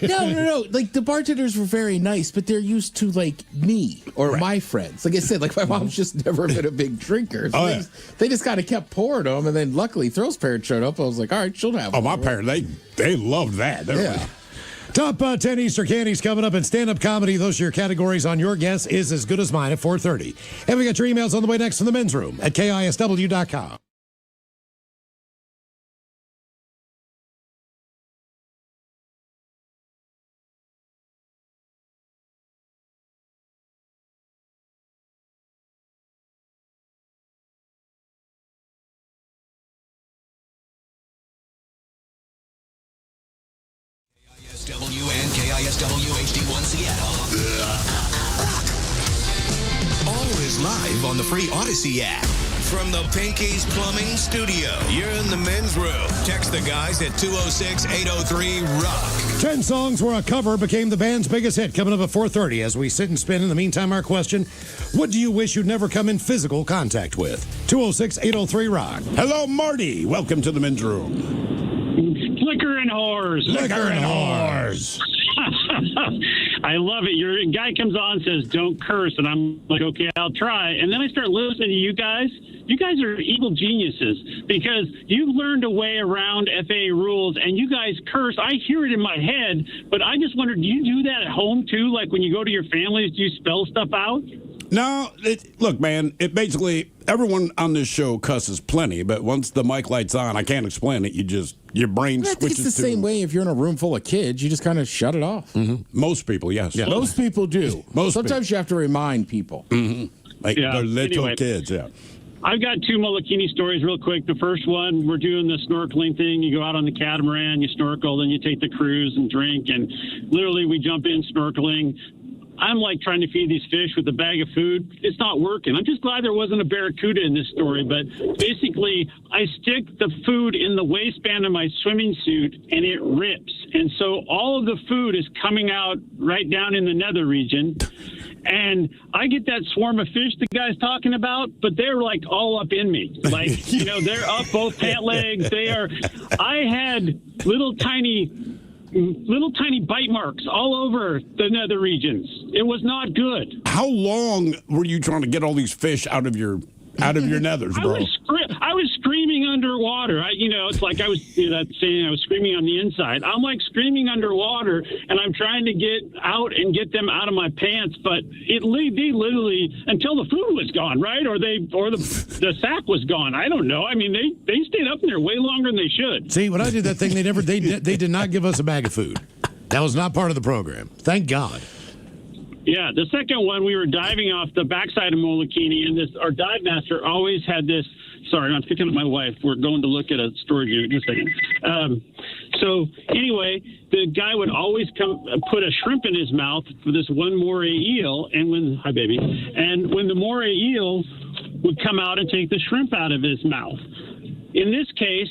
No. Like the bartenders were very nice, but they're used to like me or my friends. Like I said, like my mom's just never been a big drinker. So they just kind of kept pouring them, and then luckily Thrill's parents showed up. I was like, all right, she'll have. Oh, my parents, they loved that. Top 10 Easter candies coming up in stand-up comedy. Those are your categories on Your Guess Is As Good As Mine at 4:30. And we got your emails on the way next from the men's room at KISW.com. KISW and KISW HD1 Seattle. Always live on the free Odyssey app. From the Pinky's Plumbing Studio, you're in the men's room. Text the guys at 206-803-ROCK. 10 songs where a cover became the band's biggest hit, coming up at 4:30 as we sit and spin. In the meantime, our question, what do you wish you'd never come in physical contact with? 206-803-ROCK. Hello, Marty. Welcome to the men's room. Liquor and whores. Liquor and whores. I love it. Your guy comes on and says, don't curse. And I'm like, okay, I'll try. And then I start listening to you guys. You guys are evil geniuses because you've learned a way around FAA rules and you guys curse. I hear it in my head, but I just wondered, do you do that at home too? Like when you go to your families, do you spell stuff out? No, look, man, it basically, everyone on this show cusses plenty, but once the mic light's on, I can't explain it. Your brain switches it's the same way if you're in a room full of kids, you just kind of shut it off. Mm-hmm. Most people, yes. Yeah. Most people do. Sometimes you have to remind people. Mm-hmm. Like they're little kids, yeah. I've got 2 Molokini stories real quick. The first one, we're doing the snorkeling thing. You go out on the catamaran, you snorkel, then you take the cruise and drink, and literally we jump in snorkeling. I'm like trying to feed these fish with a bag of food. It's not working. I'm just glad there wasn't a barracuda in this story. But basically, I stick the food in the waistband of my swimming suit, and it rips. And so all of the food is coming out right down in the nether region. And I get that swarm of fish the guy's talking about, but they're like all up in me. Like, they're up both pant legs. I had little tiny bite marks all over the nether regions. It was not good. How long were you trying to get all these fish out of your nethers, bro? I was screaming underwater. It's like I was that saying I was screaming on the inside. I'm like screaming underwater, and I'm trying to get out and get them out of my pants. But they literally until the food was gone, right? Or the sack was gone. I don't know. I mean, they stayed up in there way longer than they should. See, when I did that thing, they did not give us a bag of food. That was not part of the program. Thank God. Yeah, the second one, we were diving off the backside of Molokini, and our dive master always had this. Sorry, I'm picking up my wife. We're going to look at a storage unit in a second. So anyway, the guy would always come put a shrimp in his mouth for this one moray eel, and hi baby, and when the moray eel would come out and take the shrimp out of his mouth. In this case,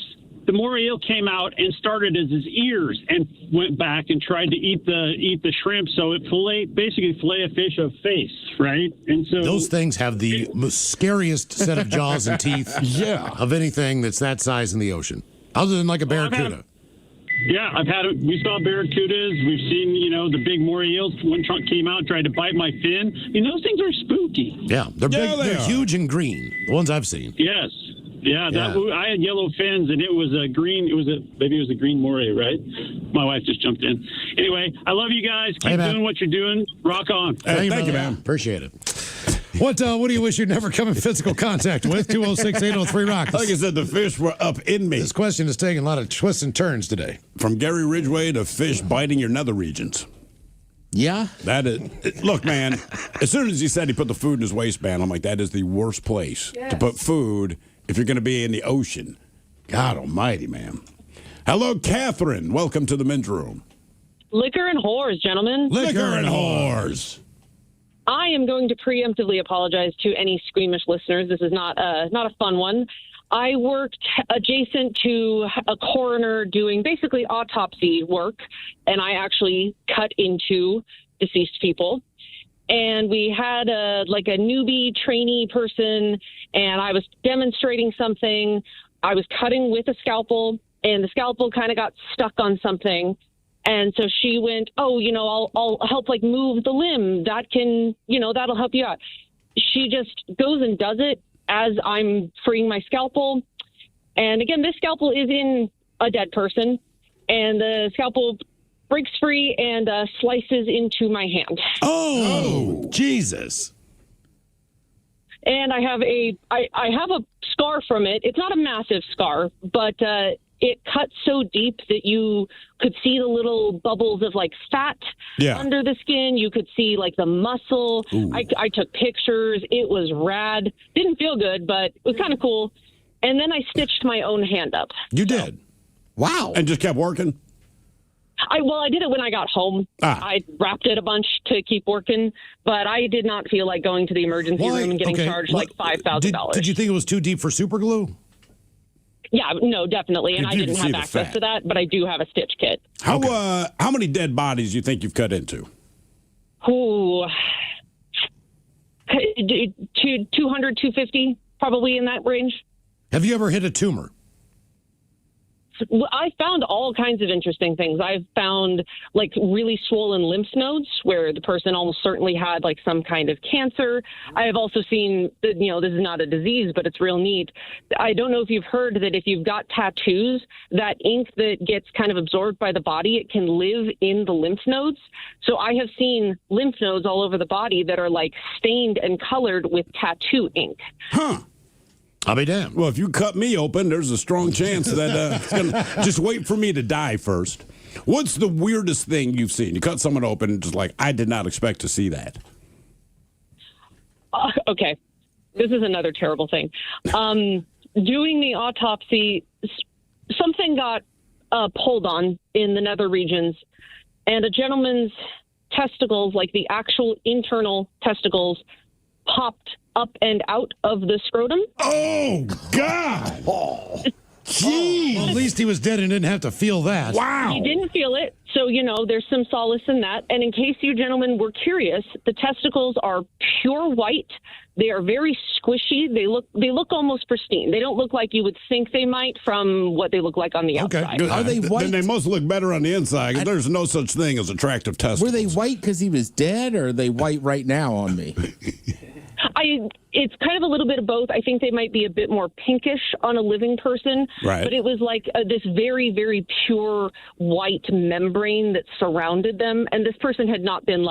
the moray eel came out and started as his ears and went back and tried to eat the shrimp. So it basically fillet a fish of face, right? And so those things have the most scariest set of jaws and teeth of anything that's that size in the ocean, other than like a barracuda. We saw barracudas. We've seen, the big moray eels. One trunk came out, tried to bite my fin. Those things are spooky. Yeah, they're big. They're huge and green. The ones I've seen. Yes. Yeah, I had yellow fins, and it was a green. Maybe it was a green moray, right? My wife just jumped in. Anyway, I love you guys. Keep doing what you're doing. Rock on. Thank you, man. Appreciate it. What do you wish you'd never come in physical contact with? 206-803-ROCK. Like I said, the fish were up in me. This question is taking a lot of twists and turns today. From Gary Ridgway to fish biting your nether regions. Yeah. That is. Look, man, as soon as he said he put the food in his waistband, I'm like, that is the worst place to put food if you're going to be in the ocean. God almighty, man. Hello, Catherine. Welcome to the men's room. Liquor and whores, gentlemen. Liquor and whores. I am going to preemptively apologize to any squeamish listeners. This is not a fun one. I worked adjacent to a coroner doing basically autopsy work, and I actually cut into deceased people. And we had a newbie trainee person, and I was demonstrating something. I was cutting with a scalpel, and the scalpel kind of got stuck on something. And so she went, I'll help move the limb. That can, that'll help you out. She just goes and does it as I'm freeing my scalpel. And again, this scalpel is in a dead person, and the scalpel breaks free and slices into my hand. Oh, Jesus. And I have a scar from it. It's not a massive scar, but it cut so deep that you could see the little bubbles of fat under the skin. You could see the muscle. I took pictures. It was rad. Didn't feel good, but it was kind of cool. And then I stitched my own hand up. You did? Wow. And just kept working? I did it when I got home. I wrapped it a bunch to keep working, but I did not feel like going to the emergency room and getting charged $5,000. Did you think it was too deep for super glue? Yeah, no, definitely. And I didn't have access to that, but I do have a stitch kit. How many dead bodies do you think you've cut into? Ooh, 200, 250, probably in that range. Have you ever hit a tumor? I found all kinds of interesting things. I've found really swollen lymph nodes where the person almost certainly had some kind of cancer. I have also seen that, this is not a disease, but it's real neat. I don't know if you've heard that if you've got tattoos, that ink that gets kind of absorbed by the body, it can live in the lymph nodes. So I have seen lymph nodes all over the body that are stained and colored with tattoo ink. Huh. I'll be damned. Well, if you cut me open, there's a strong chance that it's going to just wait for me to die first. What's the weirdest thing you've seen? You cut someone open and just I did not expect to see that. Okay. This is another terrible thing. Doing the autopsy, something got pulled on in the nether regions, and a gentleman's testicles, the actual internal testicles, popped up and out of the scrotum. Oh, God. Oh. Jeez. Well, at least he was dead and didn't have to feel that. Wow. He didn't feel it. So, there's some solace in that. And in case you gentlemen were curious, the testicles are pure white. They are very squishy. They look almost pristine. They don't look like you would think they might from what they look like on the outside. Good. Are they white? Then they must look better on the inside. There's no such thing as attractive testicles. Were they white because he was dead, or are they white right now on me? It's kind of a little bit of both. I think they might be a bit more pinkish on a living person. Right. But it was this very, very pure white membrane that surrounded them. And this person had not been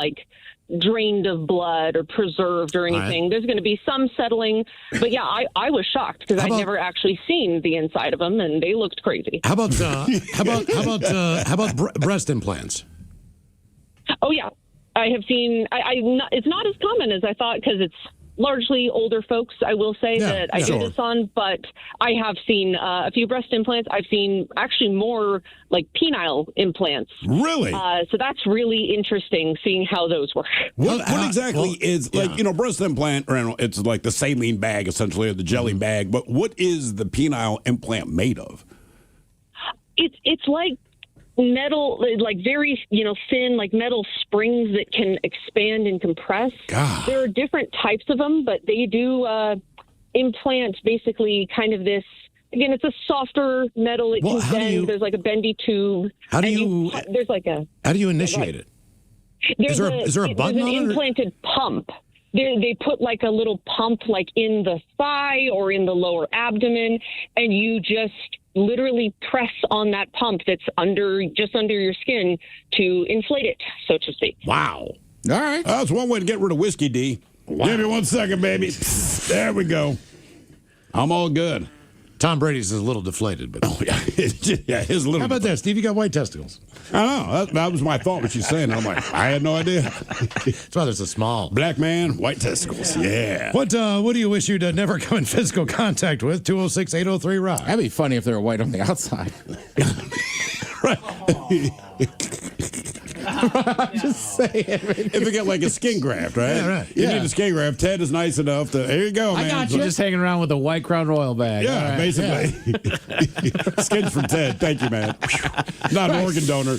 drained of blood or preserved or anything. Right. There's going to be some settling. But yeah, I was shocked because I'd never actually seen the inside of them, and they looked crazy. How about breast implants? Oh, yeah. I have seen, it's not as common as I thought because it's largely older folks, I will say, that I do this on, but I have seen a few breast implants. I've seen actually more penile implants. Really? So that's really interesting seeing how those work. What exactly is, breast implant, it's like the saline bag, essentially, or the jelly bag, but what is the penile implant made of? It's like metal, like very thin, like metal springs that can expand and compress. God. There are different types of them, but they do implant basically kind of this. Again, it's a softer metal. It can bend. There's like a bendy tube. How do you? There's like a. How do you initiate it? Is there a button on it? There's an implanted pump. They put like a little pump like in the thigh or in the lower abdomen, and you just literally press on that pump that's just under your skin to inflate it, so to speak. Wow. All right. That's one way to get rid of whiskey, D. Wow. Give me 1 second, baby. There we go. I'm all good. Tom Brady's is a little deflated, but yeah, his little. How about that, Steve? You got white testicles. I know. That was my thought when she's saying it. I'm like, I had no idea. That's why there's a small black man, white testicles. Yeah. What do you wish you'd never come in physical contact with? 206-803-ROCK. That'd be funny if they were white on the outside. Just saying. If you get like a skin graft, right? Yeah, right. You need a skin graft. Ted is nice enough to. Here you go, man. I got you. Just hanging around with a white Crown Royal bag. Yeah, basically. Yeah. Skin from Ted. Thank you, man. Not an organ donor.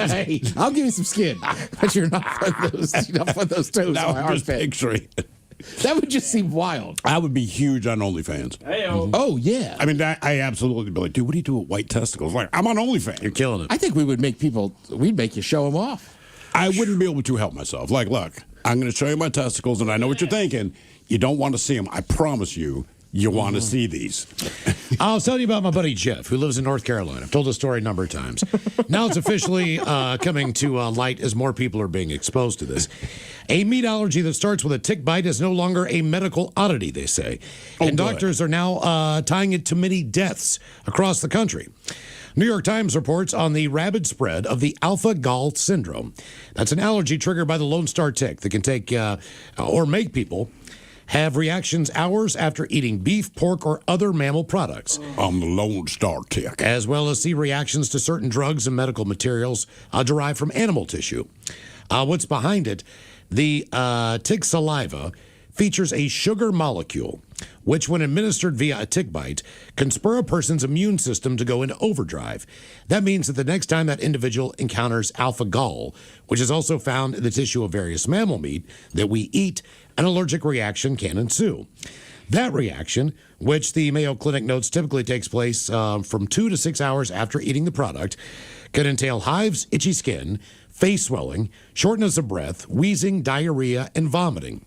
Hey, I'll give you some skin, but you're not putting those toes Now on my I'm just armpit. picturing. That would just seem wild. I would be huge on OnlyFans. Hey-o. Oh, yeah. I mean, I absolutely be like, dude, what do you do with white testicles? Like, I'm on OnlyFans. You're killing it. I think we'd make you show them off. I wouldn't be able to help myself. Like, look, I'm going to show you my testicles, and I know what you're thinking. You don't want to see them. I promise you, you want to see these. I'll tell you about my buddy Jeff, who lives in North Carolina. I've told the story a number of times. Now it's officially coming to light as more people are being exposed to this. A meat allergy that starts with a tick bite is no longer a medical oddity, they say. And doctors are now tying it to many deaths across the country. New York Times reports on the rapid spread of the alpha-gal syndrome. That's an allergy triggered by the Lone Star tick that can take or make people have reactions hours after eating beef, pork, or other mammal products. I'm the Lone Star tick. As well as see reactions to certain drugs and medical materials derived from animal tissue. What's behind it? The tick saliva features a sugar molecule, which, when administered via a tick bite, can spur a person's immune system to go into overdrive. That means that the next time that individual encounters alpha-gal, which is also found in the tissue of various mammal meat that we eat, an allergic reaction can ensue. That reaction, which the Mayo Clinic notes typically takes place from 2 to 6 hours after eating the product, could entail hives, itchy skin, face swelling, shortness of breath, wheezing, diarrhea, and vomiting.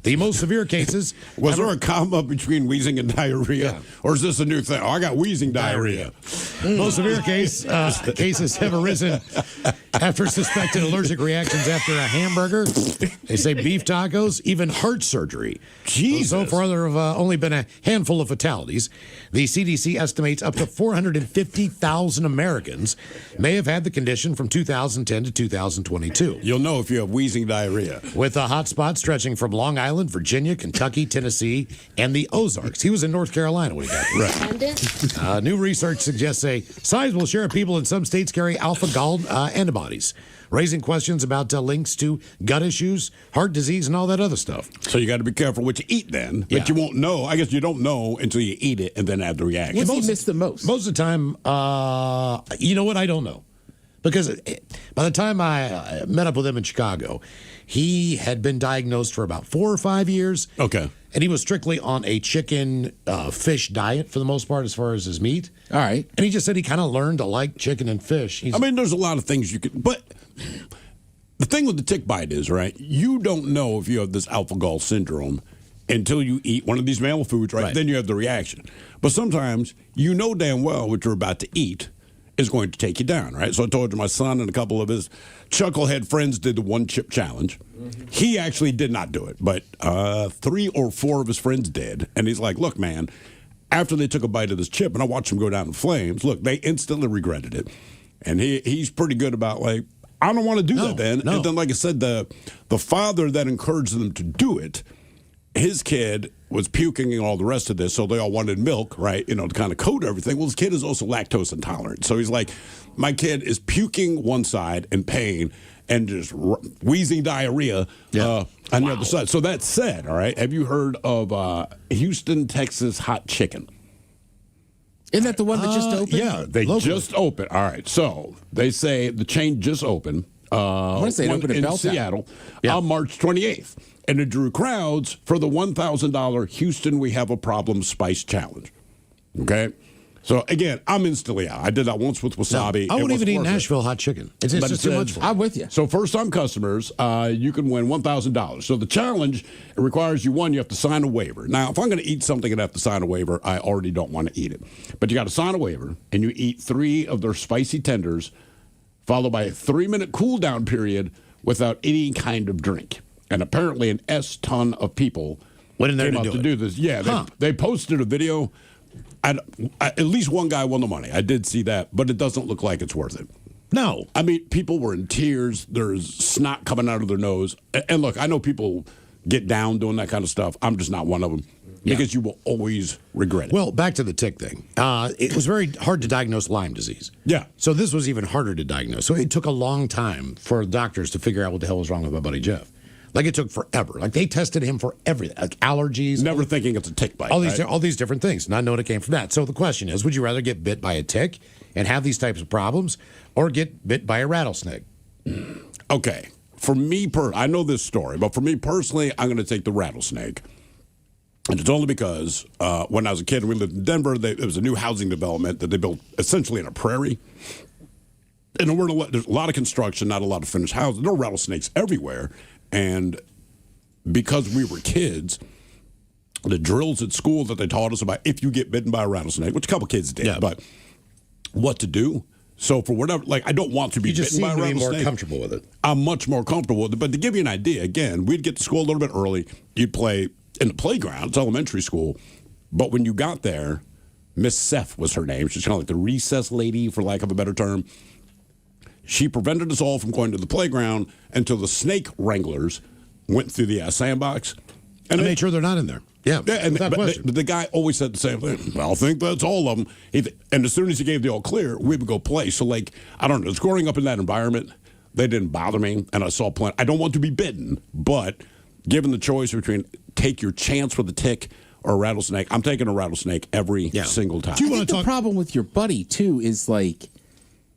The most severe cases... Was there a comma between wheezing and diarrhea? Yeah. Or is this a new thing? Oh, I got wheezing diarrhea. Most severe cases have arisen after suspected allergic reactions after a hamburger. They say beef tacos, even heart surgery. Jesus. So far, there have only been a handful of fatalities. The CDC estimates up to 450,000 Americans may have had the condition from 2010 to 2022. You'll know if you have wheezing diarrhea. With a hot spot stretching from Long Island, Virginia, Kentucky, Tennessee, and the Ozarks. He was in North Carolina when he got there. Right. New research suggests a sizable share of people in some states carry alpha-gal antibodies, raising questions about links to gut issues, heart disease, and all that other stuff. So you got to be careful what you eat then. Yeah. But you won't know. I guess you don't know until you eat it and then have the reaction. What's he missed the most? Most of the time, you know what? I don't know. Because by the time I met up with him in Chicago, he had been diagnosed for about 4 or 5 years. Okay. And he was strictly on a chicken, fish diet for the most part as far as his meat. All right. And he just said he kind of learned to like chicken and fish. I mean, there's a lot of things you could... But the thing with the tick bite is, right, you don't know if you have this alpha-gal syndrome until you eat one of these mammal foods, right? Then you have the reaction. But sometimes you know damn well what you're about to eat is going to take you down, right? So I told you my son and a couple of his chucklehead friends did the 1 chip challenge. Mm-hmm. He actually did not do it, but 3 or 4 of his friends did. And he's like, look, man, after they took a bite of this chip, and I watched him go down in flames, look, they instantly regretted it. And he's pretty good about, like, I don't want to do that then. And then, like I said, the father that encouraged them to do it, his kid was puking and all the rest of this, so they all wanted milk, right, to kind of coat everything. Well, his kid is also lactose intolerant. So he's like, my kid is puking one side in pain and just wheezing diarrhea on the other side. So that said, all right, have you heard of Houston, Texas hot chicken? Isn't that the one that just opened? Yeah, they just opened. All right, so they say the chain just opened. I want to say it opened in in Belltown. Seattle on March 28th, and it drew crowds for the $1,000 Houston We Have a Problem Spice Challenge. Okay, so again, I'm instantly out. I did that once with wasabi. I wouldn't It even wasn't eat worth it. Nashville hot chicken. It's But just it too much for me. I'm with you. So first-time customers, you can win $1,000. So the challenge it requires you have to sign a waiver. Now, if I'm going to eat something and have to sign a waiver, I already don't want to eat it. But you got to sign a waiver, and you eat 3 of their spicy tenders, followed by a 3-minute cool-down period without any kind of drink. And apparently, an ton of people went in there came to out do to it. do this. Yeah, they posted a video. At least one guy won the money. I did see that, but it doesn't look like it's worth it. No. I mean, people were in tears. There's snot coming out of their nose. And look, I know people get down doing that kind of stuff. I'm just not one of them because you will always regret it. Well, back to the tick thing. It was very hard to diagnose Lyme disease. Yeah. So this was even harder to diagnose. So it took a long time for doctors to figure out what the hell was wrong with my buddy Jeff. Like it took forever. Like they tested him for everything, like allergies. Never thinking it's a tick bite. All these, right? all these different things, not knowing it came from that. So the question is, would you rather get bit by a tick and have these types of problems, or get bit by a rattlesnake? Okay. For me, I know this story, but for me personally, I'm going to take the rattlesnake. And it's only because when I was a kid, we lived in Denver. It was a new housing development that they built essentially in a prairie. And there's a lot of construction, not a lot of finished houses. There were rattlesnakes everywhere. And because we were kids, the drills at school that they taught us about if you get bitten by a rattlesnake, which a couple kids did, but what to do. So for whatever, like I don't want to be You just bitten by a seem to be rattlesnake. more comfortable with it. I'm much more comfortable with it. But to give you an idea, again, we'd get to school a little bit early. You'd play in the playground. It's elementary school. But when you got there, Miss Seth was her name. She's kind of like the recess lady, for lack of a better term. She prevented us all from going to the playground until the snake wranglers went through the sandbox. And made sure they're not in there. Yeah, and without but question. the guy always said the same thing. Well, I think that's all of them. And as soon as he gave the all clear, we would go play. So, like, I don't know, growing up in that environment, they didn't bother me. And I saw plenty. I don't want to be bitten, but given the choice between take your chance with a tick or a rattlesnake, I'm taking a rattlesnake every single time. I think the problem with your buddy, too, is, like,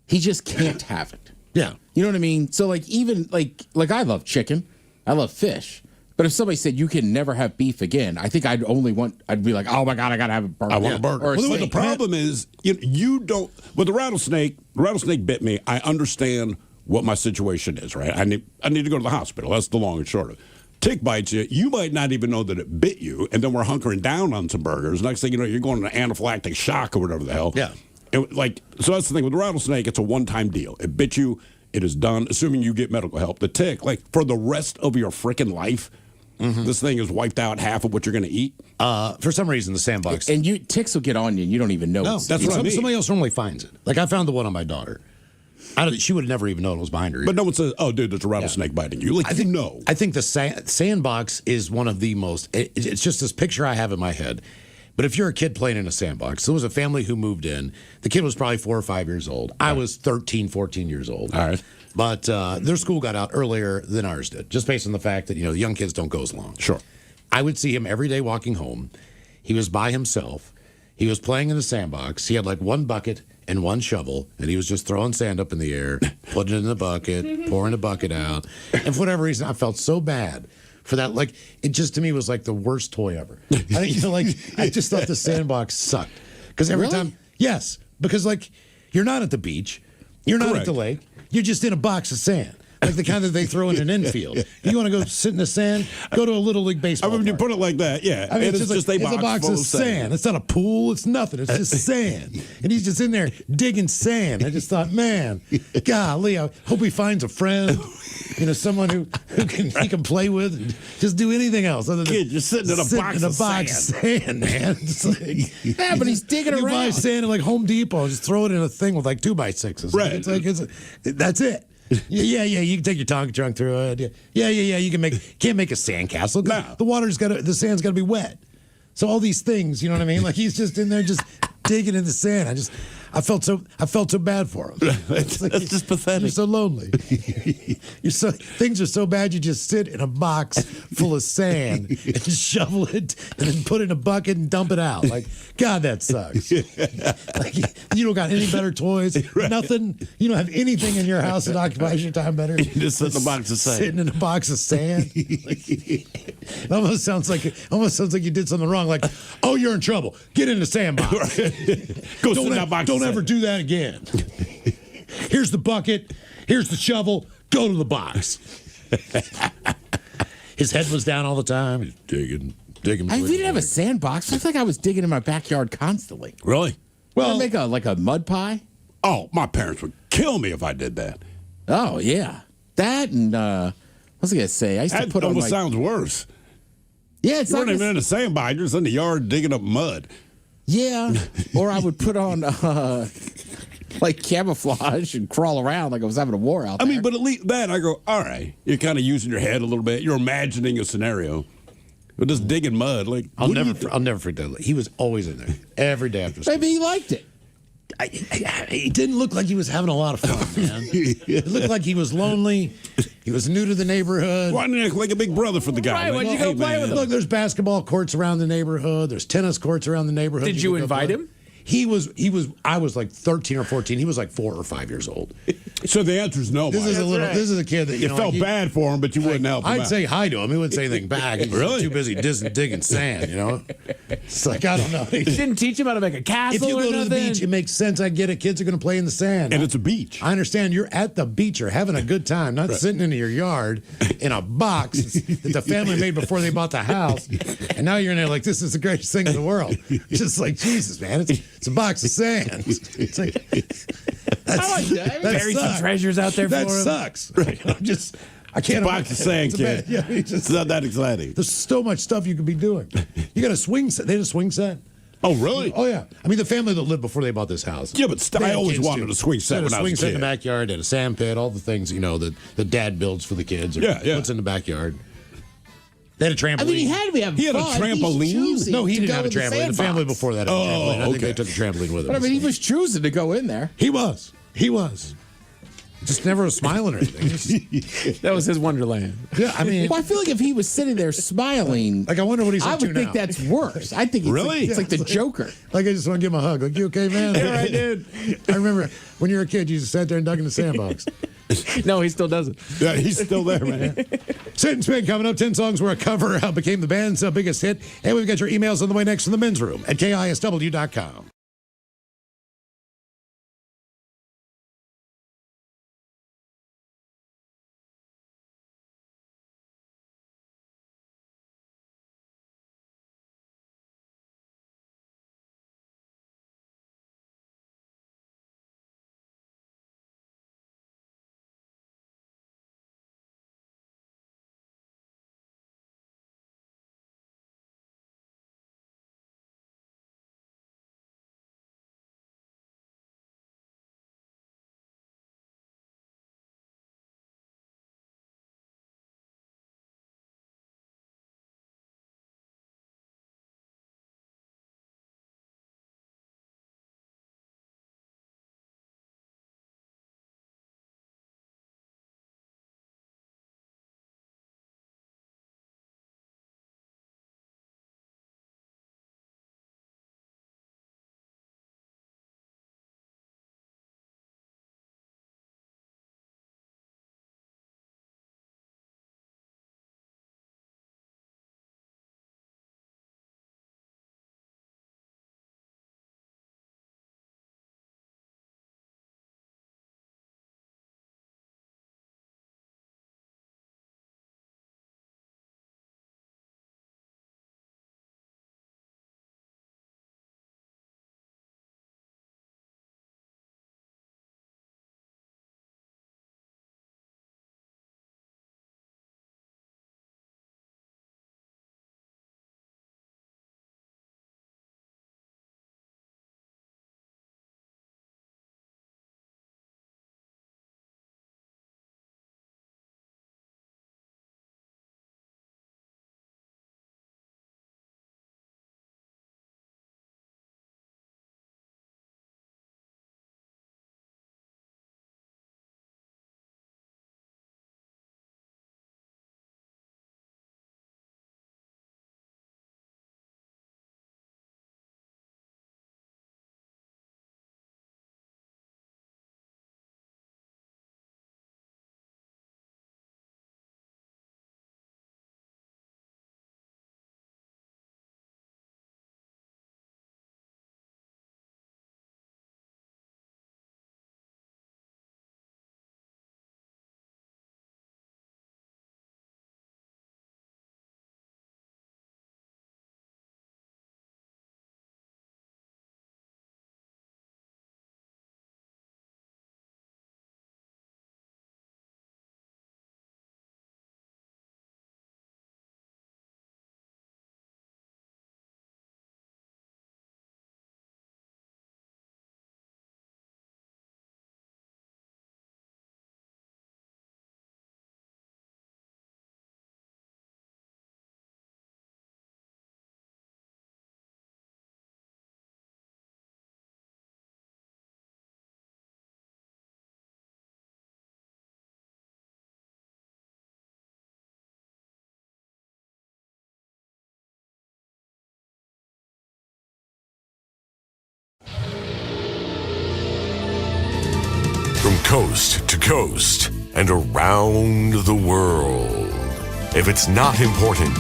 he just can't have it. Yeah. You know what I mean? So, like, even, like I love chicken. I love fish. But if somebody said you can never have beef again, I think I'd be like, oh my God, I got to have a burger. I want a burger. Or a Well, the steak. problem is, you don't, with the rattlesnake bit me. I understand what my situation is, right? I need to go to the hospital. That's the long and short of it. Tick bites you, you might not even know that it bit you, and then we're hunkering down on some burgers. Next thing you know, you're going into anaphylactic shock or whatever the hell. Yeah. So that's the thing with the rattlesnake, it's a one-time deal. It bit you, it is done, assuming you get medical help. The tick, like for the rest of your freaking life, this thing has wiped out half of what you're going to eat. For some reason, the sandbox. And ticks will get on you, and you don't even know. No, that's what I mean. Somebody else normally finds it. Like I found the one on my daughter. She would have never even known it was behind her. But no one says, "Oh, dude, there's a rattlesnake biting you." Like, I think the sandbox is one of the most. It's just this picture I have in my head. But if you're a kid playing in a sandbox, there was a family who moved in. The kid was probably 4 or 5 years old. I was 13, 14 years old. All right. But their school got out earlier than ours did, just based on the fact that, the young kids don't go as long. Sure. I would see him every day walking home. He was by himself. He was playing in the sandbox. He had like one bucket and one shovel, and he was just throwing sand up in the air, putting it in the bucket, pouring the bucket out. And for whatever reason, I felt so bad for that. Like, it just to me was like the worst toy ever. I just thought the sandbox sucked. Because every time, yes, because like you're not at the beach, you're not at the lake, you're just in a box of sand. Like the kind that they throw in an infield. You want to go sit in the sand? Go to a little league baseball. I mean, when you park. put it like that, yeah. I mean, it's just a a box full of sand. It's not a pool. It's nothing. It's just sand. And he's just in there digging sand. I just thought, man, golly, I hope he finds a friend, someone who he can play with and just do anything else other than just sitting in a box of sand, man. It's like, yeah, but he's digging you buy around. sand at like Home Depot and just throw it in a thing with like 2x6s. Right. It's like that's it. Yeah, you can take your tongue trunk through it. Yeah. You can't make a sandcastle. No. The sand's got to be wet. So all these things, you know what I mean? Like he's just in there just digging in the sand. I felt so bad for him. That's just pathetic. You're so lonely. Things are so bad. You just sit in a box full of sand and shovel it, and then put it in a bucket and dump it out. Like, God, that sucks. Like, you don't got any better toys. Nothing. You don't have anything in your house that occupies your time better. You just sit in a box of sand. Sitting in a box of sand. It almost sounds like you did something wrong. Like, oh, you're in trouble. Get in the sandbox. Go sit in that box. Don't ever do that again. Here's the bucket. Here's the shovel. Go to the box. His head was down all the time. He's digging. We didn't have a sandbox. I feel like I was digging in my backyard constantly. Really? Well, make a mud pie. Oh, my parents would kill me if I did that. Oh yeah, that and what was I gonna say? I used to put on almost sounds worse. Yeah, it's you not weren't even in a sandbox. You're just in the yard digging up mud. Yeah, or I would put on like camouflage and crawl around like I was having a war out there. I mean, but at least that I go, all right. You're kind of using your head a little bit. You're imagining a scenario. But just digging mud, like I'll never forget that. He was always in there every day after school. Maybe he liked it. It didn't look like he was having a lot of fun, man. It looked like he was lonely. He was new to the neighborhood. Why didn't he act like a big brother for the guy? Right, Like, why'd you go play with him? Look, there's basketball courts around the neighborhood. There's tennis courts around the neighborhood. Did you invite him? I was like 13 or 14. He was like 4 or 5 years old. So the answer is no. This is a kid that you felt bad for him, but you wouldn't help him. I'd say hi to him. He wouldn't say anything back. He was Really? too busy digging sand, you know? It's like, I don't know. You didn't teach him how to make a castle. If you or go to the nothing? beach, it makes sense. I get it. Kids are going to play in the sand. And it's a beach. I understand you're at the beach. You're having a good time, not sitting in your yard in a box that the family made before they bought the house. And now you're in there like, this is the greatest thing in the world. Just like, Jesus, man. It's a box of sand. It's like, I like that. Bury some sucks. treasures out there That for him. sucks. Right. I can't. It's a box of sand, kid. It's not that exciting. There's so much stuff you could be doing. You got a swing set. They had a swing set. Oh, really? Oh, yeah. I mean, the family that lived before they bought this house. Yeah, but they I had always kids, wanted too. a swing set They had when a I swing was a set in kid. the backyard, had a sand pit, all the things, that the dad builds for the kids. Or Yeah. Puts in the backyard. They had a trampoline. I mean, he had to be having He had a fun. trampoline? He's choosing No, he to didn't go have a in the trampoline. The sandbox. family before that had a trampoline. I think okay. they took a trampoline with But I them. mean, he was choosing to go in there. He was. Just never was smiling or anything. That was his wonderland. Yeah, I mean, Well, I feel like if he was sitting there smiling, like I wonder what he's I up to would think now. that's worse. I think it's Really? like, it's like the Joker. Like I just want to give him a hug. Like, you okay, man? Yeah, I did. I remember when you were a kid, you just sat there and dug in the sandbox. No, he still doesn't. Yeah, he's still there, man. Sit and Spin coming up. 10 songs where a cover became the band's biggest hit. And we've got your emails on the way next from the men's room at KISW.com. coast to coast and around the world. If it's not important,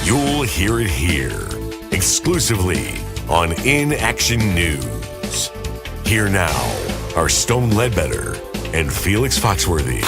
you'll hear it here, exclusively on In Action News. Here now are Stone Ledbetter and Felix Foxworthy.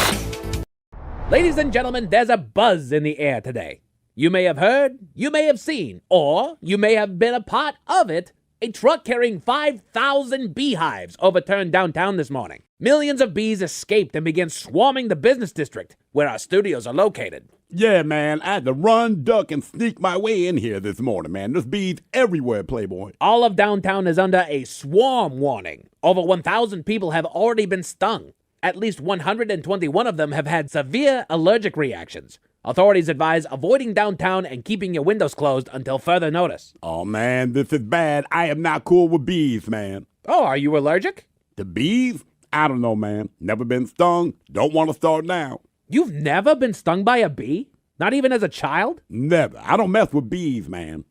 Ladies and gentlemen, there's a buzz in the air today. You may have heard, you may have seen, or you may have been a part of it. A truck carrying 5,000 beehives overturned downtown this morning. Millions of bees escaped and began swarming the business district where our studios are located. Yeah, man, I had to run, duck, and sneak my way in here this morning, man. There's bees everywhere, Playboy. All of downtown is under a swarm warning. Over 1,000 people have already been stung. At least 121 of them have had severe allergic reactions. Authorities advise avoiding downtown and keeping your windows closed until further notice. Oh, man, this is bad. I am not cool with bees, man. Oh, are you allergic? The bees? I don't know, man. Never been stung. Don't want to start now. You've never been stung by a bee? Not even as a child? Never. I don't mess with bees, man.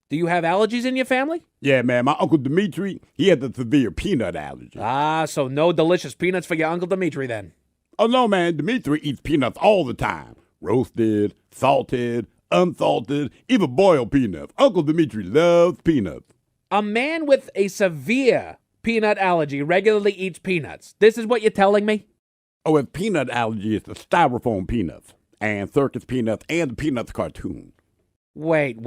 Do you have allergies in your family? Yeah, man. My Uncle Dimitri, he had a severe peanut allergy. Ah, so no delicious peanuts for your Uncle Dimitri then. Oh, no, man. Dimitri eats peanuts all the time. Roasted, salted, unsalted, even boiled peanuts. Uncle Dimitri loves peanuts. A man with a severe peanut allergy regularly eats peanuts. This is what you're telling me? Oh, his peanut allergy is the styrofoam peanuts and circus peanuts and the Peanuts cartoon. Wait.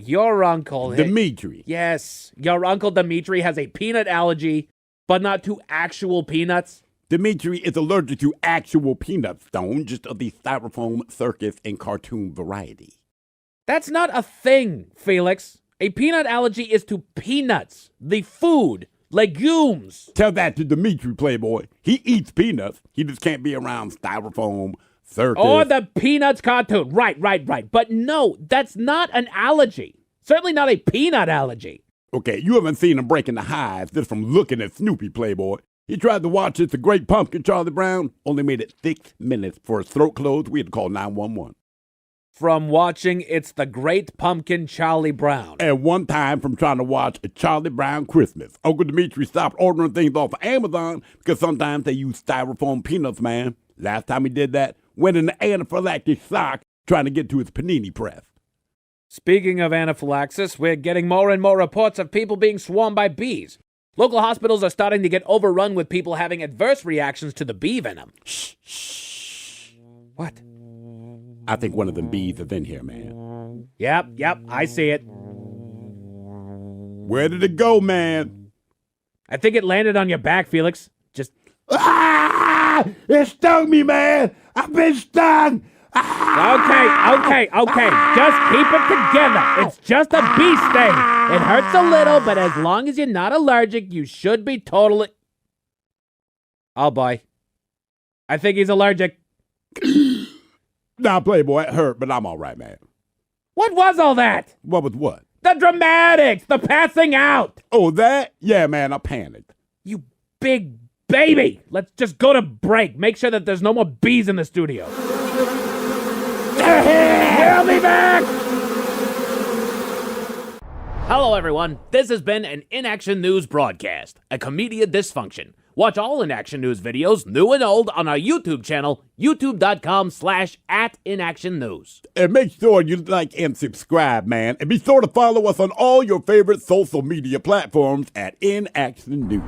Your uncle... Dimitri. Yes, your Uncle Dimitri has a peanut allergy, but not to actual peanuts? Dimitri is allergic to actual peanut stone, just of the styrofoam, circus, and cartoon variety. That's not a thing, Felix. A peanut allergy is to peanuts, the food, legumes. Tell that to Dimitri, Playboy. He eats peanuts. He just can't be around styrofoam, circus. Or the Peanuts cartoon. Right. But no, that's not an allergy. Certainly not a peanut allergy. Okay, you haven't seen him breaking the hives just from looking at Snoopy, Playboy. He tried to watch It's a Great Pumpkin, Charlie Brown. Only made it 6 minutes for his throat closed. We had to call 911. From watching It's the Great Pumpkin, Charlie Brown. And one time from trying to watch a Charlie Brown Christmas. Uncle Dimitri stopped ordering things off of Amazon because sometimes they use styrofoam peanuts, man. Last time he did that, went in the anaphylactic shock trying to get to his panini press. Speaking of anaphylaxis, we're getting more and more reports of people being swarmed by bees. Local hospitals are starting to get overrun with people having adverse reactions to the bee venom. Shh. What? I think one of them bees is in here, man. Yep, I see it. Where did it go, man? I think it landed on your back, Felix. Just... Ah! It stung me, man! I've been stung! Okay. Just keep it together. It's just a bee sting. It hurts a little, but as long as you're not allergic, you should be totally... Oh, boy. I think he's allergic. Nah, Playboy, it hurt, but I'm all right, man. What was all that? What was what? The dramatics, the passing out. Oh, that? Yeah, man, I panicked. You big baby. Let's just go to break. Make sure that there's no more bees in the studio. We'll be back! Hello, everyone. This has been an In Action News broadcast, a Comedia Dysfunction. Watch all In Action News videos, new and old, on our YouTube channel, youtube.com/@inactionnews. And make sure you like and subscribe, man. And be sure to follow us on all your favorite social media platforms at In Action News.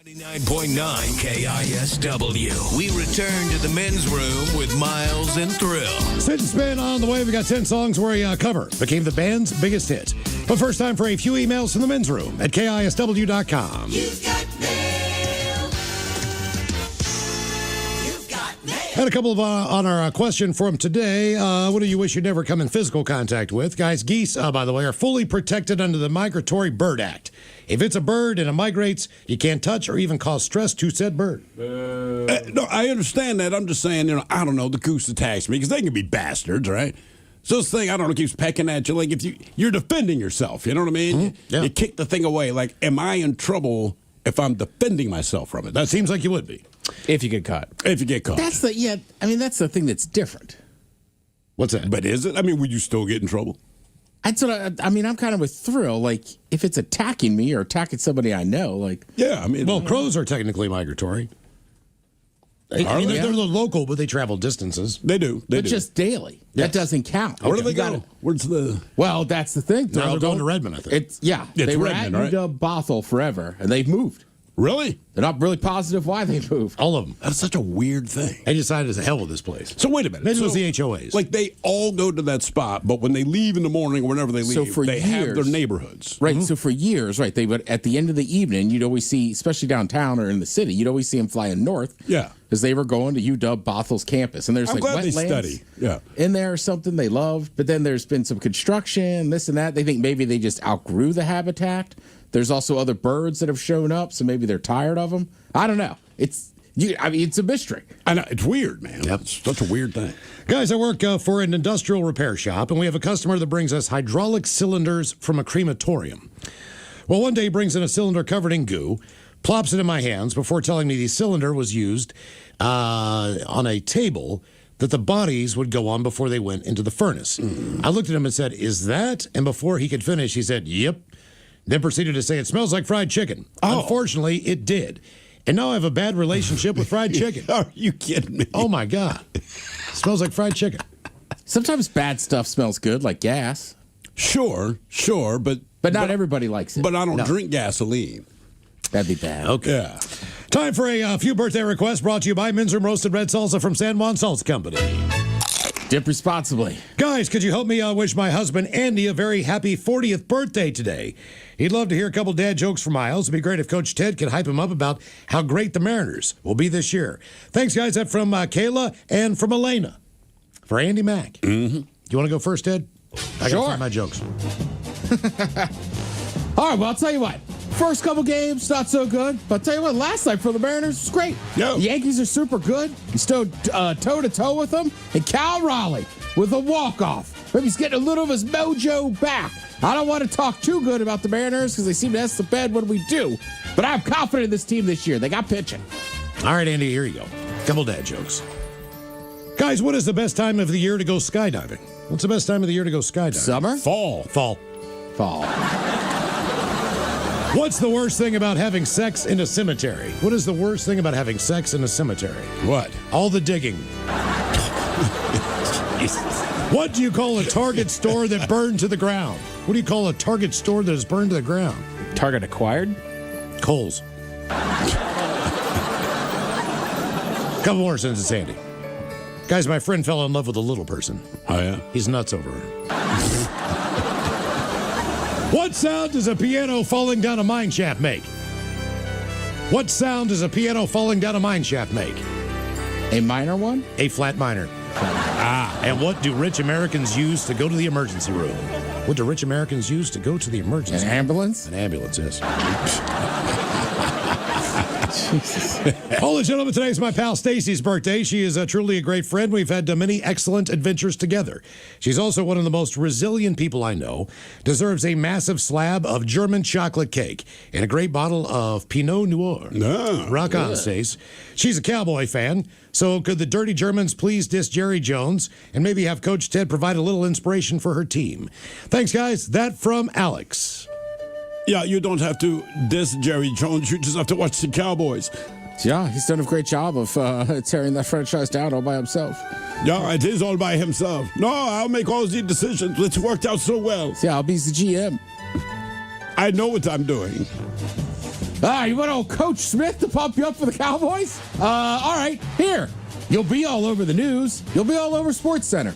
99.9 KISW. We return to the men's room with Miles and Thrill. Sit and spin on the way. We got 10 songs where a cover became the band's biggest hit. But first, time for a few emails from the men's room at KISW.com. You've got mail. You've got mail. Had a couple of on our question from today. What do you wish you'd never come in physical contact with? Guys, geese, by the way, are fully protected under the Migratory Bird Act. If it's a bird and it migrates, you can't touch or even cause stress to said bird. No, I understand that. I'm just saying, I don't know, the goose attacks me because they can be bastards, right? So this thing, I don't know, keeps pecking at you. Like if you're defending yourself, you know what I mean? Mm-hmm. Yeah. You kick the thing away. Like, am I in trouble if I'm defending myself from it? That seems like you would be. If you get caught. If you get caught. That's the thing that's different. What's that? But is it? I mean, would you still get in trouble? That's what I'm kind of with Thrill. Like, if it's attacking me or attacking somebody I know, like. Yeah, I mean. Well, crows are technically migratory. They're local, but they travel distances. They do. But just daily. Yes. That doesn't count. Where do they go? Where's the. Well, that's the thing. Now they're going to Redmond, I think. They It's were Redmond, at right? UW Bothell forever, and they've moved. Really? They're not really positive why they moved. All of them. That's such a weird thing. They decided to hell with this place. So wait a minute. Maybe So, it was the HOAs. Like they all go to that spot, but when they leave in the morning or whenever they leave, they have their neighborhoods. Right. So for years, right, they would at the end of the evening, you'd always see, especially downtown or in the city, you'd always see them flying north. Yeah. Because they were going to UW Bothell's campus, and there's I'm like glad they wetlands study. Yeah. in there or something they loved. But then there's been some construction, this and that. They think maybe they just outgrew the habitat. There's also other birds that have shown up, so maybe they're tired of them. I don't know. It's a mystery. I know, it's weird, man. Yep. It's such a weird thing. Guys, I work for an industrial repair shop, and we have a customer that brings us hydraulic cylinders from a crematorium. Well, one day he brings in a cylinder covered in goo, plops it in my hands before telling me the cylinder was used on a table that the bodies would go on before they went into the furnace. I looked at him and said, "Is that?" And before he could finish, he said, "Yep." Then proceeded to say, "It smells like fried chicken." Unfortunately, it did. And now I have a bad relationship with fried chicken. Are you kidding me? Oh, my God. It smells like fried chicken. Sometimes bad stuff smells good, like gas. Sure, but not everybody likes it. But I don't drink gasoline. That'd be bad. Okay. Yeah. Time for a few birthday requests brought to you by Men's Room Roasted Red Salsa from San Juan Salsa Company. Dip responsibly. Guys, could you help me wish my husband Andy a very happy 40th birthday today? He'd love to hear a couple dad jokes from Miles. It'd be great if Coach Ted could hype him up about how great the Mariners will be this year. Thanks, guys. That's from Kayla and from Elena. For Andy Mack. Mm-hmm. You want to go first, Ted? I gotta find my jokes. All right, well, I'll tell you what. First couple games, not so good. But I'll tell you what, last night for the Mariners was great. Yo. The Yankees are super good. You stood toe-to-toe with them. And Cal Raleigh with a walk-off. Maybe he's getting a little of his mojo back. I don't want to talk too good about the Mariners because they seem to ask the bed when we do. But I'm confident in this team this year. They got pitching. All right, Andy, here you go. Couple dad jokes. Guys, what is the best time of the year to go skydiving? What's the best time of the year to go skydiving? Summer? Fall. Fall. What's the worst thing about having sex in a cemetery? What is the worst thing about having sex in a cemetery? What? All the digging. What do you call a Target store that burned to the ground? What do you call a Target store that is burned to the ground? Target acquired? Kohl's. Couple more sentences, Andy. Guys, my friend fell in love with a little person. Oh, yeah? He's nuts over her. What sound does a piano falling down a mine shaft make? What sound does a piano falling down a mine shaft make? A minor one? A flat minor. And what do rich Americans use to go to the emergency room? What do rich Americans use to go to the emergency room? An ambulance? An ambulance, yes. All the gentlemen, today is my pal Stacy's birthday. She is truly a great friend. We've had many excellent adventures together. She's also one of the most resilient people I know. Deserves a massive slab of German chocolate cake and a great bottle of Pinot Noir. No. Rock on, Stace. She's a Cowboy fan. So could the Dirty Germans please diss Jerry Jones and maybe have Coach Ted provide a little inspiration for her team? Thanks, guys. That from Alex. Yeah, you don't have to diss Jerry Jones. You just have to watch the Cowboys. Yeah, he's done a great job of tearing that franchise down all by himself. Yeah, it is all by himself. No, I'll make all the decisions. It's worked out so well. Yeah, I'll be the GM. I know what I'm doing. You want old Coach Smith to pump you up for the Cowboys? All right, here. You'll be all over the news. You'll be all over Sports Center.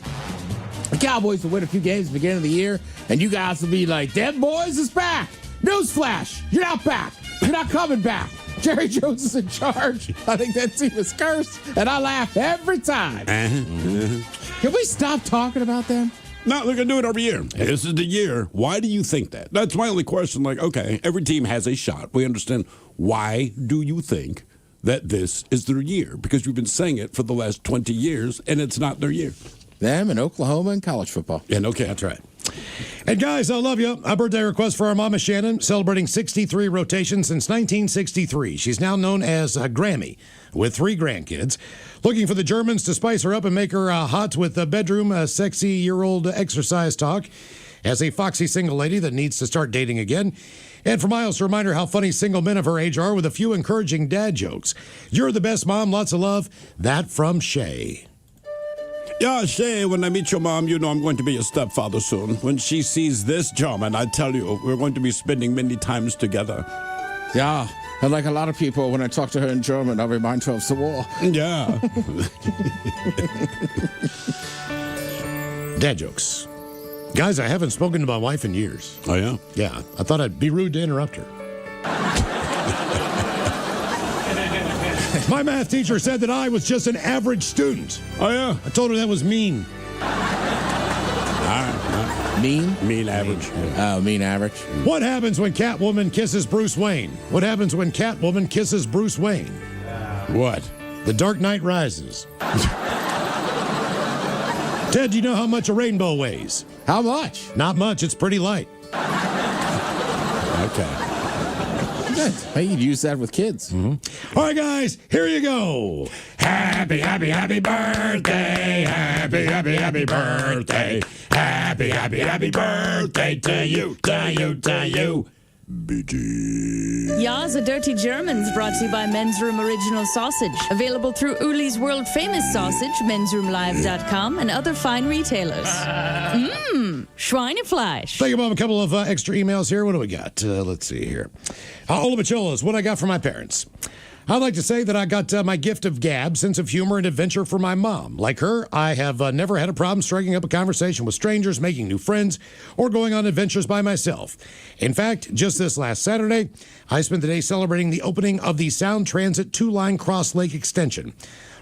The Cowboys will win a few games at the beginning of the year, and you guys will be like, "Them boys is back." Newsflash, you're not back. You're not coming back. Jerry Jones is in charge. I think that team is cursed, and I laugh every time. Can we stop talking about them? No, they're going to do it every year. This is the year. Why do you think that? That's my only question. Like, okay, every team has a shot. We understand. Why do you think that this is their year? Because we've been saying it for the last 20 years, and it's not their year. Them and Oklahoma and college football. Yeah, okay. That's right. And guys, I love you. A birthday request for our mama Shannon, celebrating 63 rotations since 1963. She's now known as Grammy, with 3 grandkids. Looking for the Germans to spice her up and make her hot with the bedroom, sexy year-old exercise talk. As a foxy single lady that needs to start dating again. And for Miles to remind her how funny single men of her age are with a few encouraging dad jokes. You're the best mom, lots of love. That from Shay. Yeah, Shay, when I meet your mom, you know I'm going to be your stepfather soon. When she sees this German, I tell you, we're going to be spending many times together. Yeah, and like a lot of people, when I talk to her in German, I'll remind her of the war. Yeah. Dad jokes. Guys, I haven't spoken to my wife in years. Oh, yeah? Yeah, I thought I'd be rude to interrupt her. My math teacher said that I was just an average student. Oh, yeah? I told her that was mean. All right. Mean? Mean average. Oh, mean average. What happens when Catwoman kisses Bruce Wayne? What happens when Catwoman kisses Bruce Wayne? What? The Dark Knight Rises. Ted, do you know how much a rainbow weighs? How much? Not much. It's pretty light. Okay. Hey, you'd use that with kids. All right, guys, here you go. Happy, happy, happy birthday. Happy, happy, happy birthday. Happy, happy, happy birthday to you, to you, to you. BG. Ja, the Dirty Germans, brought to you by Men's Room Original Sausage. Available through Uli's World Famous Sausage, mensroomlive.com, and other fine retailers. Schweinefleisch. Thank you, Bob. A couple of extra emails here. What do we got? Let's see here. Ola Bacholas, what I got for my parents. I'd like to say that I got my gift of gab, sense of humor, and adventure from my mom. Like her, I have never had a problem striking up a conversation with strangers, making new friends, or going on adventures by myself. In fact, just this last Saturday, I spent the day celebrating the opening of the Sound Transit 2-line Cross Lake extension.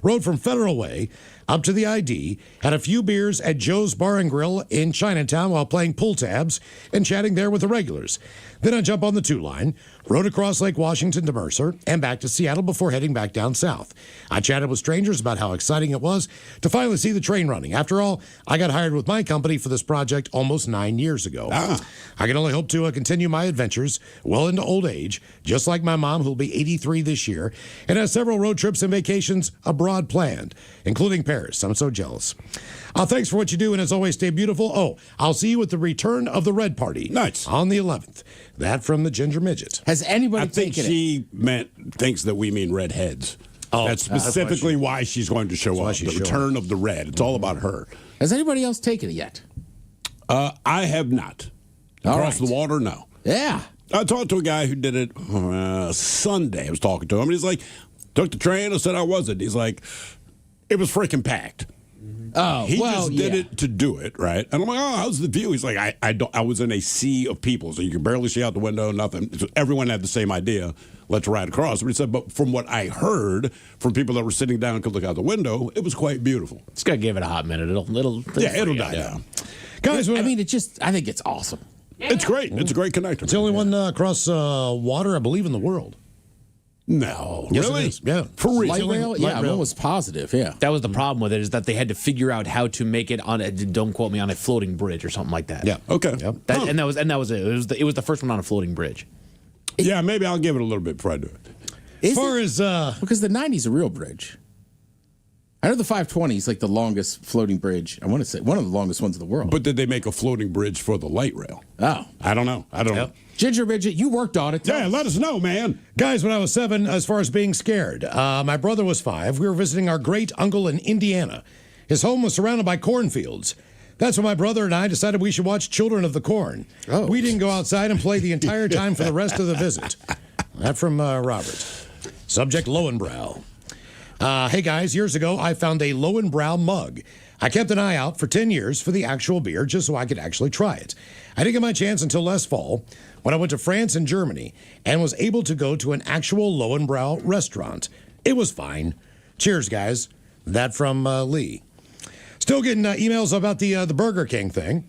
Rode from Federal Way up to the ID, had a few beers at Joe's Bar and Grill in Chinatown while playing pull tabs and chatting there with the regulars. Then I jump on the 2-line, rode across Lake Washington to Mercer, and back to Seattle before heading back down south. I chatted with strangers about how exciting it was to finally see the train running. After all, I got hired with my company for this project almost 9 years ago. I can only hope to continue my adventures well into old age, just like my mom, who'll be 83 this year, and has several road trips and vacations abroad planned, including Paris. I'm so jealous. Thanks for what you do, and as always, stay beautiful. Oh, I'll see you at the return of the Red Party. Nice. On the 11th. That from the Ginger Midget. Has anybody I think taken she thinks that we mean redheads. Oh, that's specifically why she's going to show up. The return of the red. It's all about her. Has anybody else taken it yet? I have not. Across the water, no. Yeah. I talked to a guy who did it Sunday. I was talking to him, and he's like, took the train. I said, how was it? He's like, it was freaking packed. Oh, he just did it to do it, right? And I'm like, oh, how's the view? He's like, I was in a sea of people, so you could barely see out the window, nothing. So everyone had the same idea. Let's ride across. But he said, but from what I heard from people that were sitting down and could look out the window, it was quite beautiful. It's gonna give it a hot minute. It'll die down. Guys, I mean, I think it's awesome. It's great. It's a great connector. It's the only one across water, I believe, in the world. No, Yes, really? it is. Yeah, For real. Light rail? Yeah, one was positive. Yeah. That was the problem with it, is that they had to figure out how to make it on a, don't quote me, on a floating bridge or something like that. Yeah. Okay. Yep. And that was it. It was the first one on a floating bridge. Yeah, maybe I'll give it a little bit before I do it. As far as because the 90's a real bridge. I know the 520 is like the longest floating bridge. I want to say one of the longest ones in the world. But did they make a floating bridge for the light rail? Oh, I don't know. know. Ginger Midget, you worked on it. Yeah, let us know, man. Guys, when I was 7, as far as being scared, my brother was 5. We were visiting our great uncle in Indiana. His home was surrounded by cornfields. That's when my brother and I decided we should watch Children of the Corn. We didn't go outside and play the entire time for the rest of the visit. That from Robert. Subject, Lowenbrow. Hey, guys, years ago, I found a Lowenbrow mug. I kept an eye out for 10 years for the actual beer just so I could actually try it. I didn't get my chance until last fall when I went to France and Germany and was able to go to an actual Lowenbrow restaurant. It was fine. Cheers, guys. That from Lee. Still getting emails about the Burger King thing.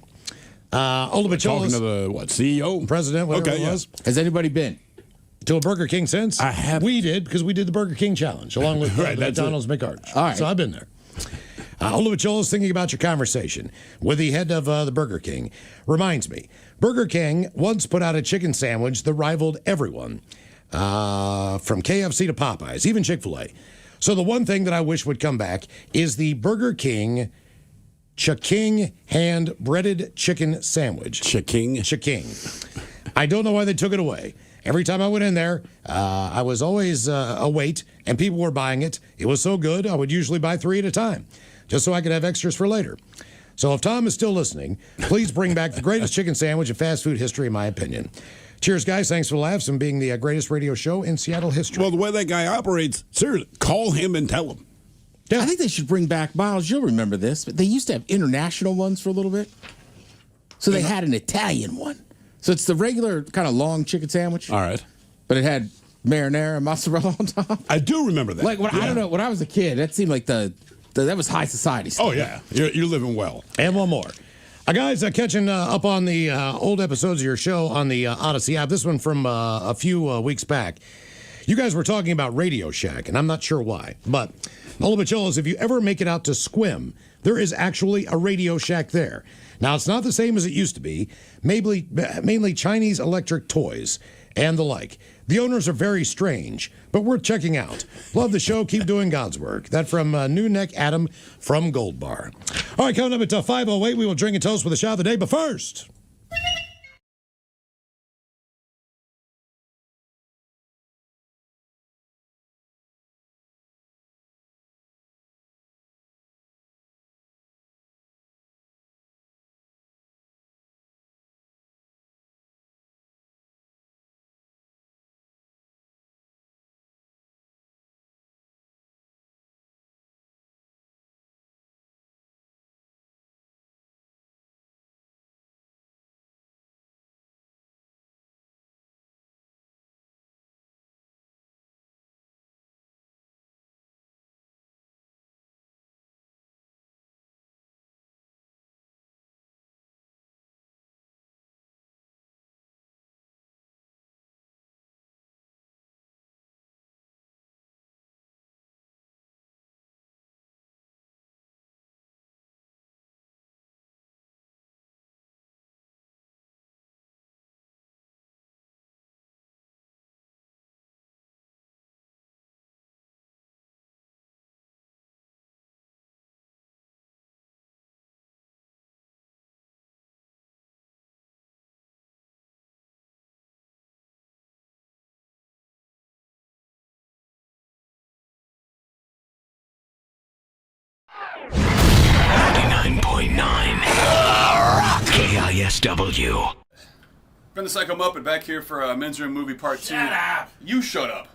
Talking to the, CEO? President, whatever it was. Has anybody been to a Burger King since? I have. We did, because we did the Burger King challenge along with the McDonald's McArch. All right. So I've been there. Olovachola's thinking about your conversation with the head of the Burger King. Reminds me, Burger King once put out a chicken sandwich that rivaled everyone, from KFC to Popeyes, even Chick-fil-A. So the one thing that I wish would come back is the Burger King Cha-King hand-breaded chicken sandwich. Cha-King? Cha-King. I don't know why they took it away. Every time I went in there, I was always a wait, and people were buying it. It was so good, I would usually buy 3 at a time, just so I could have extras for later. So if Tom is still listening, please bring back the greatest chicken sandwich in fast food history, in my opinion. Cheers, guys. Thanks for the laughs and being the greatest radio show in Seattle history. Well, the way that guy operates, seriously, call him and tell him. Yeah. I think they should bring back, Miles, you'll remember this, but they used to have international ones for a little bit. So they had an Italian one. So it's the regular kind of long chicken sandwich. All right. But it had marinara and mozzarella on top. I do remember that. Like, I don't know, when I was a kid, that seemed like that was high society stuff. Oh, yeah. You're living well. And one more. Guys, catching up on the old episodes of your show on the Odyssey app. This one from a few weeks back. You guys were talking about Radio Shack, and I'm not sure why. But, Olabacholas, if you ever make it out to Squim, there is actually a Radio Shack there. Now, it's not the same as it used to be. Mainly Chinese electric toys and the like. The owners are very strange, but worth checking out. Love the show. Keep doing God's work. That from New Neck Adam from Gold Bar. All right, coming up at 5:08, we will drink and toast with a shot of the day. But first... KISW. Ben the Psycho Muppet back here for Men's Room Movie Part 2. Shut up! You shut up.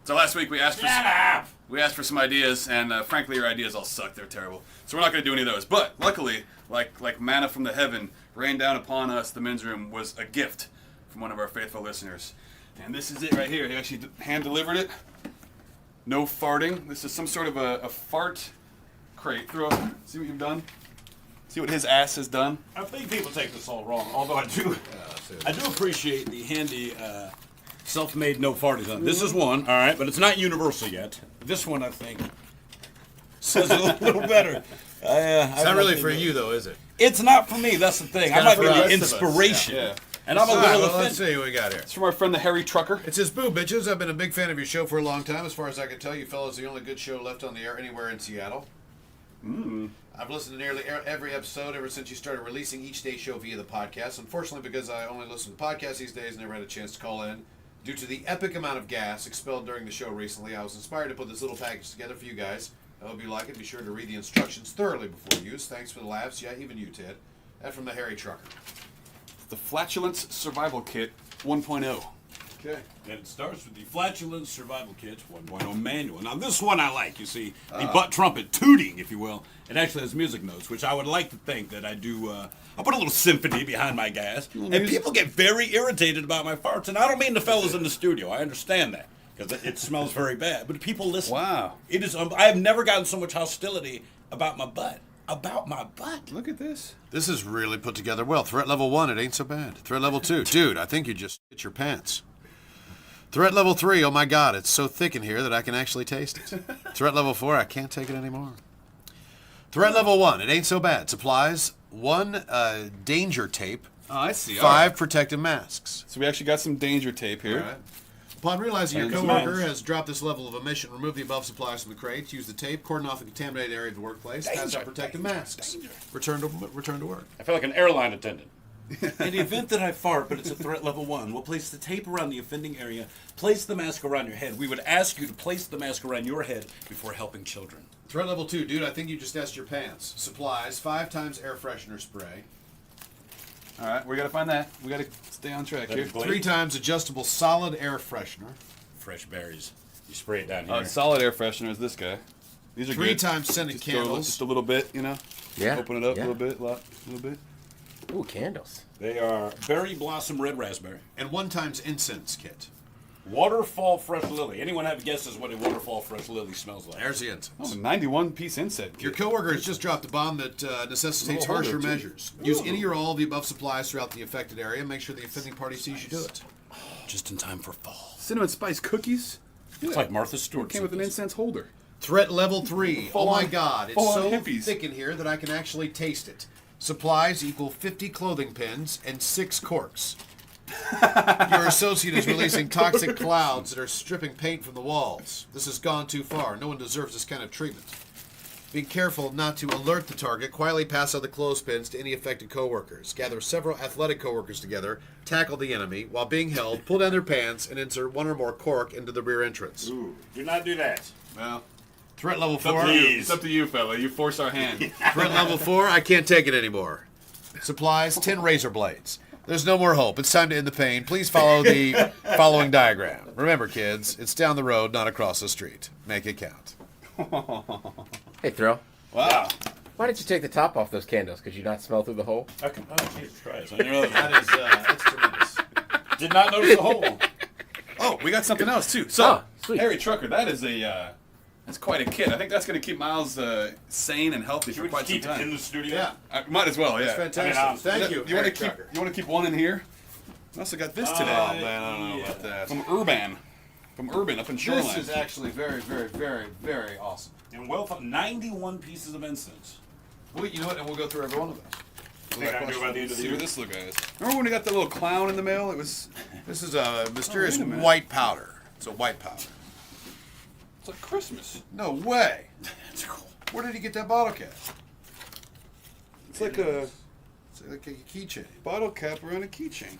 So last week we asked for some ideas, and frankly your ideas all suck. They're terrible. So we're not going to do any of those. But luckily, like manna from the heaven, rained down upon us, the Men's Room was a gift from one of our faithful listeners. And this is it right here. He actually hand-delivered it. No farting. This is some sort of a fart crate. See what you've done? See what his ass has done? I think people take this all wrong, although I do appreciate the handy self-made no farting thing. This is one, all right, but it's not universal yet. This one, I think, says it a little better. It's not really for you, though, is it? It's not for me. That's the thing. I might be the inspiration. Yeah. And I'm a little offended. Let's see what we got here. It's from our friend the Harry Trucker. It says, "Boo, bitches. I've been a big fan of your show for a long time. As far as I can tell, you fellas are the only good show left on the air anywhere in Seattle. I've listened to nearly every episode ever since you started releasing each day show via the podcast. Unfortunately, because I only listen to podcasts these days, never had a chance to call in. Due to the epic amount of gas expelled during the show recently, I was inspired to put this little package together for you guys. I hope you like it. Be sure to read the instructions thoroughly before use. Thanks for the laughs. Yeah, even you, Ted." That from the Harry Trucker. The Flatulence Survival Kit 1.0. Okay. And it starts with the Flatulence Survival Kits 1.0 manual. Now, this one I like. You see, the butt trumpet tooting, if you will. It actually has music notes, which I would like to think that I do. I put a little symphony behind my gas. And people get very irritated about my farts. And I don't mean the fellas in the studio. I understand that because it smells very bad. But people listen. Wow. It is. I have never gotten so much hostility about my butt. About my butt. Look at this. This is really put together well. Threat level 1, it ain't so bad. Threat level 2, dude, I think you just hit your pants. Threat level 3, oh my God, it's so thick in here that I can actually taste it. Threat level 4, I can't take it anymore. Threat level 1, it ain't so bad. Supplies 1 danger tape. Oh, I see. 5 protective masks. So we actually got some danger tape here. All right. Upon realizing your coworker has dropped this level of emission, remove the above supplies from the crates. Use the tape, cordon off the contaminated area of the workplace. Pass out protective masks. Return to work. I feel like an airline attendant. In the event that I fart, but it's a threat level 1, we'll place the tape around the offending area, place the mask around your head. We would ask you to place the mask around your head before helping children. Threat level 2, dude, I think you just asked your pants. Supplies, 5 times air freshener spray. All right, we got to find that. We got to stay on track here. 3 times adjustable solid air freshener. Fresh berries. You spray it down Oh, here. solid air freshener is this guy. These are 3 good. times scented Just candles. Just a little bit, you know? Yeah, Open it up yeah. a little bit. Ooh, candles. They are berry blossom red raspberry. And 1 times incense kit. Waterfall fresh lily. Anyone have guesses what a waterfall fresh lily smells like? There's the incense. Oh, 91-piece incense kit. Your coworker has just dropped a bomb that necessitates Little holder, harsher too. measures. Use any or all of the above supplies throughout the affected area. Make sure the offending party sees you do it. Just in time for fall. Cinnamon spice cookies. It's like Martha Stewart. It came with an incense holder. Threat level 3. Oh my Full-on- God. It's full-on so hippies. thick in here that I can actually taste it. Supplies equal 50 clothing pins and 6 corks. Your associate is releasing toxic clouds that are stripping paint from the walls. This has gone too far. No one deserves this kind of treatment. Being careful not to alert the target, quietly pass out the clothespins to any affected coworkers. Gather several athletic coworkers together, tackle the enemy. While being held, pull down their pants and insert 1 or more cork into the rear entrance. Ooh, do not do that. Well, Threat level it's up 4. to you. It's up to you, fella. You force our hand. Threat level 4, I can't take it anymore. Supplies, 10 razor blades. There's no more hope. It's time to end the pain. Please follow the following diagram. Remember, kids, it's down the road, not across the street. Make it count. Hey, Thrill. Wow. Why didn't you take the top off those candles? Could you not smell through the hole? Oh, Jesus Christ. I didn't realize That's tremendous. Did not notice the hole. Oh, we got something else, too. So, sweet. Harry Trucker, that is that's quite a kit. I think that's going to keep Miles sane and healthy for Should we quite just some keep it time. in the studio? Yeah. Might as well, yeah. That's fantastic. Thank you. You want Harry to keep? Trucker. You want to keep one in here? I also got this today. Oh, man, I don't know about that. From Urban up in Shoreline. This is actually very, very, very, very awesome. And well, 91 pieces of incense. Well, you know what? And we'll go through every one of those. Think I can do it by the end of the See year. what this look is. Remember when we got the little clown in the mail? It was. This is a mysterious wait a minute. white powder. It's a white powder. It's like Christmas. No way. That's cool. Where did he get that bottle cap? It's like a It's like a keychain. bottle cap around a keychain.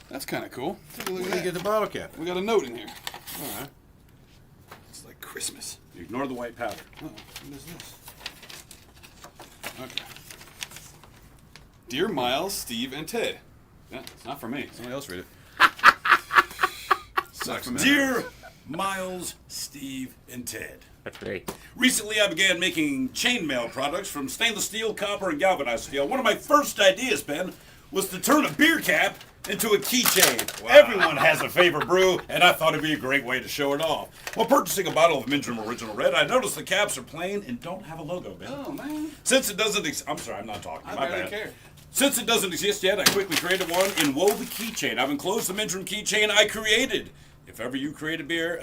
That's kind of cool. Take a look Where at did he that. get the bottle cap? We got a note in here. All right. It's like Christmas. Ignore the white powder. Oh, what is this? Okay. Dear Miles, Steve, and Ted. Yeah, it's not for me. Somebody else read it. Sucks. Dear Miles, Steve, and Ted. That's great. Recently, I began making chainmail products from stainless steel, copper, and galvanized steel. One of my first ideas, Ben, was to turn a beer cap into a keychain. Wow. Everyone has a favorite brew, and I thought it'd be a great way to show it off. While purchasing a bottle of Minjum Original Red, I noticed the caps are plain and don't have a logo, Ben. Oh, man. Since it doesn't I'm sorry, I'm not talking. I My barely bad. care. Since it doesn't exist yet, I quickly created one and wove the keychain. I've enclosed the Minjum keychain I created. If ever you create a beer,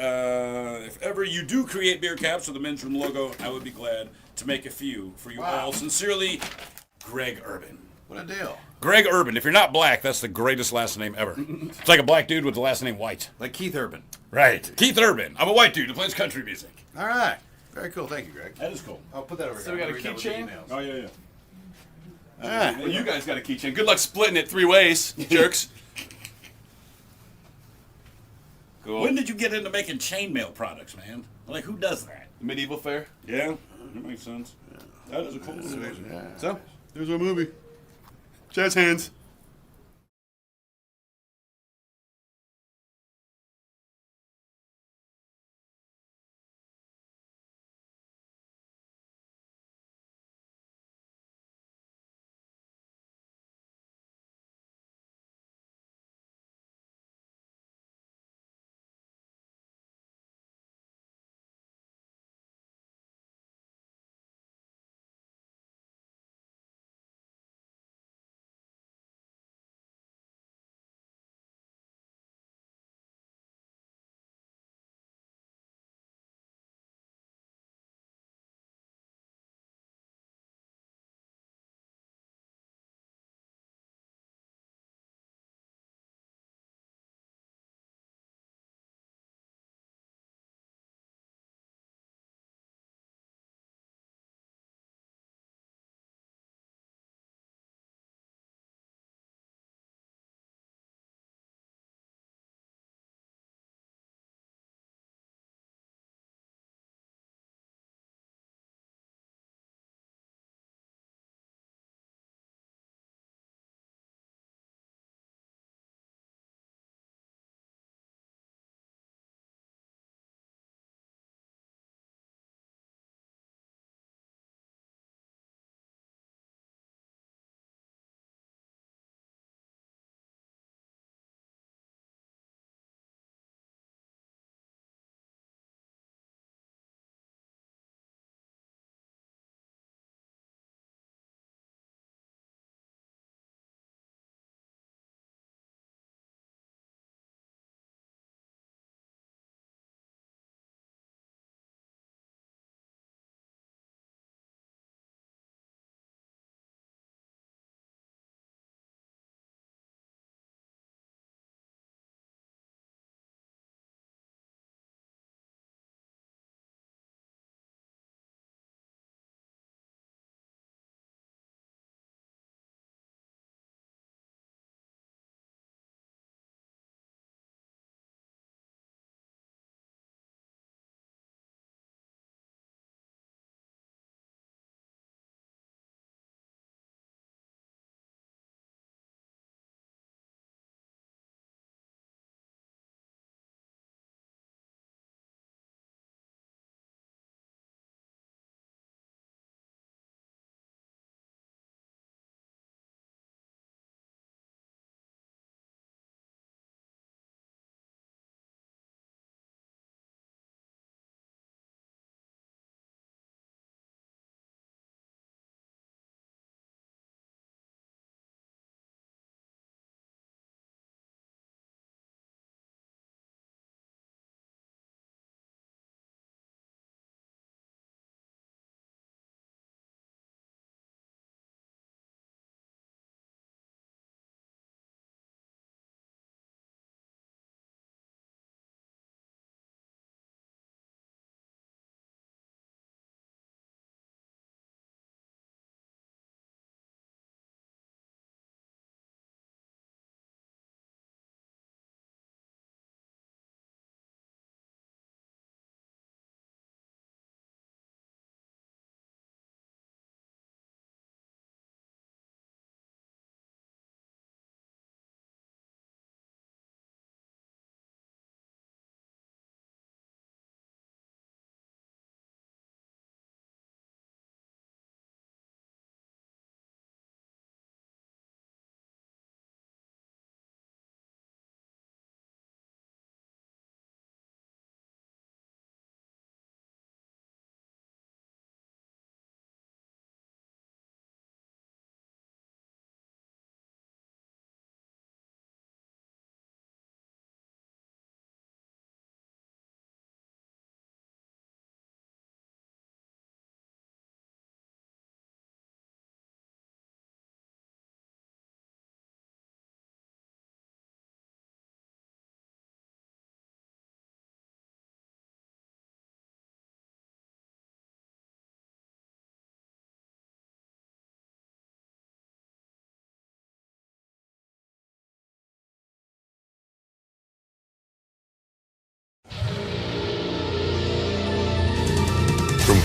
if ever you do create beer caps with the Minjum logo, I would be glad to make a few for you all. Sincerely, Greg Urban. What a deal. Greg Urban. If you're not black, that's the greatest last name ever. It's like a black dude with the last name White. Like Keith Urban. Right. Keith Urban. I'm a white dude who plays country music. All right. Very cool. Thank you, Greg. That is cool. I'll put that over So here. we got a I'll read that with the keychain? emails. Oh, yeah. All right. Well, you guys got a keychain. Good luck splitting it 3 ways, jerks. Cool. When did you get into making chainmail products, man? Like, who does that? Medieval fair. Yeah, that makes sense. That is a cool movie. So, there's our movie. Jazz hands.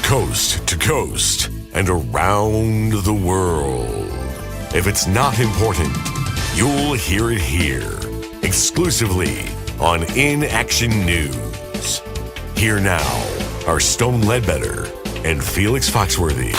coast to coast and around the world. If it's not important, you'll hear it here, exclusively on In Action News. Here now are Stone Ledbetter and Felix Foxworthy.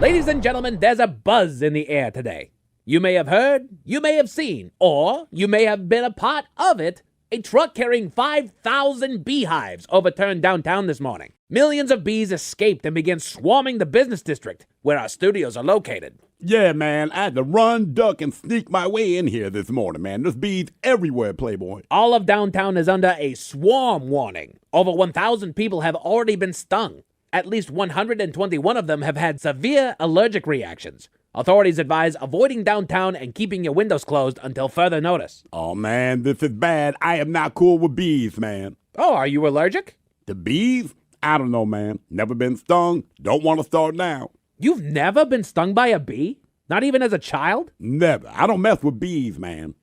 Ladies and gentlemen, there's a buzz in the air today. You may have heard, you may have seen, or you may have been a part of it. A truck carrying 5,000 beehives overturned downtown this morning. Millions of bees escaped and began swarming the business district where our studios are located. Yeah, man, I had to run, duck, and sneak my way in here this morning, man. There's bees everywhere, Playboy. All of downtown is under a swarm warning. Over 1,000 people have already been stung. At least 121 of them have had severe allergic reactions. Authorities advise avoiding downtown and keeping your windows closed until further notice. Oh, man, this is bad. I am not cool with bees, man. Oh, are you allergic? The bees? I don't know, man. Never been stung. Don't want to start now. You've never been stung by a bee? Not even as a child? Never. I don't mess with bees, man.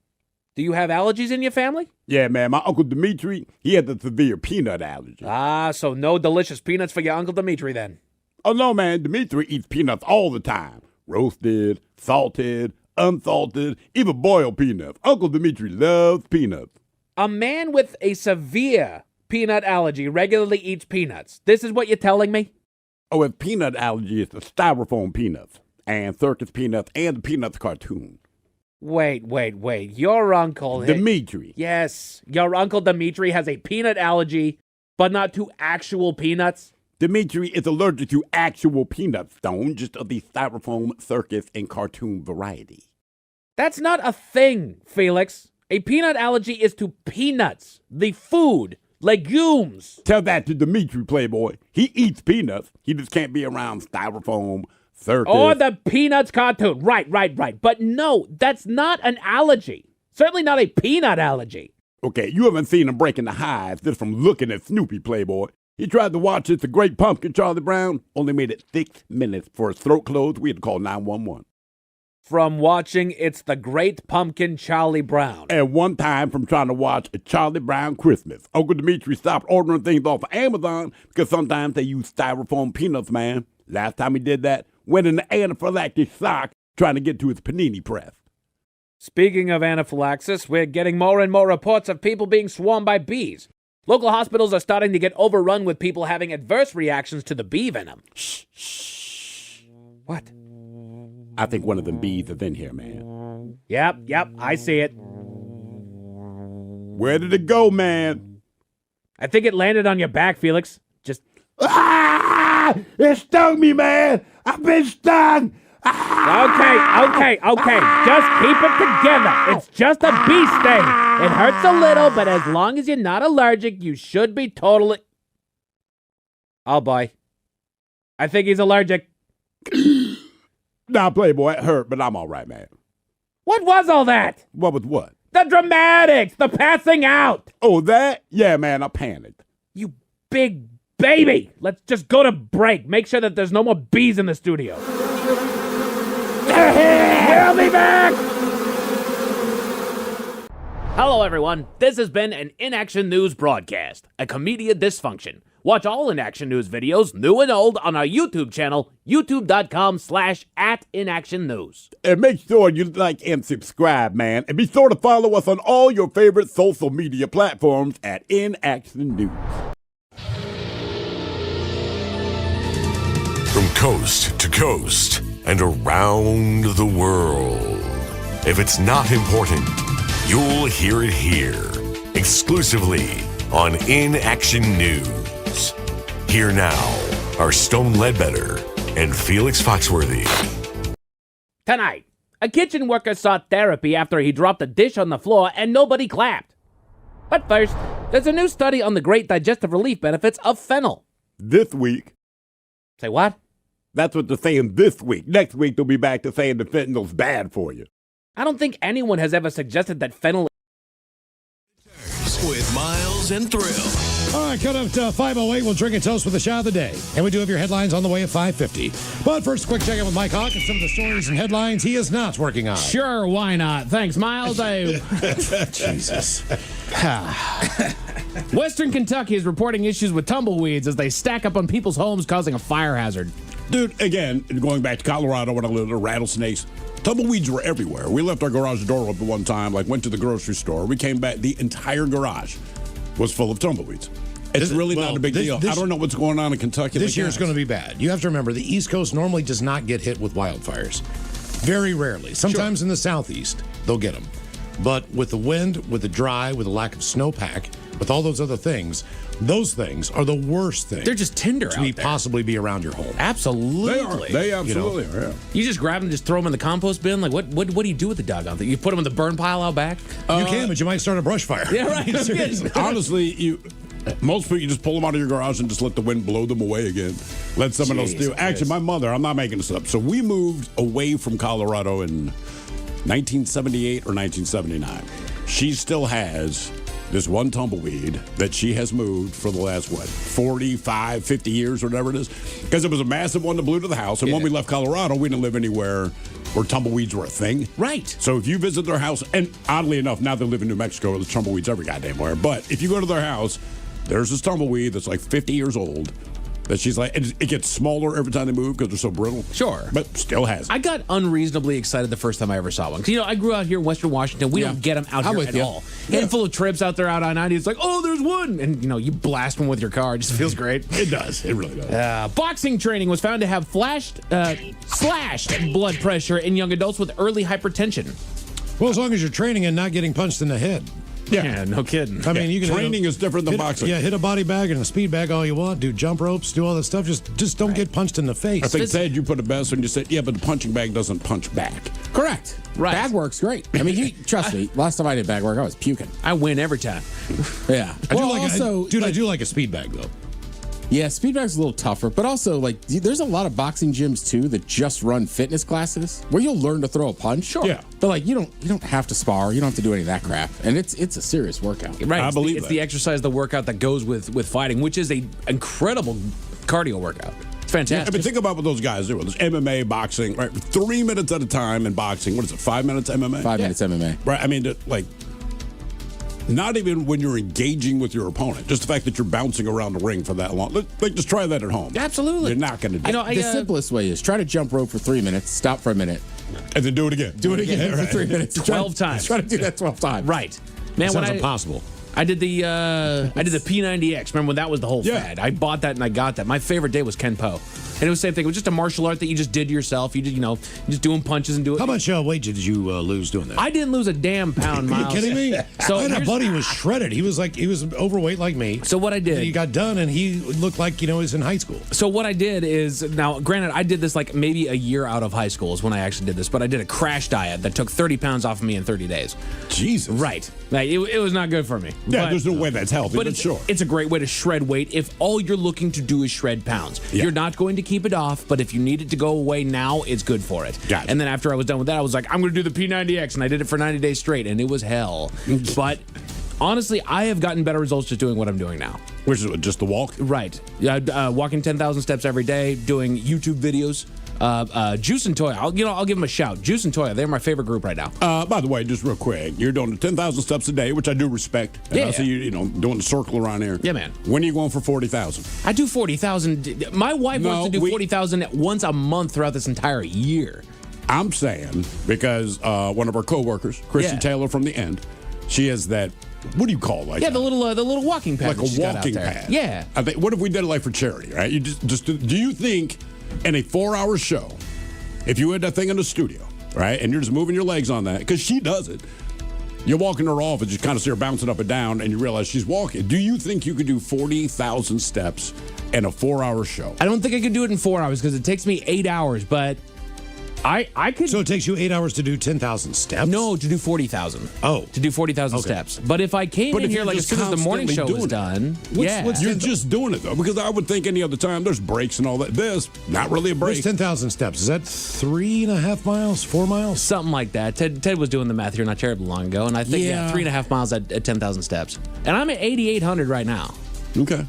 Do you have allergies in your family? Yeah, man. My Uncle Dimitri, he had a severe peanut allergy. Ah, so no delicious peanuts for your Uncle Dimitri then. Oh, no, man. Dimitri eats peanuts all the time. Roasted, salted, unsalted, even boiled peanuts. Uncle Dimitri loves peanuts. A man with a severe peanut allergy regularly eats peanuts. This is what you're telling me? Oh, his peanut allergy is the styrofoam peanuts and circus peanuts and the Peanuts cartoon. Wait. Your uncle... Dimitri. Yes, your Uncle Dimitri has a peanut allergy, but not to actual peanuts? Dimitri is allergic to actual peanut stone, just of the styrofoam, circus, and cartoon variety. That's not a thing, Felix. A peanut allergy is to peanuts, the food, legumes. Tell that to Dimitri, Playboy. He eats peanuts. He just can't be around styrofoam, circus. Or the Peanuts cartoon. Right. But no, that's not an allergy. Certainly not a peanut allergy. Okay, you haven't seen him breaking the hives just from looking at Snoopy, Playboy. He tried to watch It's a Great Pumpkin, Charlie Brown. Only made it 6 minutes for his throat closed. We had to call 911. From watching It's the Great Pumpkin, Charlie Brown. And one time from trying to watch a Charlie Brown Christmas. Uncle Dimitri stopped ordering things off of Amazon because sometimes they use styrofoam peanuts, man. Last time he did that, went in the anaphylactic shock trying to get to his panini press. Speaking of anaphylaxis, we're getting more and more reports of people being swarmed by bees. Local hospitals are starting to get overrun with people having adverse reactions to the bee venom. Shh. What? I think one of them bees is in here, man. Yep, I see it. Where did it go, man? I think it landed on your back, Felix. Just... Ah! It stung me, man! I've been stung! Okay. Just keep it together. It's just a bee sting. It hurts a little, but as long as you're not allergic, you should be totally... Oh, boy. I think he's allergic. Nah, Playboy, it hurt, but I'm all right, man. What was all that? What was what? The dramatics, the passing out. Oh, that? Yeah, man, I panicked. You big baby. Let's just go to break. Make sure that there's no more bees in the studio. We'll be back! Hello, everyone. This has been an In Action News broadcast, a Comedia Dysfunction. Watch all In Action News videos, new and old, on our YouTube channel, youtube.com/@inactionnews. And make sure you like and subscribe, man. And be sure to follow us on all your favorite social media platforms at In Action News. From coast to coast and around the world. If it's not important, you'll hear it here, exclusively on In Action News. Here now are Stone Ledbetter and Felix Foxworthy. Tonight, a kitchen worker sought therapy after he dropped a dish on the floor and nobody clapped. But first, there's a new study on the great digestive relief benefits of fennel. This week. Say what? That's what they're saying this week. Next week, they'll be back to saying the fentanyl's bad for you. I don't think anyone has ever suggested that fennel... with Miles and Thrill. All right, cut up to 5:08. We'll drink a toast with the shot of the day. And we do have your headlines on the way at 5:50. But first, a quick check-in with Mike Hawk and some of the stories and headlines he is not working on. Sure, why not? Thanks, Miles. Jesus. Western Kentucky is reporting issues with tumbleweeds as they stack up on people's homes, causing a fire hazard. Dude, again, going back to Colorado when I lived there, rattlesnakes, tumbleweeds were everywhere. We left our garage door open one time, went to the grocery store. We came back, the entire garage was full of tumbleweeds. It's really not a big deal. I don't know what's going on in Kentucky. This year's going to be bad. You have to remember, the East Coast normally does not get hit with wildfires. Very rarely. Sometimes in the Southeast, they'll get them. But with the wind, with the dry, with the lack of snowpack, with all those other things, those things are the worst things. They're just tinder to possibly be around your home. Absolutely. They absolutely are. Yeah. You just grab them and just throw them in the compost bin? Like, what do you do with the doggone thing? You put them in the burn pile out back? You can, but you might start a brush fire. Yeah, right. Honestly, most people, you just pull them out of your garage and just let the wind blow them away again. Let someone else do it. Actually, my mother, I'm not making this up. So we moved away from Colorado in 1978 or 1979. She still has this one tumbleweed that she has moved for the last, 45, 50 years or whatever it is. Because it was a massive one that blew to the house. And when we left Colorado, we didn't live anywhere where tumbleweeds were a thing. Right. So if you visit their house, and oddly enough, now they live in New Mexico, there's tumbleweeds every goddamn where. But if you go to their house, there's this tumbleweed that's 50 years old. That she's it gets smaller every time they move because they're so brittle. Sure. But still has it. I got unreasonably excited the first time I ever saw one. 'Cause, I grew out here in Western Washington. We don't get them out here at all. Handful of trips out there out on 90. It's like, oh, there's one. And, you blast one with your car. It just feels great. It does. It really does. Boxing training was found to have slashed blood pressure in young adults with early hypertension. Well, as long as you're training and not getting punched in the head. Yeah, no kidding. I mean, you can training is different than boxing. Yeah, hit a body bag and a speed bag all you want. Do jump ropes, do all that stuff. Just don't get punched in the face. I think, Ted, you put it best when you said, yeah, but the punching bag doesn't punch back. Correct. Right. Bag work's great. I mean, trust me. Last time I did bag work, I was puking. I win every time. Yeah. I do like a speed bag though. Yeah, speed bag's a little tougher, but also there's a lot of boxing gyms too that just run fitness classes where you'll learn to throw a punch. Sure. Yeah. But you don't have to spar. You don't have to do any of that crap, and it's a serious workout. Right. I believe it's the exercise, the workout that goes with fighting, which is an incredible cardio workout. It's fantastic. I mean, think about what those guys do. There's MMA, boxing, right? 3 minutes at a time in boxing. What is it? 5 minutes MMA. 5 minutes MMA. Right. I mean, not even when you're engaging with your opponent. Just the fact that you're bouncing around the ring for that long. Just try that at home. Absolutely. You're not going to do it. The simplest way is try to jump rope for 3 minutes, stop for a minute, and then do it again. Do it again for 3 minutes. 12 times. Try to do that 12 times. Right. Man, Sounds impossible. I did the P90X. Remember when that was the whole fad? I bought that and I got that. My favorite day was Kenpo. And it was the same thing. It was just a martial art that you just did yourself. You did, just doing punches and do it. How much weight did you lose doing that? I didn't lose a damn pound, Miles. Are you kidding me? So I had a buddy who was shredded. He was overweight like me. So what I did, and he got done, and he looked like he was in high school. So what I did is, now granted, I did this maybe a year out of high school is when I actually did this, but I did a crash diet that took 30 pounds off of me in 30 days. Jesus. Right. It was not good for me. Yeah, there's no way that's healthy, but sure. It's a great way to shred weight if all you're looking to do is shred pounds. Yeah. You're not going to keep it off, but if you need it to go away now, it's good for it. Gotcha. And then after I was done with that, I was like, I'm going to do the P90X, and I did it for 90 days straight, and it was hell. But honestly, I have gotten better results just doing what I'm doing now. Which is just the walk? Right. Walking 10,000 steps every day, doing YouTube videos. Juice and Toya, I'll give them a shout. Juice and Toya, they're my favorite group right now. By the way, just real quick, you're doing 10,000 steps a day, which I do respect. And I see you, doing the circle around here. Yeah, man. When are you going for 40,000? I do 40,000. My wife wants to do 40,000 once a month throughout this entire year. I'm saying because one of our coworkers, Christy Taylor from the End, she has that. What do you call it? The little walking pad. Like a walking pad. Yeah. I think. What if we did it for charity? Right? You just do you think in a 4-hour show, if you had that thing in the studio, right, and you're just moving your legs on that, because she does it, you're walking her off and you kind of see her bouncing up and down, and you realize she's walking. Do you think you could do 40,000 steps in a 4-hour show? I don't think I could do it in 4 hours because it takes me 8 hours, but I could. So it takes you 8 hours to do 10,000 steps? No, to do 40,000. Oh. To do 40,000 steps. But if I came in here, like, as soon as the morning show was done, You're just doing it, though, because I would think any other time there's breaks and all that. This, not really a break. What's 10,000 steps? Is that 3.5 miles, 4 miles? Something like that. Ted was doing the math here not terribly long ago, and I think 3.5 miles at 10,000 steps. And I'm at 8,800 right now. Okay.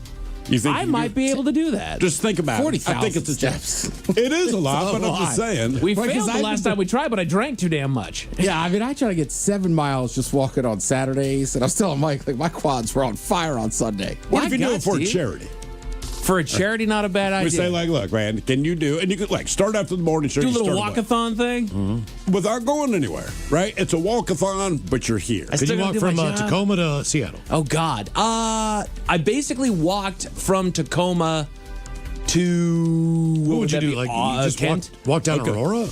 You think I might be able to do that. Just think about 40,000 it. I think it's a steps. It is a lot, but I'm just saying. We failed the last time we tried, but I drank too damn much. Yeah, I mean, I try to get 7 miles just walking on Saturdays, and I was telling Mike, like, my quads were on fire on Sunday. What if you do it for charity? For a charity, not a bad idea. We say, like, look, man, can you do, and you could, like, start after the morning show. Do a little walkathon thing? Without going anywhere, right? It's a walkathon, but you're here. Can you walk from Tacoma to Seattle? Oh, God. I basically walked from Tacoma to... What would you do? Like, you just walk down Aurora?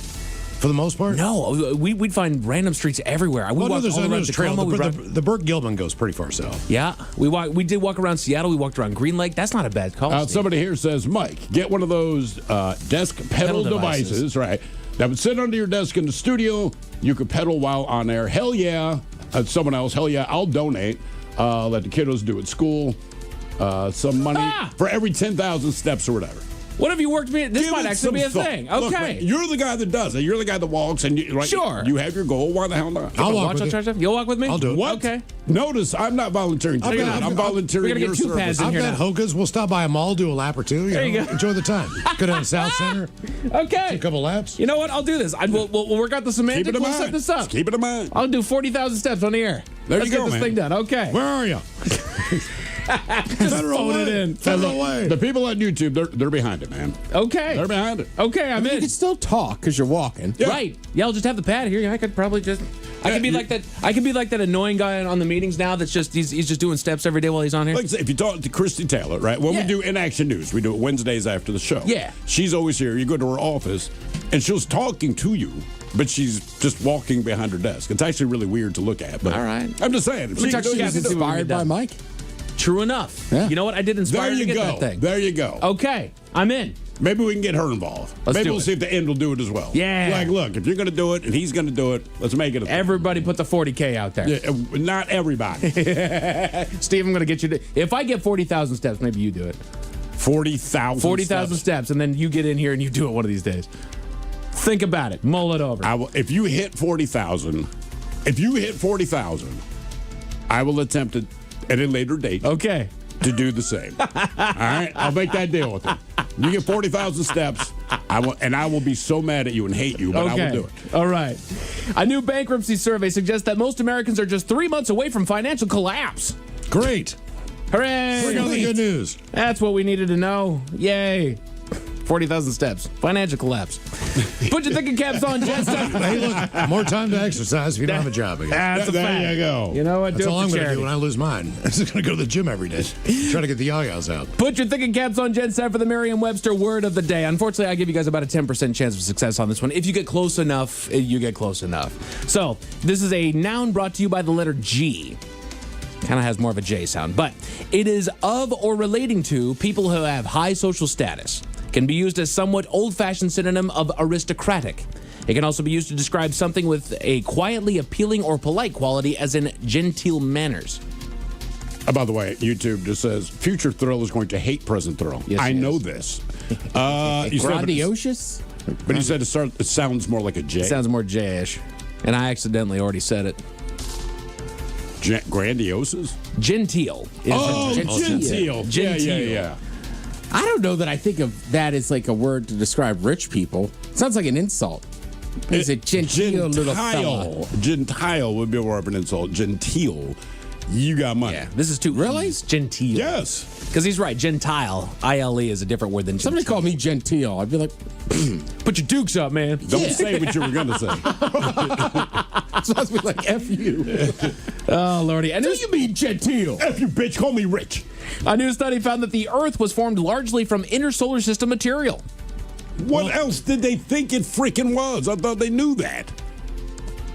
For the most part? No, we'd find random streets everywhere. We walked all around Tacoma. The Burt Gilman goes pretty far south. Yeah, we did walk around Seattle. We walked around Green Lake. That's not a bad call. Somebody here says, Mike, get one of those desk pedal devices, right? That would sit under your desk in the studio. You could pedal while on air. Hell yeah. Someone else, hell yeah, I'll donate. Let the kiddos do at school. Some money for every 10,000 steps or whatever. What have you worked me? This might actually be a thing. Okay. Look, man, you're the guy that does it. You're the guy that walks, and sure. You have your goal. Why the hell not? I'll walk with you. You'll walk with me? I'll do it. What? Okay. Notice, I'm not volunteering. I'm volunteering your service. I've got Hoka's. We'll stop by a mall, do a lap or two. There you go. Enjoy the time. Go down to South Center. Okay. Do a couple laps. You know what? I'll do this. We'll work out the semantics. We'll set this up. Keep it in mind. I'll do 40,000 steps on the air. Let's get this thing done. Okay. Where are you? Just phone it in. The people on YouTube, they're behind it, man. Okay. They're behind it. Okay, I'm in. You can still talk because you're walking. Yeah. Right. Yeah, I'll just have the pad here. I could probably just... I can be like that. I can be like that annoying guy on the meetings now. That's just he's just doing steps every day while he's on here. Like I say, if you talk to Christy Taylor, right? When we do In Action News, we do it Wednesdays after the show. Yeah. She's always here. You go to her office, and she's talking to you, but she's just walking behind her desk. It's actually really weird to look at. But all right. I'm just saying. She's inspired by Mike. True enough. Yeah. You know what? I did inspire her to get that thing. There you go. Okay, I'm in. Maybe we can get her involved. Maybe we'll see if the end will do it as well. Yeah. Like, look, if you're going to do it and he's going to do it, let's make it a thing. Everybody put the 40K out there. Yeah, not everybody. Steve, I'm going to get you to... If I get 40,000 steps, maybe you do it. 40,000 40,000 steps, and then you get in here and you do it one of these days. Think about it. Mull it over. If you hit 40,000, I will attempt it at a later date. Okay. To do the same. All right? I'll make that deal with you. You get 40,000 steps, I will be so mad at you and hate you, but I will do it. All right. A new bankruptcy survey suggests that most Americans are just 3 months away from financial collapse. Great. Hooray! Bring on the good news. That's what we needed to know. Yay. 40,000 steps. Financial collapse. Put your thinking caps on, Jess. Hey, look, more time to exercise if you don't have a job again. That's a fact. There you go. You know what? That's do all it I'm for going to charity. do when I lose mine. I'm just going to go to the gym every day. Try to get the yayas out. Put your thinking caps on, Jen. Time for the Merriam-Webster word of the day. Unfortunately, I give you guys about a 10% chance of success on this one. If you get close enough, you get close enough. So, this is a noun brought to you by the letter G. Kind of has more of a J sound, but it is of or relating to people who have high social status. Can be used as somewhat old-fashioned synonym of aristocratic. It can also be used to describe something with a quietly appealing or polite quality, as in genteel manners. By the way, YouTube just says, future Thrill is going to hate present Thrill. Yes, I know this. Grandiocious? But he said it sounds more like a J. It sounds more J-ish. And I accidentally already said it. Grandioses? Genteel. Genteel. Yeah. I don't know that I think of that as like a word to describe rich people. It sounds like an insult. It's a genteel little fella. Gentile would be more of an insult. Genteel. You got money. Yeah, this is too... Really? It's genteel. Yes. Because he's right. Gentile. I-L-E is a different word than genteel. Somebody called me genteel. I'd be like... Put your dukes up, man. Don't say what you were going to say. It's supposed to be like, F you. Oh, Lordy. And do you mean genteel? F you, bitch. Call me rich. A new study found that the Earth was formed largely from inner solar system material. What else did they think it freaking was? I thought they knew that.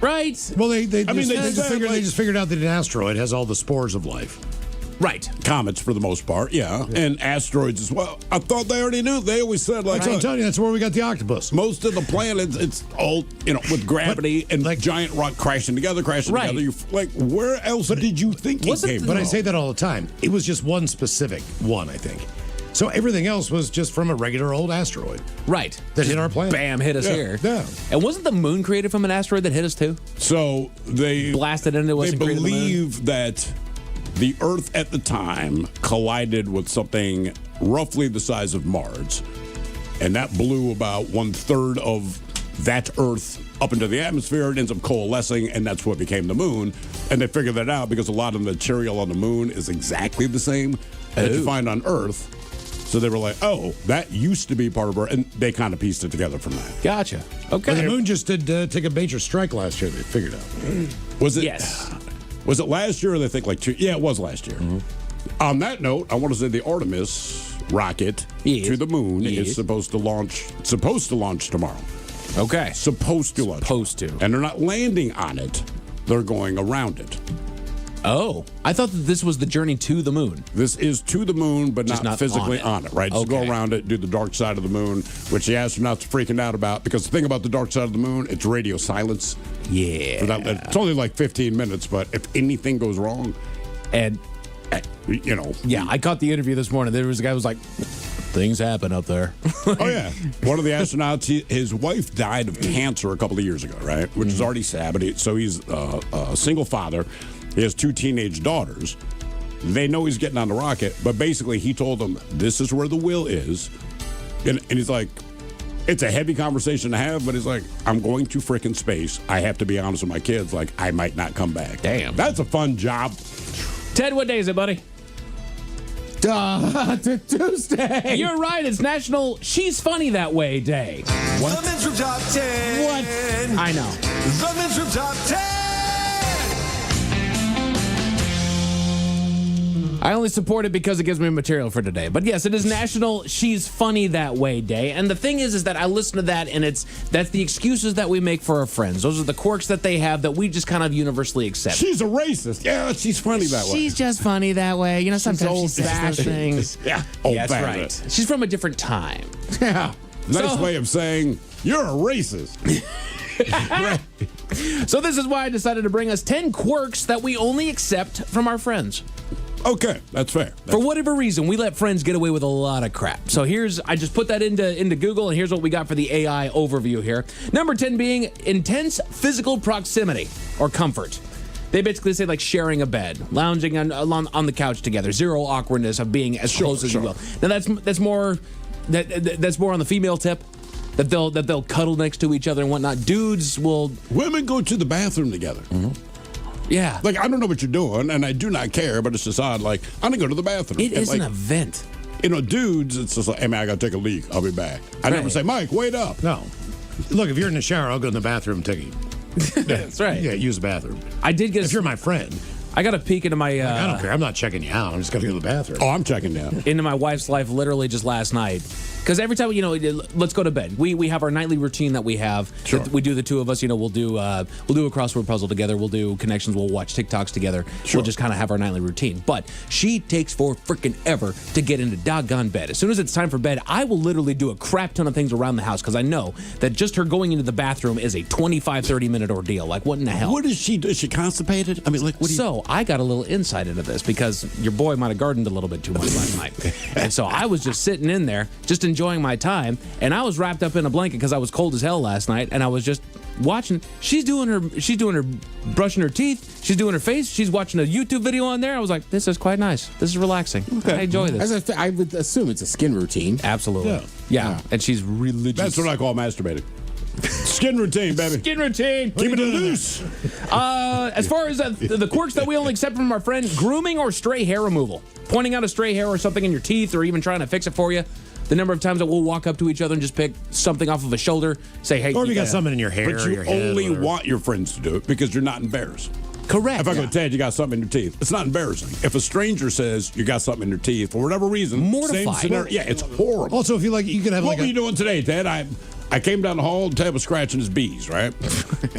Right. Well, they just figured out that an asteroid has all the spores of life. Right. Comets for the most part, yeah. And asteroids as well. I thought they already knew. They always said, like, I'm telling you, that's where we got the octopus. Most of the planets, it's all, with gravity and like giant rock crashing together. Right. You, like, where else did you think it came from? But I say that all the time. It was just one specific one, I think. So everything else was just from a regular old asteroid. Right. That hit our planet. Bam, hit us here. Yeah. And wasn't the moon created from an asteroid that hit us too? So they blasted into us. They and created the moon? believe that the Earth at the time collided with something roughly the size of Mars, and that blew about 1/3 of that Earth up into the atmosphere. It ends up coalescing, and that's what became the moon. And they figured that out because a lot of the material on the moon is exactly the same that you find on Earth. So they were like, oh, that used to be part of Earth, and they kind of pieced it together from that. Gotcha. Okay. Well, the moon just did take a major strike last year, they figured out. Was it? Yes. Was it last year or they think like 2? Yeah, it was last year. On that note, I want to say the Artemis rocket to the moon is supposed to launch tomorrow. Okay. Supposed to launch. Supposed to. And they're not landing on it. They're going around it. Oh, I thought that this was the journey to the moon. This is to the moon, but Just not physically on on it, right? Just go around it, do the dark side of the moon, which the astronauts are freaking out about. Because the thing about the dark side of the moon, it's radio silence. Yeah. It's only like 15 minutes, but if anything goes wrong, and yeah, I caught the interview this morning. There was a guy who was like, things happen up there. Oh, yeah. One of the astronauts, his wife died of cancer a couple of years ago, right? Which is already sad, but he's a single father. He has 2 teenage daughters. They know he's getting on the rocket, but basically he told them, this is where the will is. And he's like, it's a heavy conversation to have, but he's like, I'm going to frickin' space. I have to be honest with my kids. Like, I might not come back. Damn. That's a fun job. Ted, what day is it, buddy? Tuesday. You're right. It's National She's Funny That Way Day. What? The Men's Room Top 10. What? I know. The Men's Room Top 10. I only support it because it gives me material for today. But yes, it is National She's Funny That Way Day. And the thing is that I listen to that, and that's the excuses that we make for our friends. Those are the quirks that they have that we just kind of universally accept. She's a racist. Yeah, she's funny that way. She's just funny that way. You know, sometimes she says things. Yeah, that's right. She's from a different time. Yeah. Nice way of saying you're a racist. So this is why I decided to bring us 10 quirks that we only accept from our friends. Okay, that's fair. For whatever reason, we let friends get away with a lot of crap. So I just put that into Google, and here's what we got for the AI overview here. Number 10 being intense physical proximity or comfort. They basically say like sharing a bed, lounging on the couch together, zero awkwardness of being as close as you will. Now that's more on the female tip. That they'll cuddle next to each other and whatnot. Dudes will. Women go to the bathroom together. Yeah. Like, I don't know what you're doing, and I do not care, but it's just odd. Like, I'm going to go to the bathroom. It is an event. Dudes, it's just like, hey, man, I got to take a leak. I'll be back. I never say, Mike, wait up. No. Look, if you're in the shower, I'll go in the bathroom and take a... That's right. Yeah, use the bathroom. I did get... If you're my friend... I got a peek into my... I don't care. I'm not checking you out. I'm just going to go to the bathroom. Oh, I'm checking you out. Into my wife's life literally just last night. Because every time, let's go to bed. We have our nightly routine that we have. Sure. We do the two of us. We'll do a crossword puzzle together. We'll do connections. We'll watch TikToks together. Sure. We'll just kind of have our nightly routine. But she takes for freaking ever to get into doggone bed. As soon as it's time for bed, I will literally do a crap ton of things around the house because I know that just her going into the bathroom is a 25, 30-minute ordeal. Like, what in the hell? What is she? Is she constipated? I mean, like, what do you... So I got a little insight into this because your boy might have gardened a little bit too much last night. And so I was just sitting in there, just enjoying my time. And I was wrapped up in a blanket because I was cold as hell last night, and I was just watching. She's doing her brushing her teeth. She's doing her face. She's watching a YouTube video on there. I was like, this is quite nice. This is relaxing. Okay. I enjoy this. I would assume it's a skin routine. Absolutely. Yeah. And she's religious. That's what I call masturbating. Skin routine, baby. Skin routine. Keep it loose. As far as the quirks that we only accept from our friend, grooming or stray hair removal. Pointing out a stray hair or something in your teeth or even trying to fix it for you. The number of times that we'll walk up to each other and just pick something off of a shoulder, say, hey. Or if you got something in your hair but or you your head. only want your friends to do it because you're not embarrassed. Correct. If I go, Ted, you got something in your teeth, it's not embarrassing. If a stranger says you got something in your teeth, for whatever reason, mortified. Same scenario. Yeah, it's horrible. Also, if you like, you can have What were you doing today, Ted? I I came down the hall and Ted was scratching his bees, right?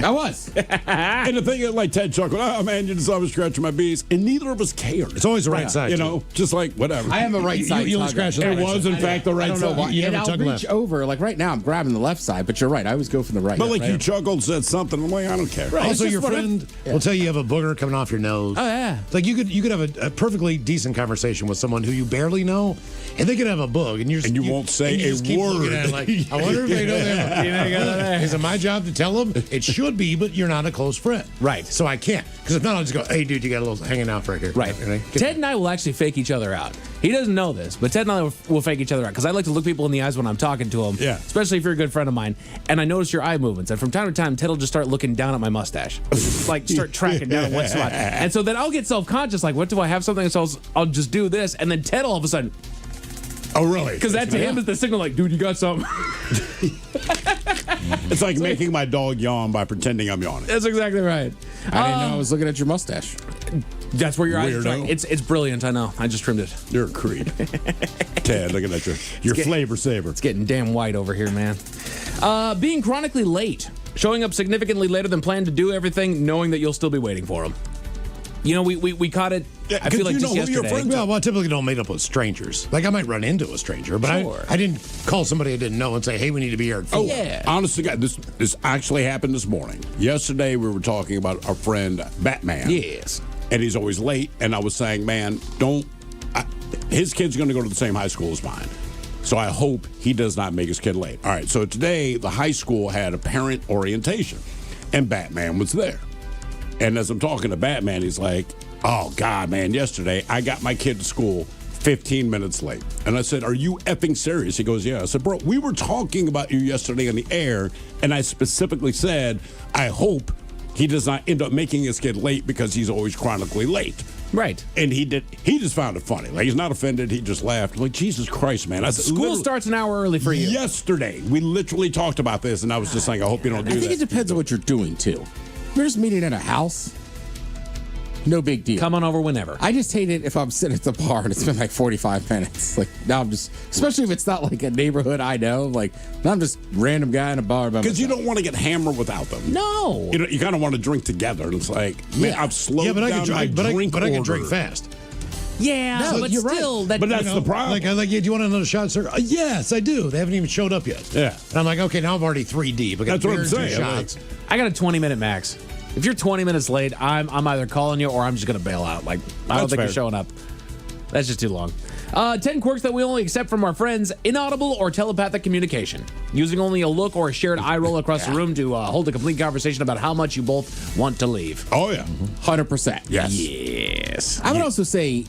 I was. And the thing is, like, Ted chuckled, oh, man, you just saw me scratching my bees. And neither of us cared. It's always the right side. You know, just like, whatever. I am a right side. You only scratch the It right was, side. in fact, the right I don't know side. why. You And never I'll tug reach left. over. Like right now, I'm grabbing the left side, but you're right. I always go from the right. But, like, right? you chuckled, said something. I'm like, I don't care. Right. Also, It's your just friend will tell you have a booger coming off your nose. Oh, yeah. It's like you could have a perfectly decent conversation with someone who you barely know, and they could have a bug, and you won't say and you a just keep looking word. at it like, I wonder if they know that. Is it my job to tell them? It should be, but you're not a close friend. Right. So I can't. Because if not, I'll just go, hey, dude, you got a little hanging out right here. Right. Ted and I will actually fake each other out. He doesn't know this, but Ted and I will fake each other out because I like to look people in the eyes when I'm talking to them. Yeah. Especially if you're a good friend of mine. And I notice your eye movements. And from time to time, Ted will just start looking down at my mustache. Like, start tracking down what spot. And so then I'll get self-conscious, like, what do I have something? So I'll just do this. And then Ted all of a sudden, oh, really? because that to him is the signal, like, dude, you got something. It's like making my dog yawn by pretending I'm yawning. That's exactly right. I didn't know I was looking at your mustache. That's where your eyes are Weirdo. tracking. It's brilliant, I know. I just trimmed it. You're a creep. Ted, looking at your flavor saver. It's getting damn white over here, man. Being chronically late. Showing up significantly later than planned to do everything, knowing that you'll still be waiting for them. You know, we caught it, I feel like just yesterday. Well, I typically don't meet up with strangers. Like, I might run into a stranger, but Sure. I didn't call somebody I didn't know and say, hey, we need to be here at 4. yeah. Honest to God, this actually happened this morning. Yesterday, we were talking about our friend Batman. Yes. And he's always late. And I was saying, man, his kid's going to go to the same high school as mine. So I hope he does not make his kid late. All right, so today, the high school had a parent orientation, and Batman was there. And as I'm talking to Batman, he's like, oh, God, man, yesterday I got my kid to school 15 minutes late. And I said, are you effing serious? He goes, yeah. I said, bro, we were talking about you yesterday on the air, and I specifically said, I hope he does not end up making his kid late because he's always chronically late. Right. And he just found it funny. Like, he's not offended. He just laughed. Like, Jesus Christ, man. I said, School starts an hour early for you. Yesterday, we literally talked about this, and I was just saying, I hope you don't do I that. think it depends on what you're doing too. If you're just meeting at a house, no big deal. Come on over whenever. I just hate it if I'm sitting at the bar and it's been like 45 minutes. Like now I'm just, especially if it's not like a neighborhood I know. Like now I'm just random guy in a bar by Because you myself. don't want to get hammered without them. No. You kind of want to drink together. And it's like, man, I've slowed but I down can my drink, drink I can order. drink fast. Yeah, No, but you're still, right. that, But that's the problem. Like, yeah, do you want another shot, sir? Yes, I do. They haven't even showed up yet. Yeah. And I'm like, okay, now I'm already 3 deep. I got That's what beer I'm and 2 saying. shots. I got a 20-minute max. If you're 20 minutes late, I'm either calling you or I'm just going to bail out. Like, I don't That's think fair. you're showing up. That's just too long. 10 quirks that we only accept from our friends: inaudible or telepathic communication. Using only a look or a shared eye roll across the room to hold a complete conversation about how much you both want to leave. Oh, yeah. 100%. Yes. Yes. I would also say,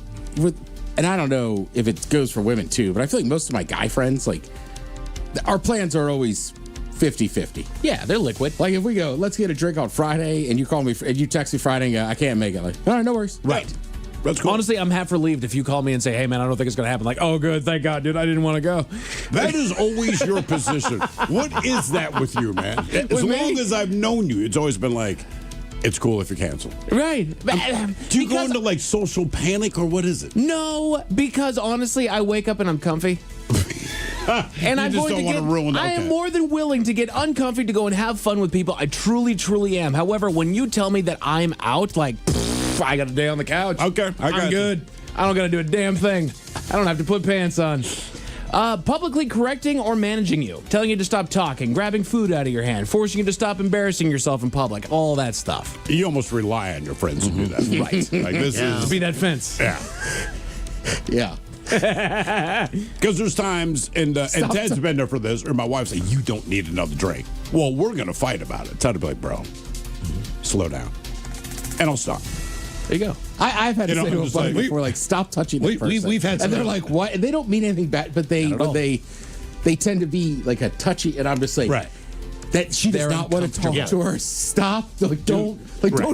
and I don't know if it goes for women too, but I feel like most of my guy friends, like, our plans are always 50-50. Yeah, they're liquid. Like if we go, let's get a drink on Friday, and you call me, and you text me Friday and go, I can't make it. Like, all right, no worries. Right. That's cool. Honestly, I'm half relieved if you call me and say, hey, man, I don't think it's going to happen. Like, oh, good. Thank God, dude. I didn't want to go. That is always your position. What is that with you, man? As long as I've known you, it's always been like, it's cool if you cancel. Right. Do you go into like social panic or what is it? No, because honestly, I wake up and I'm comfy. And I'm just going don't to want get. to ruin I am okay. more than willing to get uncomfy to go and have fun with people. I truly, truly am. However, when you tell me that I'm out, like, I got a day on the couch. Okay, I'm good. I don't got to do a damn thing. I don't have to put pants on. Publicly correcting or managing you, telling you to stop talking, grabbing food out of your hand, forcing you to stop embarrassing yourself in public, all that stuff. You almost rely on your friends to do that. Right. Like this To is be that fence. Yeah. Yeah. Because there's times, and Ted's been there for this, or my wife say, you don't need another drink. Well, we're going to fight about it. Tell her to be like, bro, slow down. And I'll stop. There you go. I've had to say to a buddy before, like, stop touching that person. we've had some and they're of like, what? And they don't mean anything bad, but they tend to be like a touchy, and I'm just like, Right. that she does They're not want to talk to her. Stop. Like, don't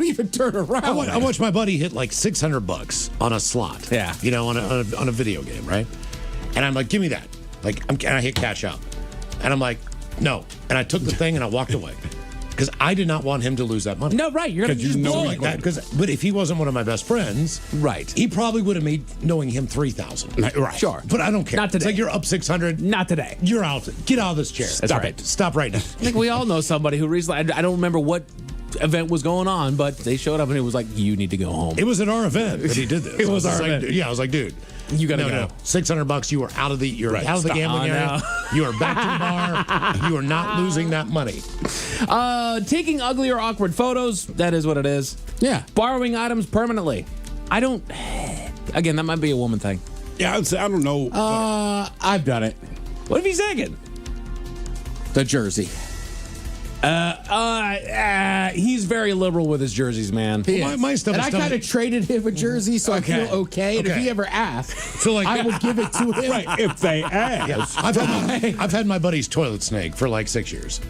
even turn around. I watched my buddy hit like $600 on a slot. Yeah. You know, on a video game, right? And I'm like, give me that. Like, and I hit cash out. And I'm like, no. And I took the thing and I walked away. because I did not want him to lose that money. No, right. You're going to just blow it. But if he wasn't one of my best friends, right, he probably would have made knowing him $3,000. Right. Sure. But I don't care. Not today. It's like you're up $600. Not today. You're out. Get out of this chair. Stop it. Stop right now. I think we all know somebody who recently, I don't remember what event was going on, but they showed up and it was like, you need to go home. It was at our event that he did this. It was our event. Yeah, I was like, dude, you gotta go. No, $600. You are out of the. You're out of the gambling area. You are back to the bar. You are not losing that money. Taking ugly or awkward photos. That is what it is. Yeah. Borrowing items permanently. I don't. Again, that might be a woman thing. Yeah, I'd say, I don't know. I've done it. What if he's thinking? The jersey. He's very liberal with his jerseys, man. My stuff. And is I kind of traded him a jersey, so I feel okay. And if he ever asks, so like, I will give it to him. Right, if they ask. I've had my buddy's toilet snake for like 6 years.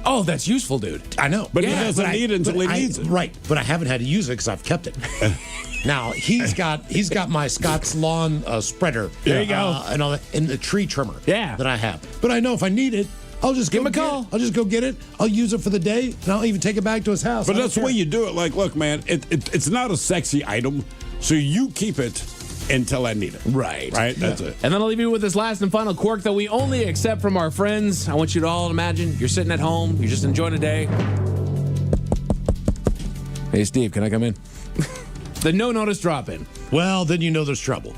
Oh, that's useful, dude. I know. But he doesn't need it until he needs it. Right, but I haven't had to use it because I've kept it. Now he's got my Scott's lawn spreader. There you go. And all that, and the tree trimmer. Yeah. That I have. But I know if I need it, I'll just give go him a call. I'll just go get it. I'll use it for the day, and I'll even take it back to his house. But that's the way you do it. Like, look, man, it's not a sexy item, so you keep it until I need it. Right. Right? That's it. And then I'll leave you with this last and final quirk that we only accept from our friends. I want you to all imagine you're sitting at home, you're just enjoying a day. Hey, Steve, can I come in? The no-notice drop-in. Well, then you know there's trouble.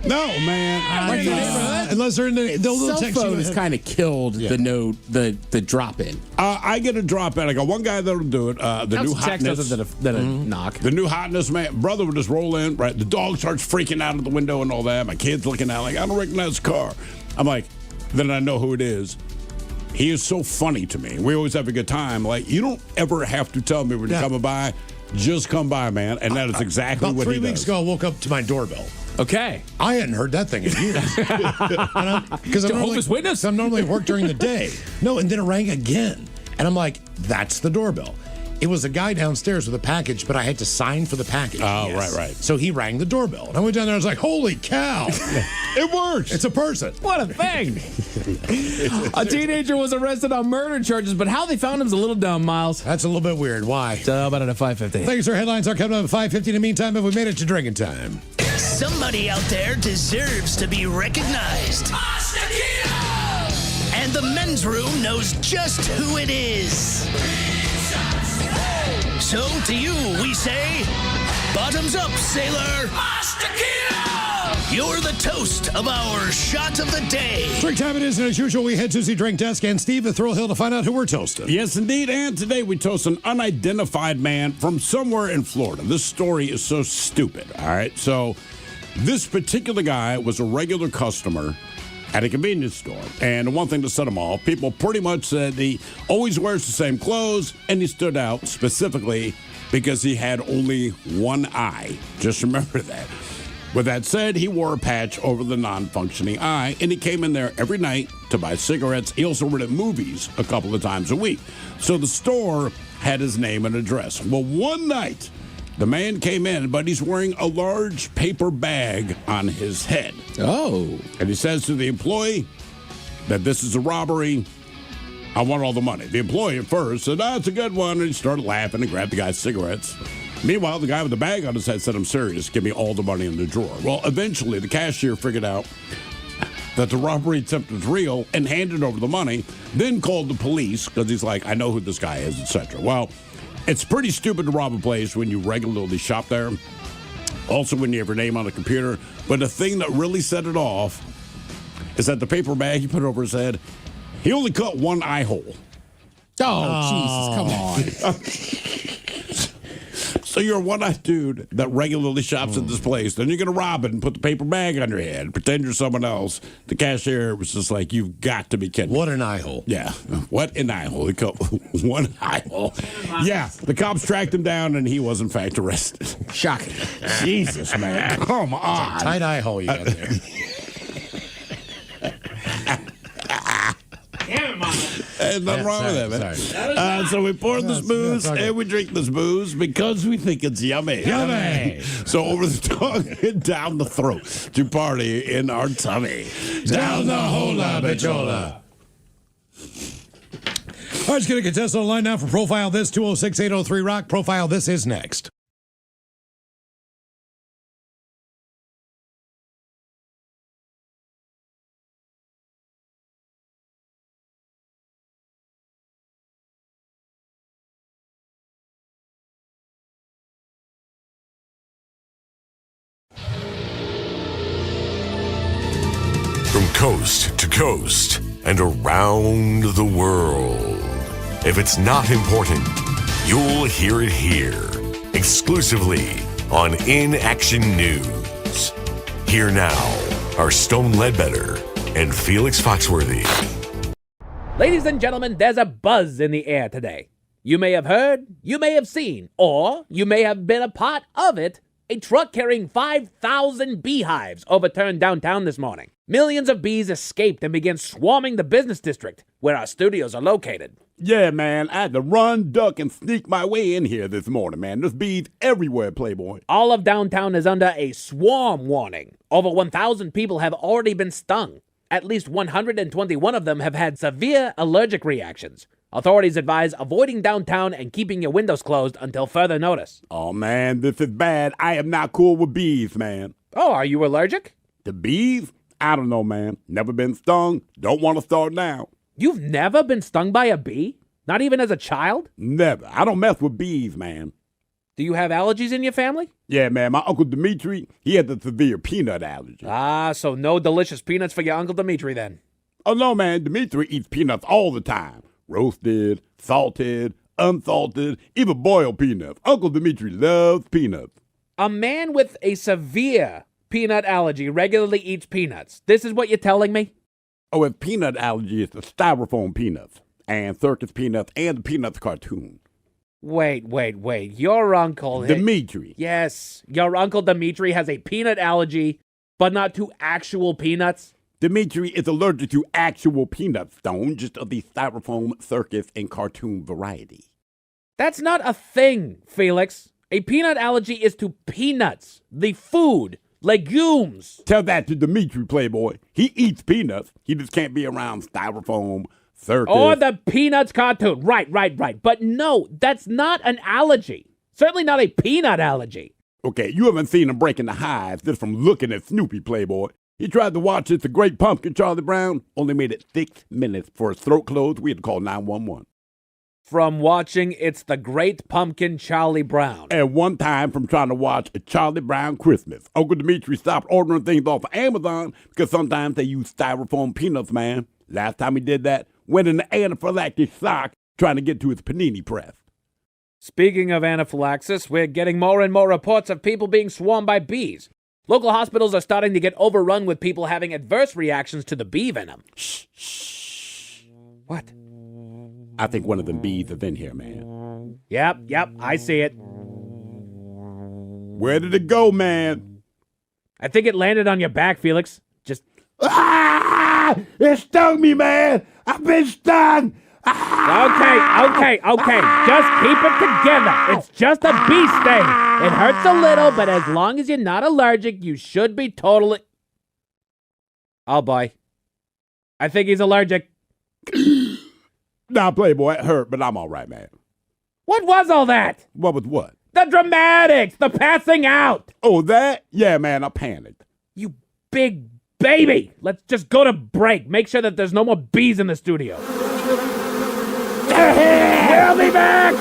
No, man. Unless they're in the Cell text phone you has kind of killed the drop-in. I get a drop in. I got one guy that'll do it. The new hotness. Than a knock. The new hotness, man. Brother would just roll in, right? The dog starts freaking out of the window and all that. My kid's looking out like, I don't recognize the car. I'm like, then I know who it is. He is so funny to me. We always have a good time. Like, you don't ever have to tell me when you're coming by. Just come by, man. And that is exactly what he does. About 3 weeks ago, I woke up to my doorbell. Okay. I hadn't heard that thing in years. Because Jehovah's Witness. I'm normally at work during the day. No, and then it rang again. And I'm like, that's the doorbell. It was a guy downstairs with a package, but I had to sign for the package. Oh, right. So he rang the doorbell. And I went down there and I was like, holy cow. It works. It's a person. What a thing. A teenager was arrested on murder charges, but how they found him is a little dumb, Miles. That's a little bit weird. Why? So how about it at 5:50? Thanks, our headlines are coming up at 5:50. In the meantime, have we made it to drinking time? Somebody out there deserves to be recognized. And the men's room knows just who it is. So to you, we say, bottoms up, sailor. You're the toast of our shot of the day. Drink time it is, and as usual, we head to the drink desk and Steve at Thrill Hill to find out who we're toasting. Yes, indeed. And today we toast an unidentified man from somewhere in Florida. This story is so stupid, all right? So this particular guy was a regular customer at a convenience store. And the one thing to set him off, people pretty much said he always wears the same clothes, and he stood out specifically because he had only one eye. Just remember that. With that said, he wore a patch over the non-functioning eye, and he came in there every night to buy cigarettes. He also rented movies a couple of times a week. So the store had his name and address. Well, one night, the man came in, but he's wearing a large paper bag on his head. Oh. And he says to the employee that this is a robbery. I want all the money. The employee at first said, it's a good one. And he started laughing and grabbed the guy's cigarettes. Meanwhile, the guy with the bag on his head said, I'm serious. Give me all the money in the drawer. Well, eventually, the cashier figured out that the robbery attempt was real and handed over the money, then called the police because he's like, I know who this guy is, etc. Well, it's pretty stupid to rob a place when you regularly shop there. Also, when you have your name on a computer. But the thing that really set it off is that the paper bag he put over his head, he only cut one eye hole. Oh, Jesus, come on. So you're a one-eyed dude that regularly shops at this place. Then you're going to rob it and put the paper bag on your head, pretend you're someone else. The cashier was just like, you've got to be kidding. What an eye hole. Yeah. What an eye hole. He cut one eye hole. Yeah. The cops tracked him down, and he was, in fact, arrested. Shocking. Jesus, man. Come on. Tight eye hole you got there. There's nothing wrong with that, man. So we pour this booze and we drink this booze because we think it's yummy. Yummy. So over the tongue and down the throat to party in our tummy. Down the hola, bichola. All right, just get a contestant online now for Profile This, 206-803-ROCK. Profile This is next. From coast to coast and around the world. If it's not important, you'll hear it here, exclusively on In Action News. Here now are Stone Ledbetter and Felix Foxworthy. Ladies and gentlemen, there's a buzz in the air today. You may have heard, you may have seen, or you may have been a part of it. A truck carrying 5,000 beehives overturned downtown this morning. Millions of bees escaped and began swarming the business district, where our studios are located. Yeah, man, I had to run, duck, and sneak my way in here this morning, man. There's bees everywhere, Playboy. All of downtown is under a swarm warning. Over 1,000 people have already been stung. At least 121 of them have had severe allergic reactions. Authorities advise avoiding downtown and keeping your windows closed until further notice. Oh, man, this is bad. I am not cool with bees, man. Oh, are you allergic? The bees? I don't know, man. Never been stung. Don't want to start now. You've never been stung by a bee? Not even as a child? Never. I don't mess with bees, man. Do you have allergies in your family? Yeah, man. My Uncle Dimitri, he had the severe peanut allergy. Ah, so no delicious peanuts for your Uncle Dimitri then. Oh, no, man. Dimitri eats peanuts all the time. Roasted, salted, unsalted, even boiled peanuts. Uncle Dimitri loves peanuts. A man with a severe peanut allergy regularly eats peanuts. This is what you're telling me? Oh, his peanut allergy is the styrofoam peanuts, and circus peanuts, and the Peanuts cartoon. Wait. Your uncle... Dimitri. Yes, your Uncle Dimitri has a peanut allergy, but not to actual peanuts? Dimitri is allergic to actual peanut stone, just of the styrofoam, circus, and cartoon variety. That's not a thing, Felix. A peanut allergy is to peanuts, the food, legumes. Tell that to Dimitri, Playboy. He eats peanuts. He just can't be around styrofoam, circus. Or the Peanuts cartoon. Right. But no, that's not an allergy. Certainly not a peanut allergy. Okay, you haven't seen him breaking the hives just from looking at Snoopy, Playboy. He tried to watch It's a Great Pumpkin, Charlie Brown. Only made it 6 minutes for his throat closed. We had to call 911. From watching It's the Great Pumpkin, Charlie Brown. And one time from trying to watch a Charlie Brown Christmas. Uncle Dimitri stopped ordering things off of Amazon because sometimes they use styrofoam peanuts, man. Last time he did that, went in the anaphylactic shock trying to get to his panini press. Speaking of anaphylaxis, we're getting more and more reports of people being swarmed by bees. Local hospitals are starting to get overrun with people having adverse reactions to the bee venom. Shh. What? I think one of them bees is in here, man. Yep, I see it. Where did it go, man? I think it landed on your back, Felix. Just... Ah! It stung me, man! I've been stung! Okay. Just keep it together. It's just a bee sting. It hurts a little, but as long as you're not allergic, you should be totally... Oh, boy. I think he's allergic. Nah, Playboy, it hurt, but I'm all right, man. What was all that? What was what? The dramatics, the passing out. Oh, that? Yeah, man, I panicked. You big baby. Let's just go to break. Make sure that there's no more bees in the studio. We'll be back!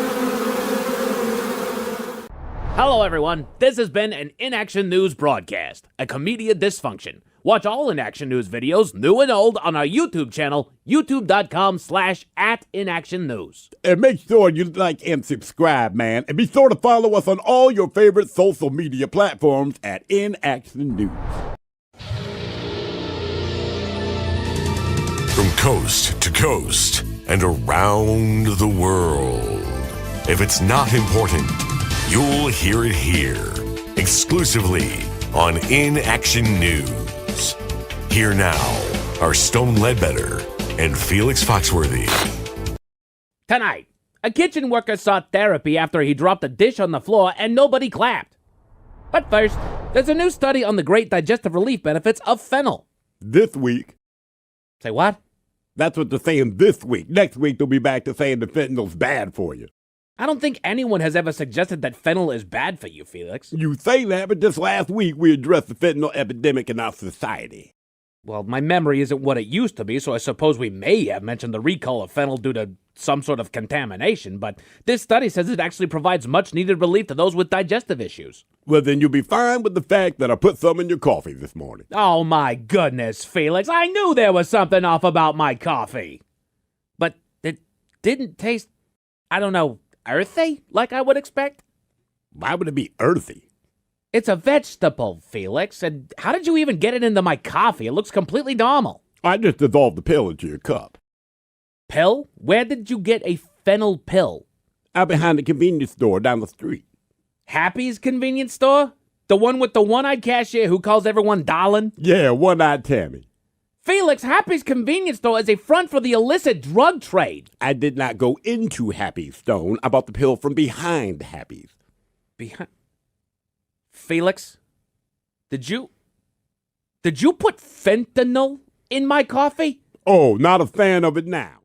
Hello, everyone. This has been an In Action News broadcast, a Comedia Dysfunction. Watch all In Action News videos, new and old, on our YouTube channel, youtube.com/@inactionnews. And make sure you like and subscribe, man. And be sure to follow us on all your favorite social media platforms at In Action News. From coast to coast and around the world. If it's not important, you'll hear it here, exclusively on In Action News. Here now are Stone Ledbetter and Felix Foxworthy. Tonight, a kitchen worker sought therapy after he dropped a dish on the floor and nobody clapped. But first, there's a new study on the great digestive relief benefits of fennel. This week. Say what? That's what they're saying this week. Next week, they'll be back to saying the fentanyl's bad for you. I don't think anyone has ever suggested that fentanyl is bad for you, Felix. You say that, but just last week, we addressed the fentanyl epidemic in our society. Well, my memory isn't what it used to be, so I suppose we may have mentioned the recall of fentanyl due to some sort of contamination, but this study says it actually provides much-needed relief to those with digestive issues. Well, then you'll be fine with the fact that I put some in your coffee this morning. Oh, my goodness, Felix. I knew there was something off about my coffee. But it didn't taste, I don't know, earthy like I would expect. Why would it be earthy? It's a vegetable, Felix. And how did you even get it into my coffee? It looks completely normal. I just dissolved the pill into your cup. Pill? Where did you get a fennel pill? Out behind the convenience store down the street. Happy's convenience store? The one with the one-eyed cashier who calls everyone darling? Yeah, one-eyed Tammy. Felix, Happy's convenience store is a front for the illicit drug trade. I did not go into Happy's, Stone. I bought the pill from behind Happy's. Behind? Felix, did you put fentanyl in my coffee? Oh, not a fan of it now.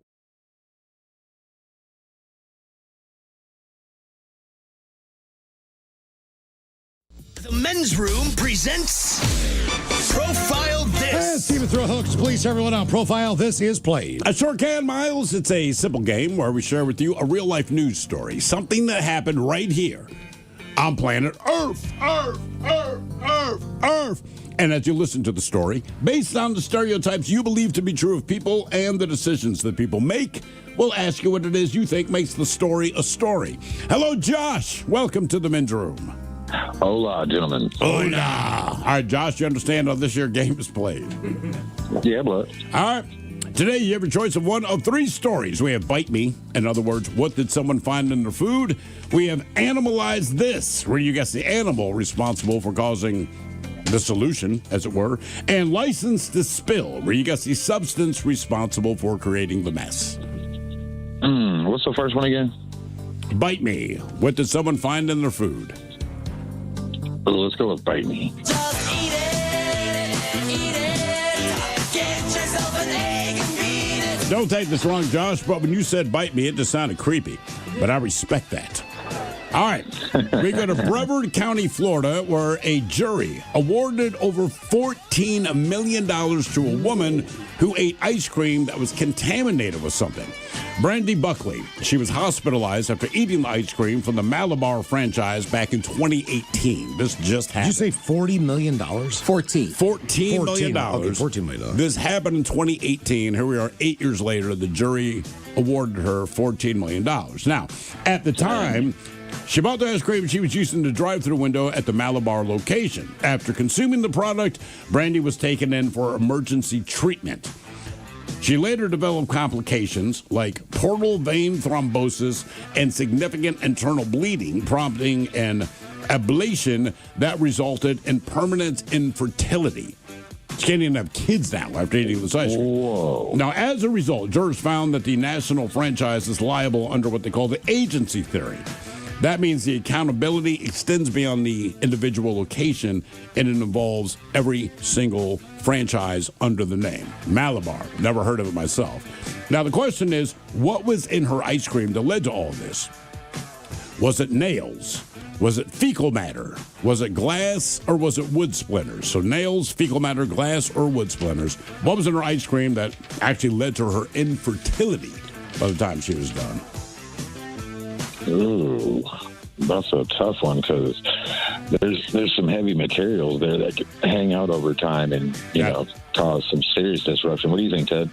The Men's Room presents Profile This. Steven throw hooks, please everyone on Profile This is played. I sure can, Miles. It's a simple game where we share with you a real-life news story, something that happened right here on planet Earth. And as you listen to the story, based on the stereotypes you believe to be true of people and the decisions that people make, we'll ask you what it is you think makes the story a story. Hello, Josh. Welcome to the Men's Room. Hola, gentlemen. Hola. All right, Josh, you understand how this year game is played? Yeah, but. All right. Today, you have a choice of one of three stories. We have Bite Me. In other words, what did someone find in their food? We have Animalize This, where you guess the animal responsible for causing the solution, as it were. And License to Spill, where you guess the substance responsible for creating the mess. What's the first one again? Bite Me. What did someone find in their food? Let's go with Bite Me. Don't take this wrong, Josh, but when you said Bite Me, it just sounded creepy. But I respect that. All right. We go to Brevard County, Florida, where a jury awarded over $14 million to a woman who ate ice cream that was contaminated with something. Brandy Buckley, she was hospitalized after eating the ice cream from the Malabar franchise back in 2018. This just happened. Did you say $40 million? 14. $14 million. Okay, $14 million. This happened in 2018. Here we are 8 years later. The jury awarded her $14 million. Now, at the time, she bought the ice cream she was using the drive-thru window at the Malabar location. After consuming the product, Brandy was taken in for emergency treatment. She later developed complications like portal vein thrombosis and significant internal bleeding, prompting an ablation that resulted in permanent infertility. She can't even have kids now after eating this ice cream. Whoa. Now, as a result, jurors found that the national franchise is liable under what they call the agency theory. That means the accountability extends beyond the individual location, and it involves every single franchise under the name. Malabar. Never heard of it myself. Now, the question is, what was in her ice cream that led to all this? Was it nails? Was it fecal matter? Was it glass, or was it wood splinters? So nails, fecal matter, glass, or wood splinters. What was in her ice cream that actually led to her infertility by the time she was done? Ooh, that's a tough one because there's some heavy materials there that could hang out over time and you know cause some serious disruption. What do you think, Ted?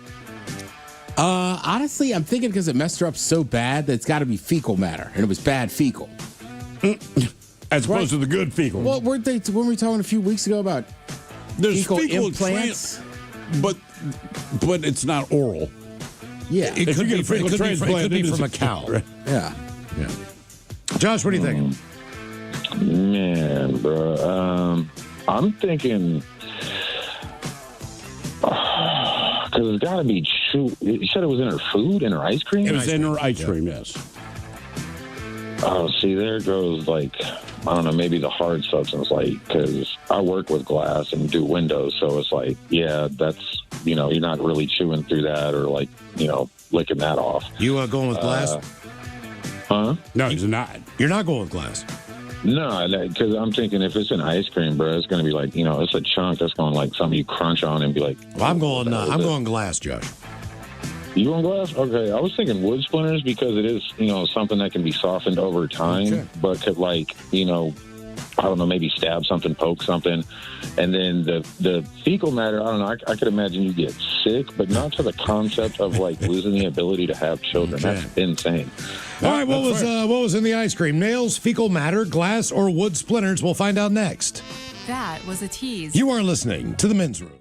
Honestly, I'm thinking because it messed her up so bad that it's got to be fecal matter, and it was bad fecal. As opposed to the good fecal. Well, weren't we talking a few weeks ago about fecal implants? But it's not oral. Yeah, It could be from a cow. Right. Yeah. Yeah. Josh, what are you thinking? Man, bro, I'm thinking because it's got to be true. You said it was in her food, in her ice cream. It was in her ice cream, yes. Oh, see, there goes like I don't know, maybe the hard substance, like because I work with glass and do windows, so it's like, yeah, that's you're not really chewing through that or like, licking that off. You going with glass? Huh? No, he's not. You're not going with glass. No, because I'm thinking if it's an ice cream, bro, it's going to be like, it's a chunk that's going like something you crunch on and be like. Well, I'm going glass, Josh. You want glass? Okay. I was thinking wood splinters because it is, something that can be softened over time, but could like, I don't know, maybe stab something, poke something. And then the fecal matter, I don't know, I could imagine you get sick, but not to the concept of like losing the ability to have children. That's insane. All right, what was in the ice cream? Nails, fecal matter, glass, or wood splinters? We'll find out next. That was a tease. You are listening to The Men's Room.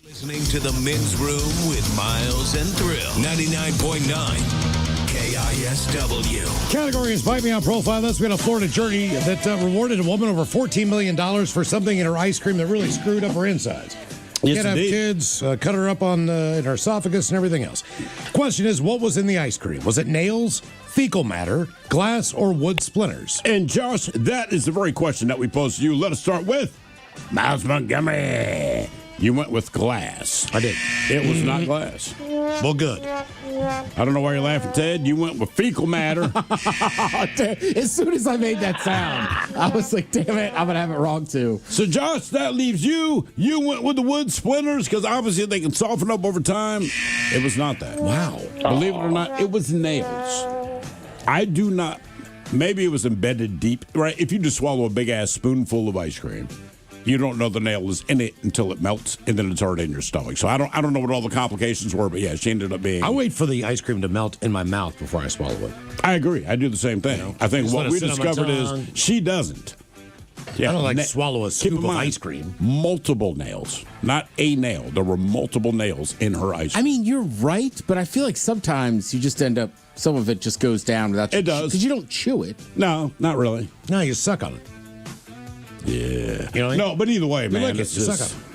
Listening to the Men's Room with Miles and Thrill. 99.9 KISW. Category is Bite Me on Profile List. We had a Florida jury that rewarded a woman over $14 million for something in her ice cream that really screwed up her insides. Yes, Can't have indeed. kids, cut her up on in her esophagus and everything else. Question is, what was in the ice cream? Was it nails, fecal matter, glass, or wood splinters? And Josh, that is the very question that we posed to you. Let us start with Miles Montgomery. You went with glass. I did. It was not glass. Well, good. I don't know why you're laughing, Ted. You went with fecal matter. As soon as I made that sound, I was like, damn it, I'm going to have it wrong too. So, Josh, that leaves you. You went with the wood splinters because obviously they can soften up over time. It was not that. Wow. Believe it or not, it was nails. I do not. Maybe it was embedded deep. Right? If you just swallow a big-ass spoonful of ice cream, you don't know the nail is in it until it melts, and then it's already in your stomach. So I don't know what all the complications were, but yeah, she ended up being. I wait for the ice cream to melt in my mouth before I swallow it. I agree. I do the same thing. I think just what let it we sit on my discovered tongue. is she doesn't. Yeah, I don't like swallow a keep scoop in of mind, ice cream. Multiple nails, not a nail. There were multiple nails in her ice cream. I mean, you're right, but I feel like sometimes you just end up, some of it just goes down without you. It does. Because you don't chew it. No, not really. No, you suck on it. Yeah. You know what I mean? No, but either way, You man, like it, it's you just. suck on it.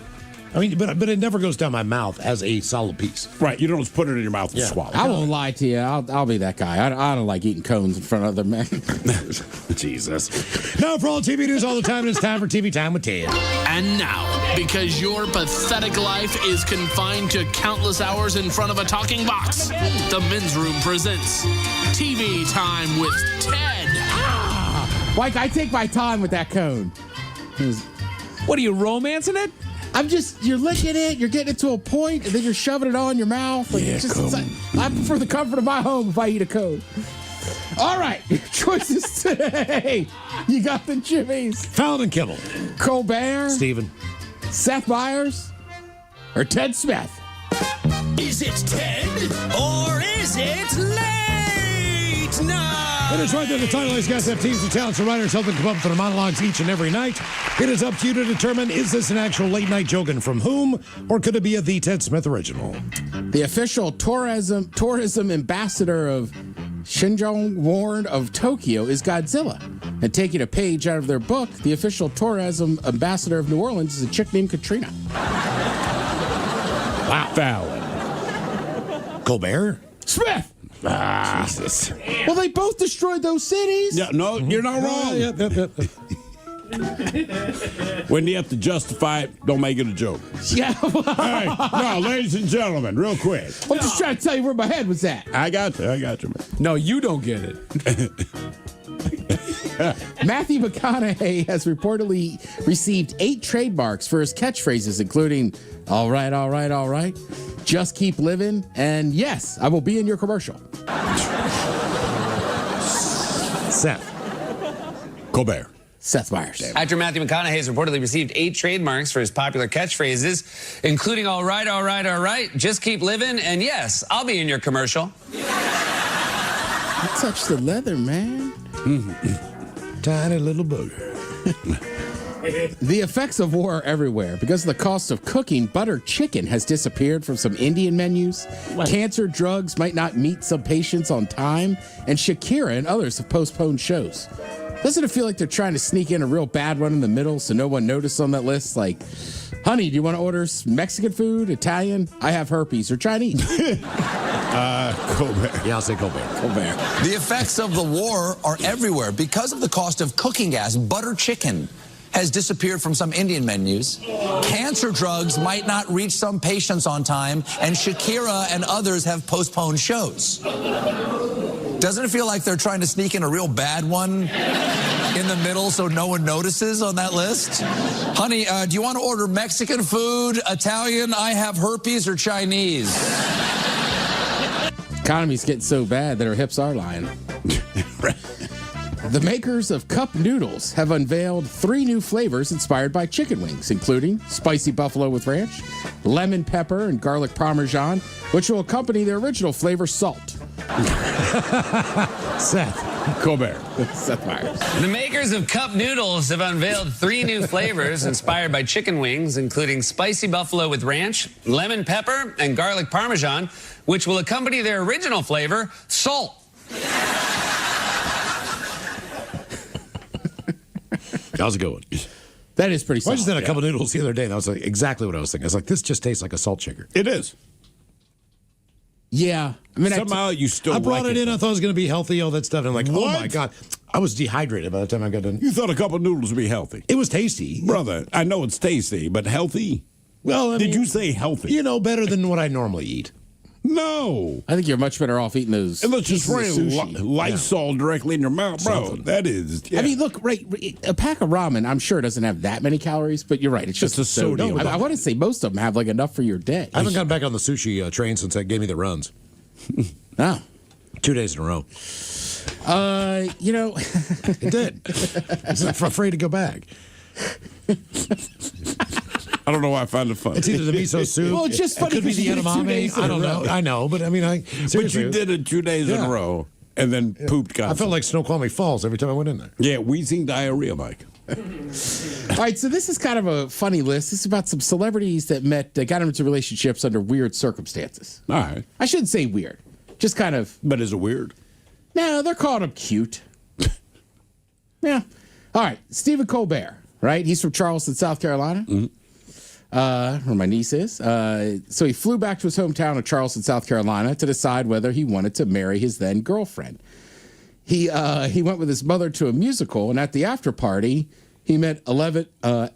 I mean, but it never goes down my mouth as a solid piece. Right, you don't just put it in your mouth and Yeah. swallow. I won't lie to you. I'll be that guy. I don't like eating cones in front of other men. Jesus. Now, for all TV news all the time, it's time for TV Time with Ted. And now, because your pathetic life is confined to countless hours in front of a talking box, the Men's Room presents TV Time with Ted. Like, I take my time with that cone. What are you, romancing it? You're licking it, you're getting it to a point, and then you're shoving it all in your mouth. Like, Yeah, I prefer the comfort of my home if I eat a cone. All right, choices today. You got the Jimmies. Fallon and Kimmel. Colbert. Steven. Seth Meyers. Or Ted Smith. Is it Ted or is it late night? It is right there. The title is guys have teams of talents and writers help them come up with their monologues each and every night. It is up to you to determine, is this an actual late night joke and from whom, or could it be a The Ted Smith original? The official tourism ambassador of Shinjong Ward of Tokyo is Godzilla. And taking a page out of their book, the official tourism ambassador of New Orleans is a chick named Katrina. Wow. Fallon. Colbert. Smith! Jesus. Well, they both destroyed those cities. Yeah, no, you're not wrong. Yep. When you have to justify it, don't make it a joke. Yeah. Hey, now, ladies and gentlemen, real quick. I'm just trying to tell you where my head was at. I got you, man. No, you don't get it. Matthew McConaughey has reportedly received 8 trademarks for his catchphrases, including all right, all right, all right, just keep living, and yes, I will be in your commercial. Seth. Colbert. Seth Meyers. Actor Matthew McConaughey has reportedly received 8 trademarks for his popular catchphrases, including all right, all right, all right, just keep living, and yes, I'll be in your commercial. Touch the leather, man. Tiny little booger. The effects of war are everywhere. Because of the cost of cooking, buttered chicken has disappeared from some Indian menus. Cancer drugs might not meet some patients on time. And Shakira and others have postponed shows. Doesn't it feel like they're trying to sneak in a real bad one in the middle so no one noticed on that list? Like, honey, do you want to order Mexican food, Italian? I have herpes, or Chinese. Colbert. Yeah, I'll say Colbert. Colbert. The effects of the war are everywhere. Because of the cost of cooking gas, butter chicken has disappeared from some Indian menus. Cancer drugs might not reach some patients on time, and Shakira and others have postponed shows. Doesn't it feel like they're trying to sneak in a real bad one in the middle so no one notices on that list? Honey, do you want to order Mexican food, Italian, I have herpes, or Chinese? Economy's getting so bad that our hips are lying. The makers of cup noodles have unveiled 3 new flavors inspired by chicken wings, including spicy buffalo with ranch, lemon pepper, and garlic parmesan, which will accompany their original flavor, salt. Seth. Colbert. Seth Meyers. The makers of cup noodles have unveiled 3 new flavors inspired by chicken wings, including spicy buffalo with ranch, lemon pepper, and garlic parmesan, which will accompany their original flavor, salt. That was a good one. That is pretty I solid. just had a couple noodles the other day, and that was like exactly what I was thinking. I was like, this just tastes like a salt shaker. It is. Yeah. I mean, somehow you still I brought like it in. I thought it was going to be healthy, all that stuff. And I'm like, oh my God. I was dehydrated by the time I got done. You thought a couple noodles would be healthy. It was tasty. Brother, I know it's tasty, but healthy? Well, Did you say healthy? You know, better than what I normally eat. No. I think you're much better off eating those. And let's just pieces of spray sushi. Lysol directly in your mouth, bro. Something. That is. I mean, look, right. A pack of ramen, I'm sure, doesn't have that many calories, but you're right. It's just a sodium. I want to say most of them have like enough for your day. I haven't gotten back on the sushi train since they gave me the runs. Oh. 2 days in a row. You know, it did. I'm afraid to go back. I don't know why I found it funny. It's either the miso soup. Well, it's just funny It could be 'cause the you did it 2 edamame. days in I a don't know. row. I know, but I mean, But seriously, you did it 2 days in a row and then pooped I constantly. felt like Snoqualmie Falls every time I went in there. Yeah, wheezing diarrhea, Mike. All right, so this is kind of a funny list. This is about some celebrities that got into relationships under weird circumstances. All right. I shouldn't say weird, just kind of. But is it weird? No, they're calling him cute. Yeah. All right, Stephen Colbert, right? He's from Charleston, South Carolina. Where my niece is. So he flew back to his hometown of Charleston, South Carolina to decide whether he wanted to marry his then girlfriend. He went with his mother to a musical, and at the after party, he met the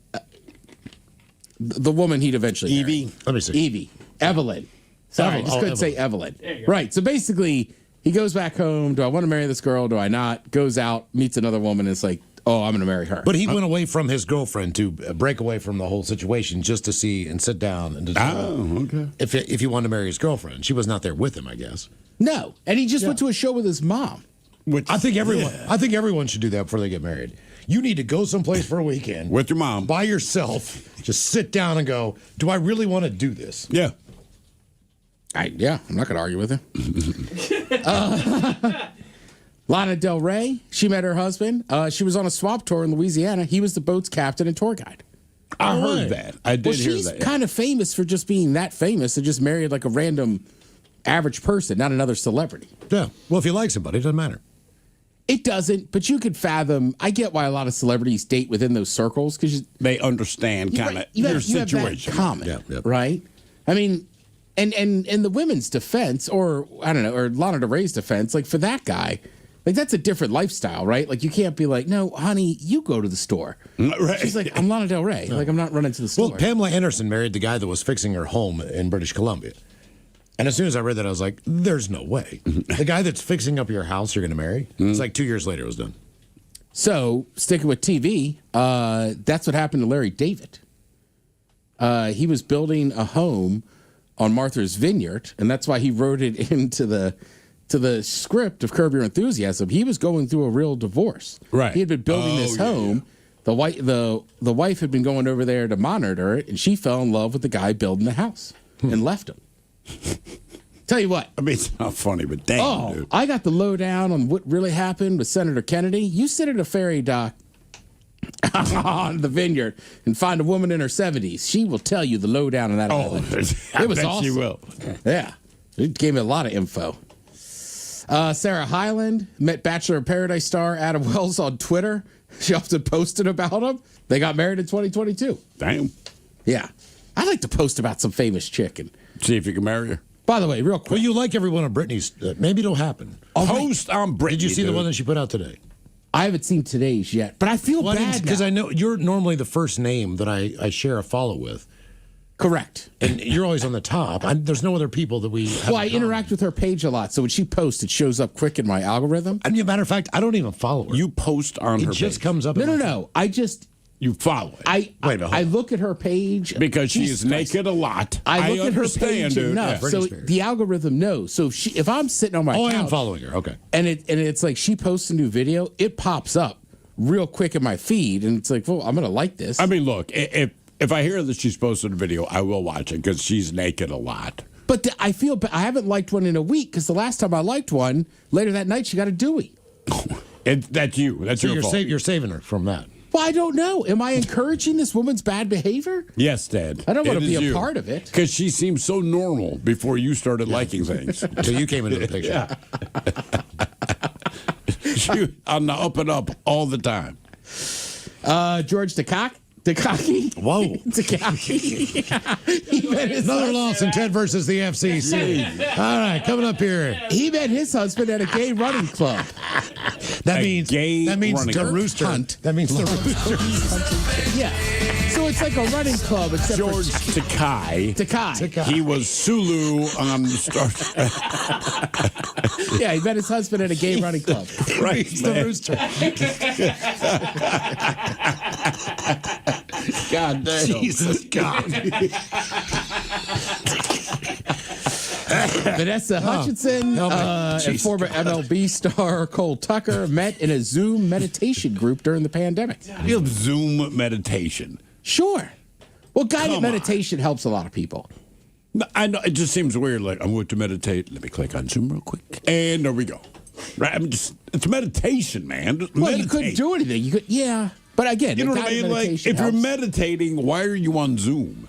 woman he'd eventually Evie. marry. Let me see. Evie. Evelyn. Sorry, I just couldn't say Evelyn. Right. So basically, he goes back home. Do I want to marry this girl? Do I not? Goes out, meets another woman, and it's like, oh, I'm going to marry her. But he went away from his girlfriend to break away from the whole situation just to see and sit down and okay. If he wanted to marry his girlfriend. She was not there with him, I guess. No. And he just went to a show with his mom. Which, I think everyone should do that before they get married. You need to go someplace for a weekend with your mom by yourself. Just sit down and go, do I really want to do this? Yeah. I'm not going to argue with him. Lana Del Rey, she met her husband. She was on a swap tour in Louisiana. He was the boat's captain and tour guide. I heard that. I did hear she's that. Kind of famous for just being that famous and just married like a random average person, not another celebrity. Yeah. Well, if you like somebody, it doesn't matter. It doesn't, but you could fathom. I get why a lot of celebrities date within those circles because they understand kind of your situation. Common, right? I mean, and in the women's defense, or I don't know, or Lana Del Rey's defense, like for that guy, like that's a different lifestyle, right? Like you can't be like, no, honey, you go to the store. Right. She's like, I'm Lana Del Rey. Like I'm not running to the store. Well, Pamela Anderson married the guy that was fixing her home in British Columbia. And as soon as I read that, I was like, there's no way. The guy that's fixing up your house you're going to marry? It's like 2 years later it was done. So, sticking with TV, that's what happened to Larry David. He was building a home on Martha's Vineyard, and that's why he wrote it into the script of Curb Your Enthusiasm. He was going through a real divorce. Right. He had been building this home. Yeah. The wife had been going over there to monitor it, and she fell in love with the guy building the house and left him. Tell you what. I mean, it's not funny, but damn, dude. I got the lowdown on what really happened with Senator Kennedy. You sit at a ferry dock on the Vineyard and find a woman in her 70s. She will tell you the lowdown on that island. It was awesome. She will. Yeah. It gave me a lot of info. Sarah Hyland met Bachelor in Paradise star Adam Wells on Twitter. She often posted about him. They got married in 2022. Damn. Yeah. I like to post about some famous chick and see if you can marry her. By the way, real quick. Well, you like every one of Britney's. Maybe it'll happen. Post on Britney. Did you see the one that she put out today? I haven't seen today's yet, but I feel bad because I know you're normally the first name that I share a follow with. Correct. And you're always on the top. There's no other people that we have. Well, I interact with her page a lot, so when she posts, it shows up quick in my algorithm. And as a matter of fact, I don't even follow her. You post on her page. It just comes up. No. You follow it. I look at her page because she is naked a lot. I look at her page dude. enough, so the algorithm knows. So if I'm sitting on my couch, I am following her. Okay, and it's like she posts a new video, it pops up real quick in my feed, and it's like, well, I'm gonna like this. I mean, look, if I hear that she's posted a video, I will watch it because she's naked a lot. But I haven't liked one in a week because the last time I liked one, later that night she got a Dewey. That's you. That's So your fault. you're saving her from that. Well, I don't know. Am I encouraging this woman's bad behavior? Yes, Dad. I don't want It to be is a part of it. Because she seemed so normal before you started liking things. Until you came into the picture. She on the up and up all the time. George Takaki. Whoa. Takaki. Another loss in Ted versus the FCC. All right, coming up here. He met his husband at a gay running club. That means running the club. rooster hunt. That means the rooster. Yeah. So it's like a running club, except George for Takai. He was Sulu on the start. Yeah, he met his husband at a gay running club. Right, He's the man. rooster. God damn. Jesus God. Vanessa Hutchinson and former MLB star Cole Tucker met in a Zoom meditation group during the pandemic. You have Zoom meditation. Sure. Well, guided meditation helps a lot of people. I know it just seems weird. Like I'm going to meditate. Let me click on Zoom real quick, and there we go. Right, it's meditation, man. Just Well, meditate. you couldn't do anything. You could, yeah. But again, You know what I guided mean? Like, meditation if you're helps. meditating, why are you on Zoom?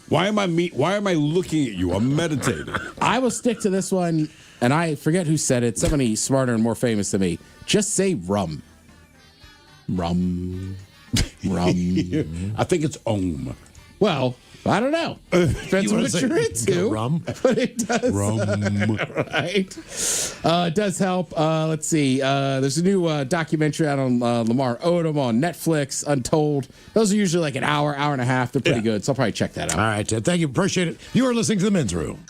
Why am I looking at you? I'm meditating. I will stick to this one, and I forget who said it. Somebody smarter and more famous than me. Just say rum. Rum. Rum. I think it's Om. Well, I don't know. Depends on what you're into. Rum? But it does. Rum. Right. It does help. Let's see. There's a new documentary out on Lamar Odom on Netflix, Untold. Those are usually like an hour and a half. They're pretty good, so I'll probably check that out. All right, Ted. Thank you. Appreciate it. You are listening to The Men's Room.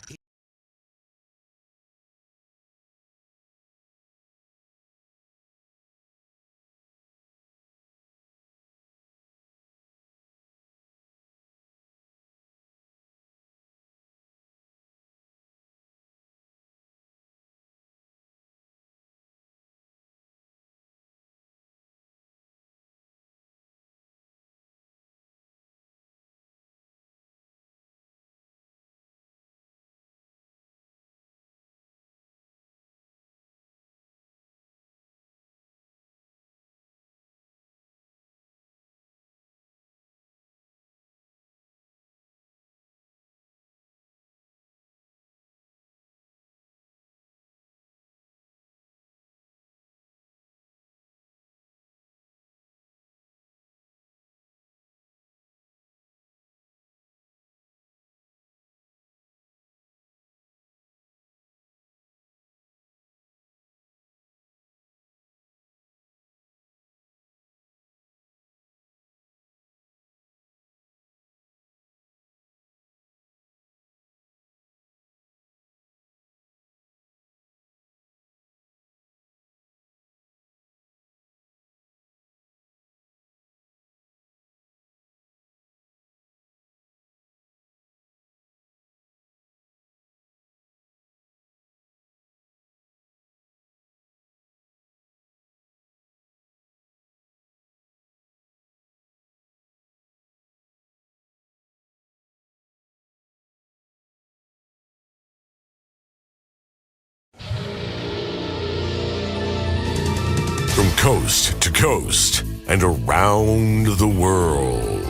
From coast to coast and around the world.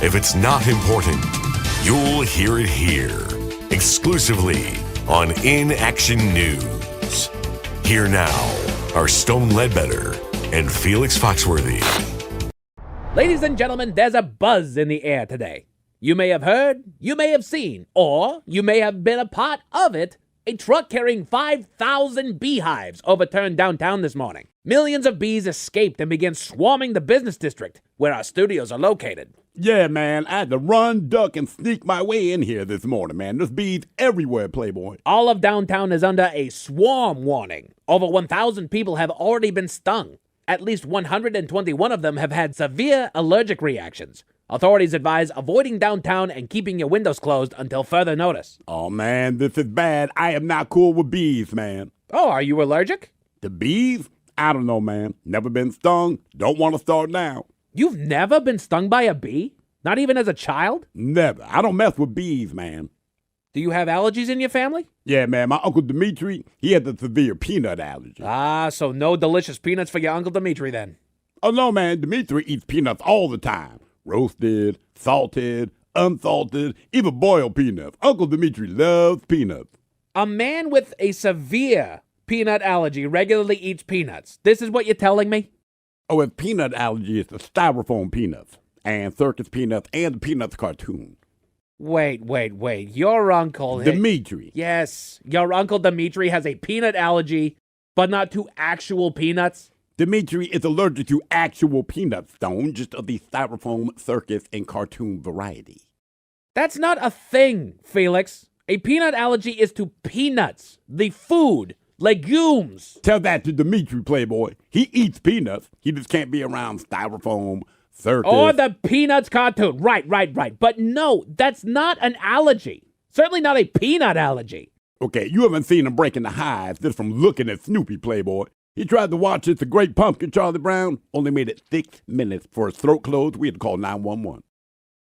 If it's not important, you'll hear it here. Exclusively on In Action News. Here now are Stone Ledbetter and Felix Foxworthy. Ladies and gentlemen, there's a buzz in the air today. You may have heard, you may have seen, or you may have been a part of it. A truck carrying 5,000 beehives overturned downtown this morning. Millions of bees escaped and began swarming the business district where our studios are located. Yeah, man, I had to run, duck, and sneak my way in here this morning, man. There's bees everywhere, Playboy. All of downtown is under a swarm warning. Over 1,000 people have already been stung. At least 121 of them have had severe allergic reactions. Authorities advise avoiding downtown and keeping your windows closed until further notice. Oh, man, this is bad. I am not cool with bees, man. Oh, are you allergic? The bees? I don't know, man. Never been stung. Don't want to start now. You've never been stung by a bee? Not even as a child? Never. I don't mess with bees, man. Do you have allergies in your family? Yeah, man, my Uncle Dimitri, he had the severe peanut allergy. Ah, so no delicious peanuts for your Uncle Dimitri then. Oh, no, man, Dimitri eats peanuts all the time. Roasted, salted, unsalted, even boiled peanuts. Uncle Dimitri loves peanuts. A man with a severe peanut allergy regularly eats peanuts. This is what you're telling me? Oh, his peanut allergy is the styrofoam peanuts and circus peanuts and the Peanuts cartoon. Wait. Your uncle... Dimitri. Yes, your Uncle Dimitri has a peanut allergy, but not to actual peanuts? Dimitri is allergic to actual peanuts, Stone, just of the styrofoam, circus, and cartoon variety. That's not a thing, Felix. A peanut allergy is to peanuts, the food, legumes. Tell that to Dimitri, Playboy. He eats peanuts. He just can't be around styrofoam, circus. Or the Peanuts cartoon. Right. But no, that's not an allergy. Certainly not a peanut allergy. Okay, you haven't seen him breaking the hives just from looking at Snoopy, Playboy. He tried to watch It's a Great Pumpkin, Charlie Brown. Only made it 6 minutes for his throat closed. We had to call 911.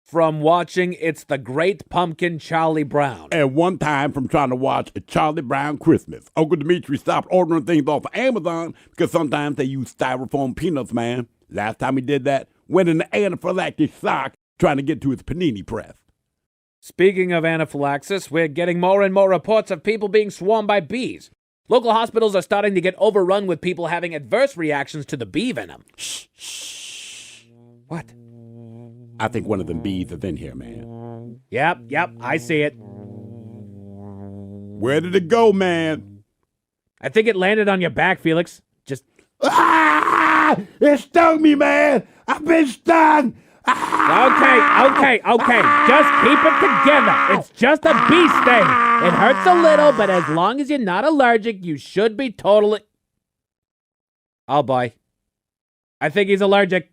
From watching It's the Great Pumpkin, Charlie Brown. And one time from trying to watch a Charlie Brown Christmas. Uncle Dimitri stopped ordering things off of Amazon because sometimes they use styrofoam peanuts, man. Last time he did that, went in the anaphylactic shock trying to get to his panini press. Speaking of anaphylaxis, we're getting more and more reports of people being swarmed by bees. Local hospitals are starting to get overrun with people having adverse reactions to the bee venom. Shh. What? I think one of them bees is in here, man. Yep, I see it. Where did it go, man? I think it landed on your back, Felix. Just... Ah! It stung me, man! I've been stung! Okay. Just keep it together. It's just a bee sting. It hurts a little, but as long as you're not allergic, you should be totally... Oh, boy. I think he's allergic.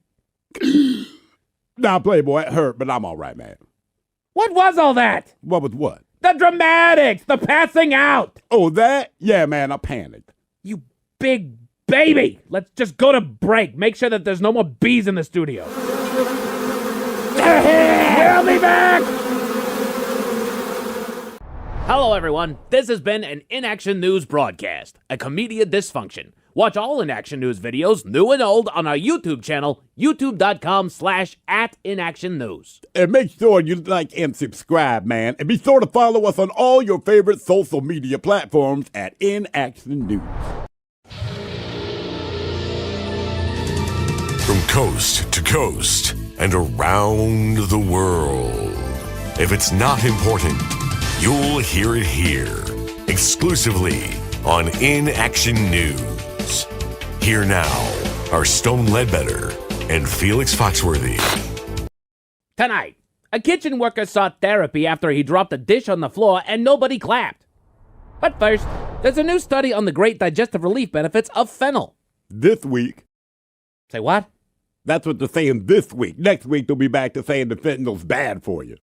Nah, Playboy, it hurt, but I'm all right, man. What was all that? What was what? The dramatics, the passing out. Oh, that? Yeah, man, I panicked. You big baby. Let's just go to break. Make sure that there's no more bees in the studio. We'll be back! Hello, everyone. This has been an In Action News broadcast, a Comedia Dysfunction. Watch all In Action News videos, new and old, on our YouTube channel, youtube.com/@inactionnews. And make sure you like and subscribe, man. And be sure to follow us on all your favorite social media platforms at In Action News. From coast to coast and around the world. If it's not important, you'll hear it here, exclusively on In Action News. Here now are Stone Ledbetter and Felix Foxworthy. Tonight, a kitchen worker sought therapy after he dropped a dish on the floor and nobody clapped. But first, there's a new study on the great digestive relief benefits of fennel. This week. Say what? That's what they're saying this week. Next week, they'll be back to saying the fentanyl's bad for you.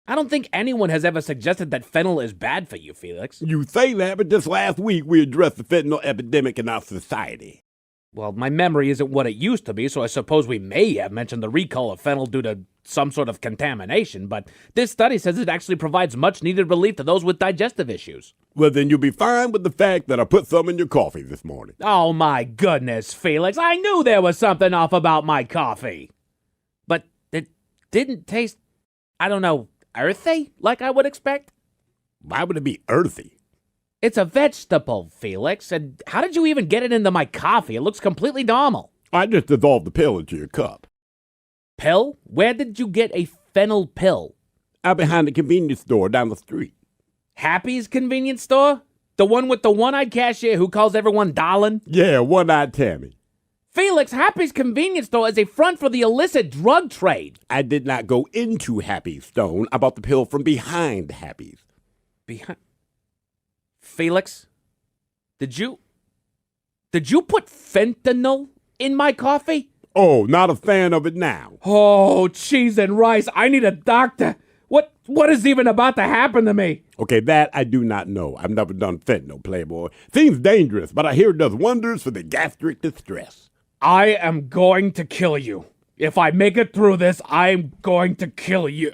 I don't think anyone has ever suggested that fennel is bad for you, Felix. You say that, but just last week, we addressed the fentanyl epidemic in our society. Well, my memory isn't what it used to be, so I suppose we may have mentioned the recall of fennel due to some sort of contamination, but this study says it actually provides much-needed relief to those with digestive issues. Well, then you'll be fine with the fact that I put some in your coffee this morning. Oh, my goodness, Felix. I knew there was something off about my coffee. But it didn't taste, I don't know, earthy, like I would expect? Why would it be earthy? It's a vegetable, Felix. And how did you even get it into my coffee? It looks completely normal. I just dissolved the pill into your cup. Pill? Where did you get a fennel pill? Out behind the convenience store down the street. Happy's convenience store? The one with the one-eyed cashier who calls everyone darling? Yeah, one-eyed Tammy. Felix, Happy's convenience store is a front for the illicit drug trade. I did not go into Happy's, Stone. I bought the pill from behind Happy's. Behind? Felix, did you put fentanyl in my coffee? Oh, not a fan of it now. Oh, cheese and rice. I need a doctor. What is even about to happen to me? Okay, that I do not know. I've never done fentanyl, Playboy. Seems dangerous, but I hear it does wonders for the gastric distress. I am going to kill you. If I make it through this, I'm going to kill you.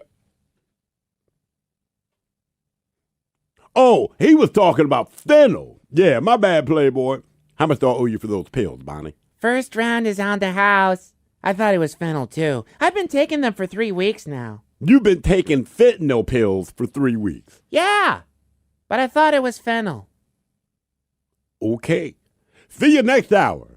Oh, he was talking about fennel. Yeah, my bad, Playboy. How much do I owe you for those pills, Bonnie? First round is on the house. I thought it was fennel, too. I've been taking them for 3 weeks now. You've been taking fentanyl pills for 3 weeks. Yeah, but I thought it was fennel. Okay. See you next hour.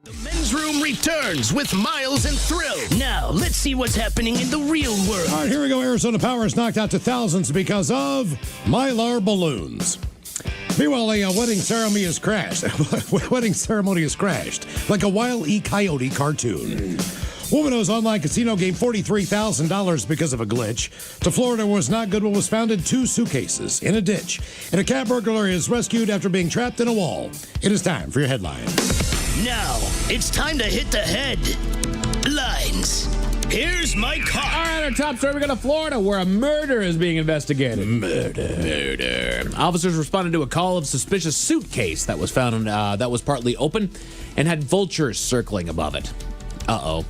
The Men's Room returns with Miles and Thrill. Now, let's see what's happening in the real world. All right, here we go. Arizona Power is knocked out to thousands because of Mylar balloons. Meanwhile, a wedding ceremony has crashed. Like a Wile E. Coyote cartoon. Woman whose online casino game $43,000 because of a glitch. To Florida was not good what was found in 2 suitcases in a ditch. And a cat burglar is rescued after being trapped in a wall. It is time for your headlines. Now, it's time to hit the headlines. Here's my car. All right, our top story, we go to Florida, where a murder is being investigated. Murder. Officers responded to a call of suspicious suitcase that was found that was partly open and had vultures circling above it. Uh-oh.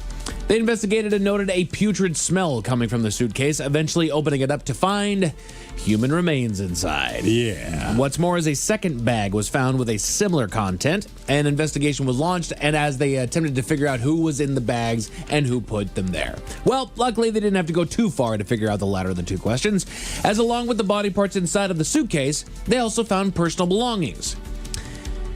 They investigated and noted a putrid smell coming from the suitcase, eventually opening it up to find human remains inside. Yeah. What's more is a second bag was found with a similar content. An investigation was launched, and as they attempted to figure out who was in the bags and who put them there. Well, luckily they didn't have to go too far to figure out the latter of the 2 questions, as along with the body parts inside of the suitcase, they also found personal belongings.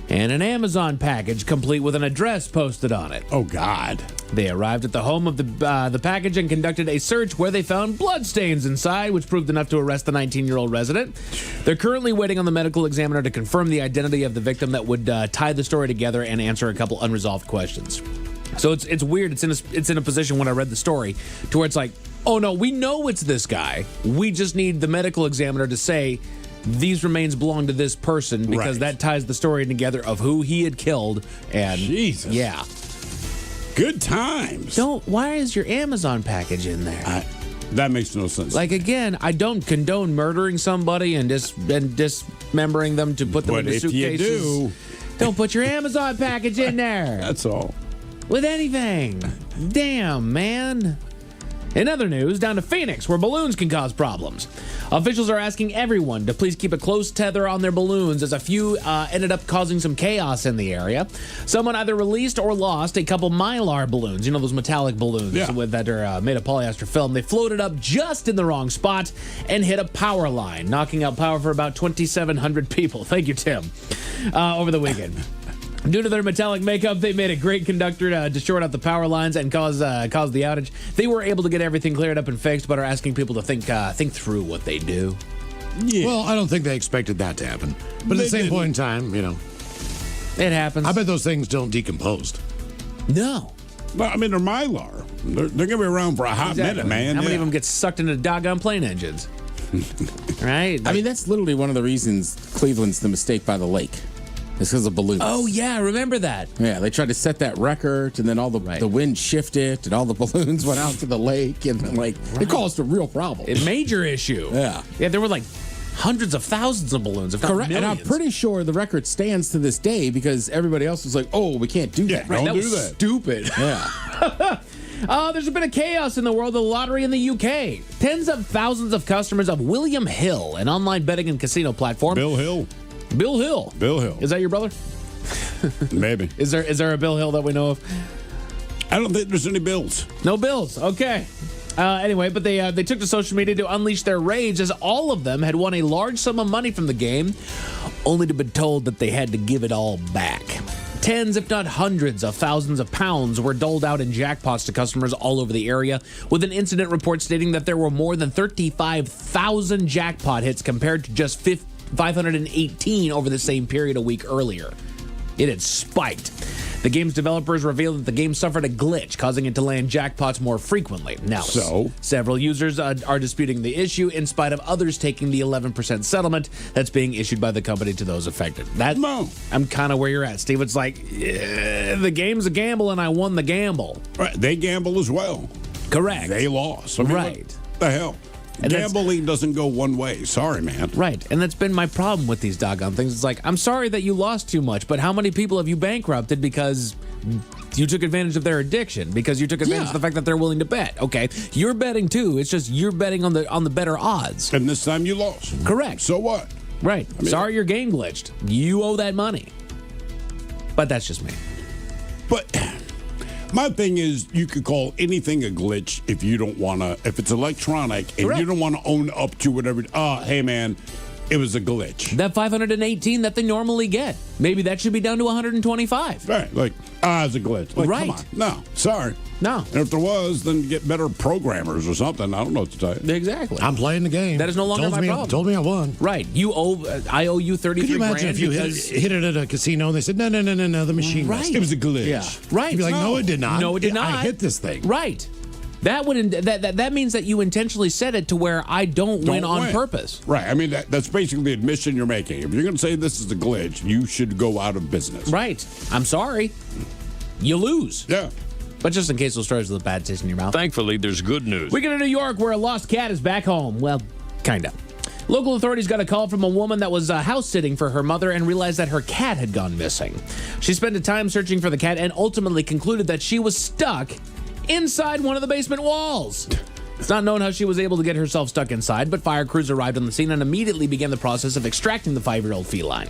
And an Amazon package complete with an address posted on it. Oh, God. They arrived at the home of the package and conducted a search where they found bloodstains inside, which proved enough to arrest the 19-year-old resident. They're currently waiting on the medical examiner to confirm the identity of the victim that would tie the story together and answer a couple unresolved questions. So it's weird. It's in a position when I read the story to where it's like, oh, no, we know it's this guy. We just need the medical examiner to say, these remains belong to this person, because that ties the story together of who he had killed. And Jesus. Yeah. Good times. Why is your Amazon package in there? That makes no sense. Like, again, I don't condone murdering somebody and dismembering them to put them into suitcases. But if you do, don't put your Amazon package in there. That's all. With anything. Damn, man. In other news, down to Phoenix, where balloons can cause problems. Officials are asking everyone to please keep a close tether on their balloons, as a few ended up causing some chaos in the area. Someone either released or lost a couple Mylar balloons, you know, those metallic balloons that are made of polyester film. They floated up just in the wrong spot and hit a power line, knocking out power for about 2,700 people. Thank you, Tim. Over the weekend. Due to their metallic makeup, they made a great conductor to short out the power lines and cause the outage. They were able to get everything cleared up and fixed, but are asking people to think through what they do. Yeah. Well, I don't think they expected that to happen. But at the same point in time, you know, it happens. I bet those things don't decompose. No. Well, I mean, they're Mylar. They're going to be around for a hot minute, man. How many of them get sucked into doggone plane engines? Right? I mean, that's literally one of the reasons Cleveland's the mistake by the lake. It's because of balloons. Oh, yeah, I remember that. Yeah, they tried to set that record, and then all the wind shifted, and all the balloons went out to the lake, and it caused a real problem. A major issue. Yeah. Yeah, there were like hundreds of thousands of balloons, if not Correct. millions. And I'm pretty sure the record stands to this day because everybody else was like, oh, we can't do that. Don't that do was that. Stupid. Yeah. There's a bit of chaos in the world of the lottery in the UK. Tens of thousands of customers of William Hill, an online betting and casino platform. Bill Hill. Bill Hill. Bill Hill. Is that your brother? Maybe. Is there a Bill Hill that we know of? I don't think there's any bills. No bills. Okay. Anyway, but they took to social media to unleash their rage as all of them had won a large sum of money from the game, only to be told that they had to give it all back. Tens, if not hundreds of thousands of pounds were doled out in jackpots to customers all over the area, with an incident report stating that there were more than 35,000 jackpot hits compared to just 518 over the same period a week earlier. It had spiked. The game's developers revealed that the game suffered a glitch, causing it to land jackpots more frequently. Now, several users are disputing the issue in spite of others taking the 11% settlement that's being issued by the company to those affected. I'm kind of where you're at, Steve. It's like, the game's a gamble and I won the gamble. Right. They gamble as well. Correct. They lost. I mean, right. What the hell? And gambling doesn't go one way. Sorry, man. Right. And that's been my problem with these doggone things. It's like, I'm sorry that you lost too much, but how many people have you bankrupted because you took advantage of their addiction? Because you took advantage of the fact that they're willing to bet. Okay. You're betting too. It's just you're betting on the better odds. And this time you lost. Correct. So what? Right. I mean, sorry your game glitched. You owe that money. But that's just me. But my thing is, you could call anything a glitch if you don't want to, if it's electronic and you don't want to own up to whatever. Hey, man, it was a glitch. That 518 that they normally get. Maybe that should be down to 125. Right. Like, it's a glitch. Like, right. Come on. No, sorry. No. And if there was, then get better programmers or something. I don't know what to tell you. Exactly. I'm playing the game. That is no longer my problem. Told me I won. Right. I owe you 33 Could you imagine if you hit it at a casino and they said, no, the machine messed. It was a glitch. Yeah. Right. You'd be like, no, it did not. No, it did not. I hit this thing. Right. That means that you intentionally set it to where I don't win on purpose. Right. I mean, that's basically the admission you're making. If you're going to say this is a glitch, you should go out of business. Right. I'm sorry. You lose. Yeah. But just in case those stories with a bad taste in your mouth. Thankfully, there's good news. We go to New York where a lost cat is back home. Well, kind of. Local authorities got a call from a woman that was house sitting for her mother and realized that her cat had gone missing. She spent a time searching for the cat and ultimately concluded that she was stuck inside one of the basement walls. It's not known how she was able to get herself stuck inside, but fire crews arrived on the scene and immediately began the process of extracting the 5-year-old feline.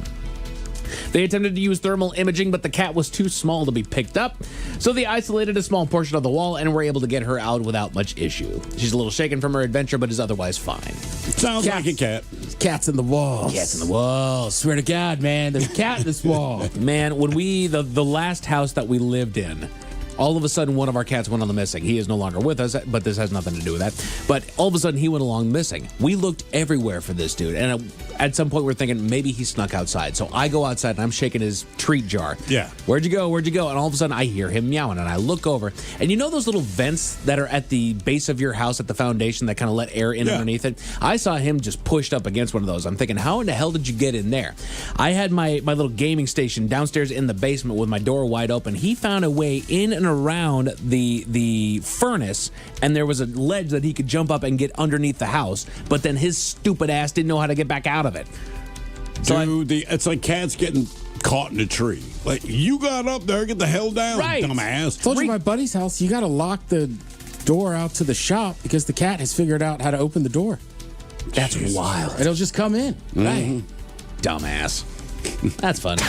They attempted to use thermal imaging, but the cat was too small to be picked up, so they isolated a small portion of the wall and were able to get her out without much issue. She's a little shaken from her adventure, but is otherwise fine. Sounds like a cat. Cats in the walls. Cats in the walls. Swear to God, man, there's a cat in this wall. Man, when the last house that we lived in, all of a sudden, one of our cats went on the missing. He is no longer with us, but this has nothing to do with that. But all of a sudden, he went along missing. We looked everywhere for this dude, and at some point, we're thinking maybe he snuck outside. So I go outside, and I'm shaking his treat jar. Yeah. Where'd you go? Where'd you go? And all of a sudden, I hear him meowing, and I look over, and you know those little vents that are at the base of your house at the foundation that kind of let air in underneath it? I saw him just pushed up against one of those. I'm thinking, how in the hell did you get in there? I had my little gaming station downstairs in the basement with my door wide open. He found a way in and around the furnace, and there was a ledge that he could jump up and get underneath the house, but then his stupid ass didn't know how to get back out of it. So Dude, it's like cats getting caught in a tree. Like, you got up there, get the hell down, dumbass. Told you my buddy's house, you got to lock the door out to the shop because the cat has figured out how to open the door. That's wild. It'll just come in. Right. Dumbass. That's fun.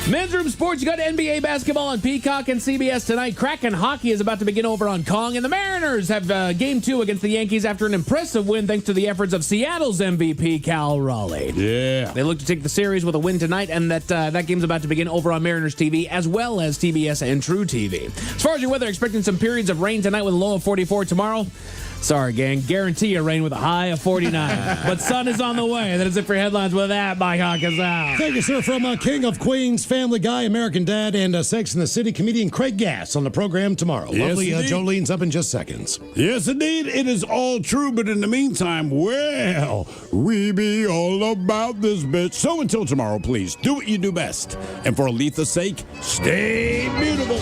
Men's Room Sports, you got NBA basketball on Peacock and CBS tonight. Kraken hockey is about to begin over on Kong, and the Mariners have Game 2 against the Yankees after an impressive win thanks to the efforts of Seattle's MVP, Cal Raleigh. Yeah. They look to take the series with a win tonight, and that game's about to begin over on Mariners TV as well as TBS and True TV. As far as your weather, expecting some periods of rain tonight with a low of 44 tomorrow. Sorry, gang. Guarantee you rain with a high of 49. But sun is on the way. That is it for headlines with that. Mike Hawkins out. Thank you, sir. From King of Queens, Family Guy, American Dad, and Sex and the City comedian Craig Gass on the program tomorrow. Yes, Lovely indeed. Jolene's up in just seconds. Yes, indeed. It is all true, but in the meantime, well, we be all about this bitch. So until tomorrow, please, do what you do best. And for Aletha's sake, stay beautiful.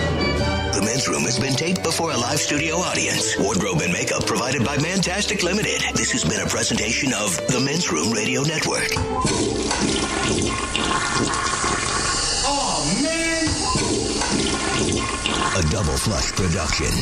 The Men's Room has been taped before a live studio audience. Wardrobe and makeup provided by Mantastic Limited. This has been a presentation of the Men's Room Radio Network. Oh, man! A Double Flush production.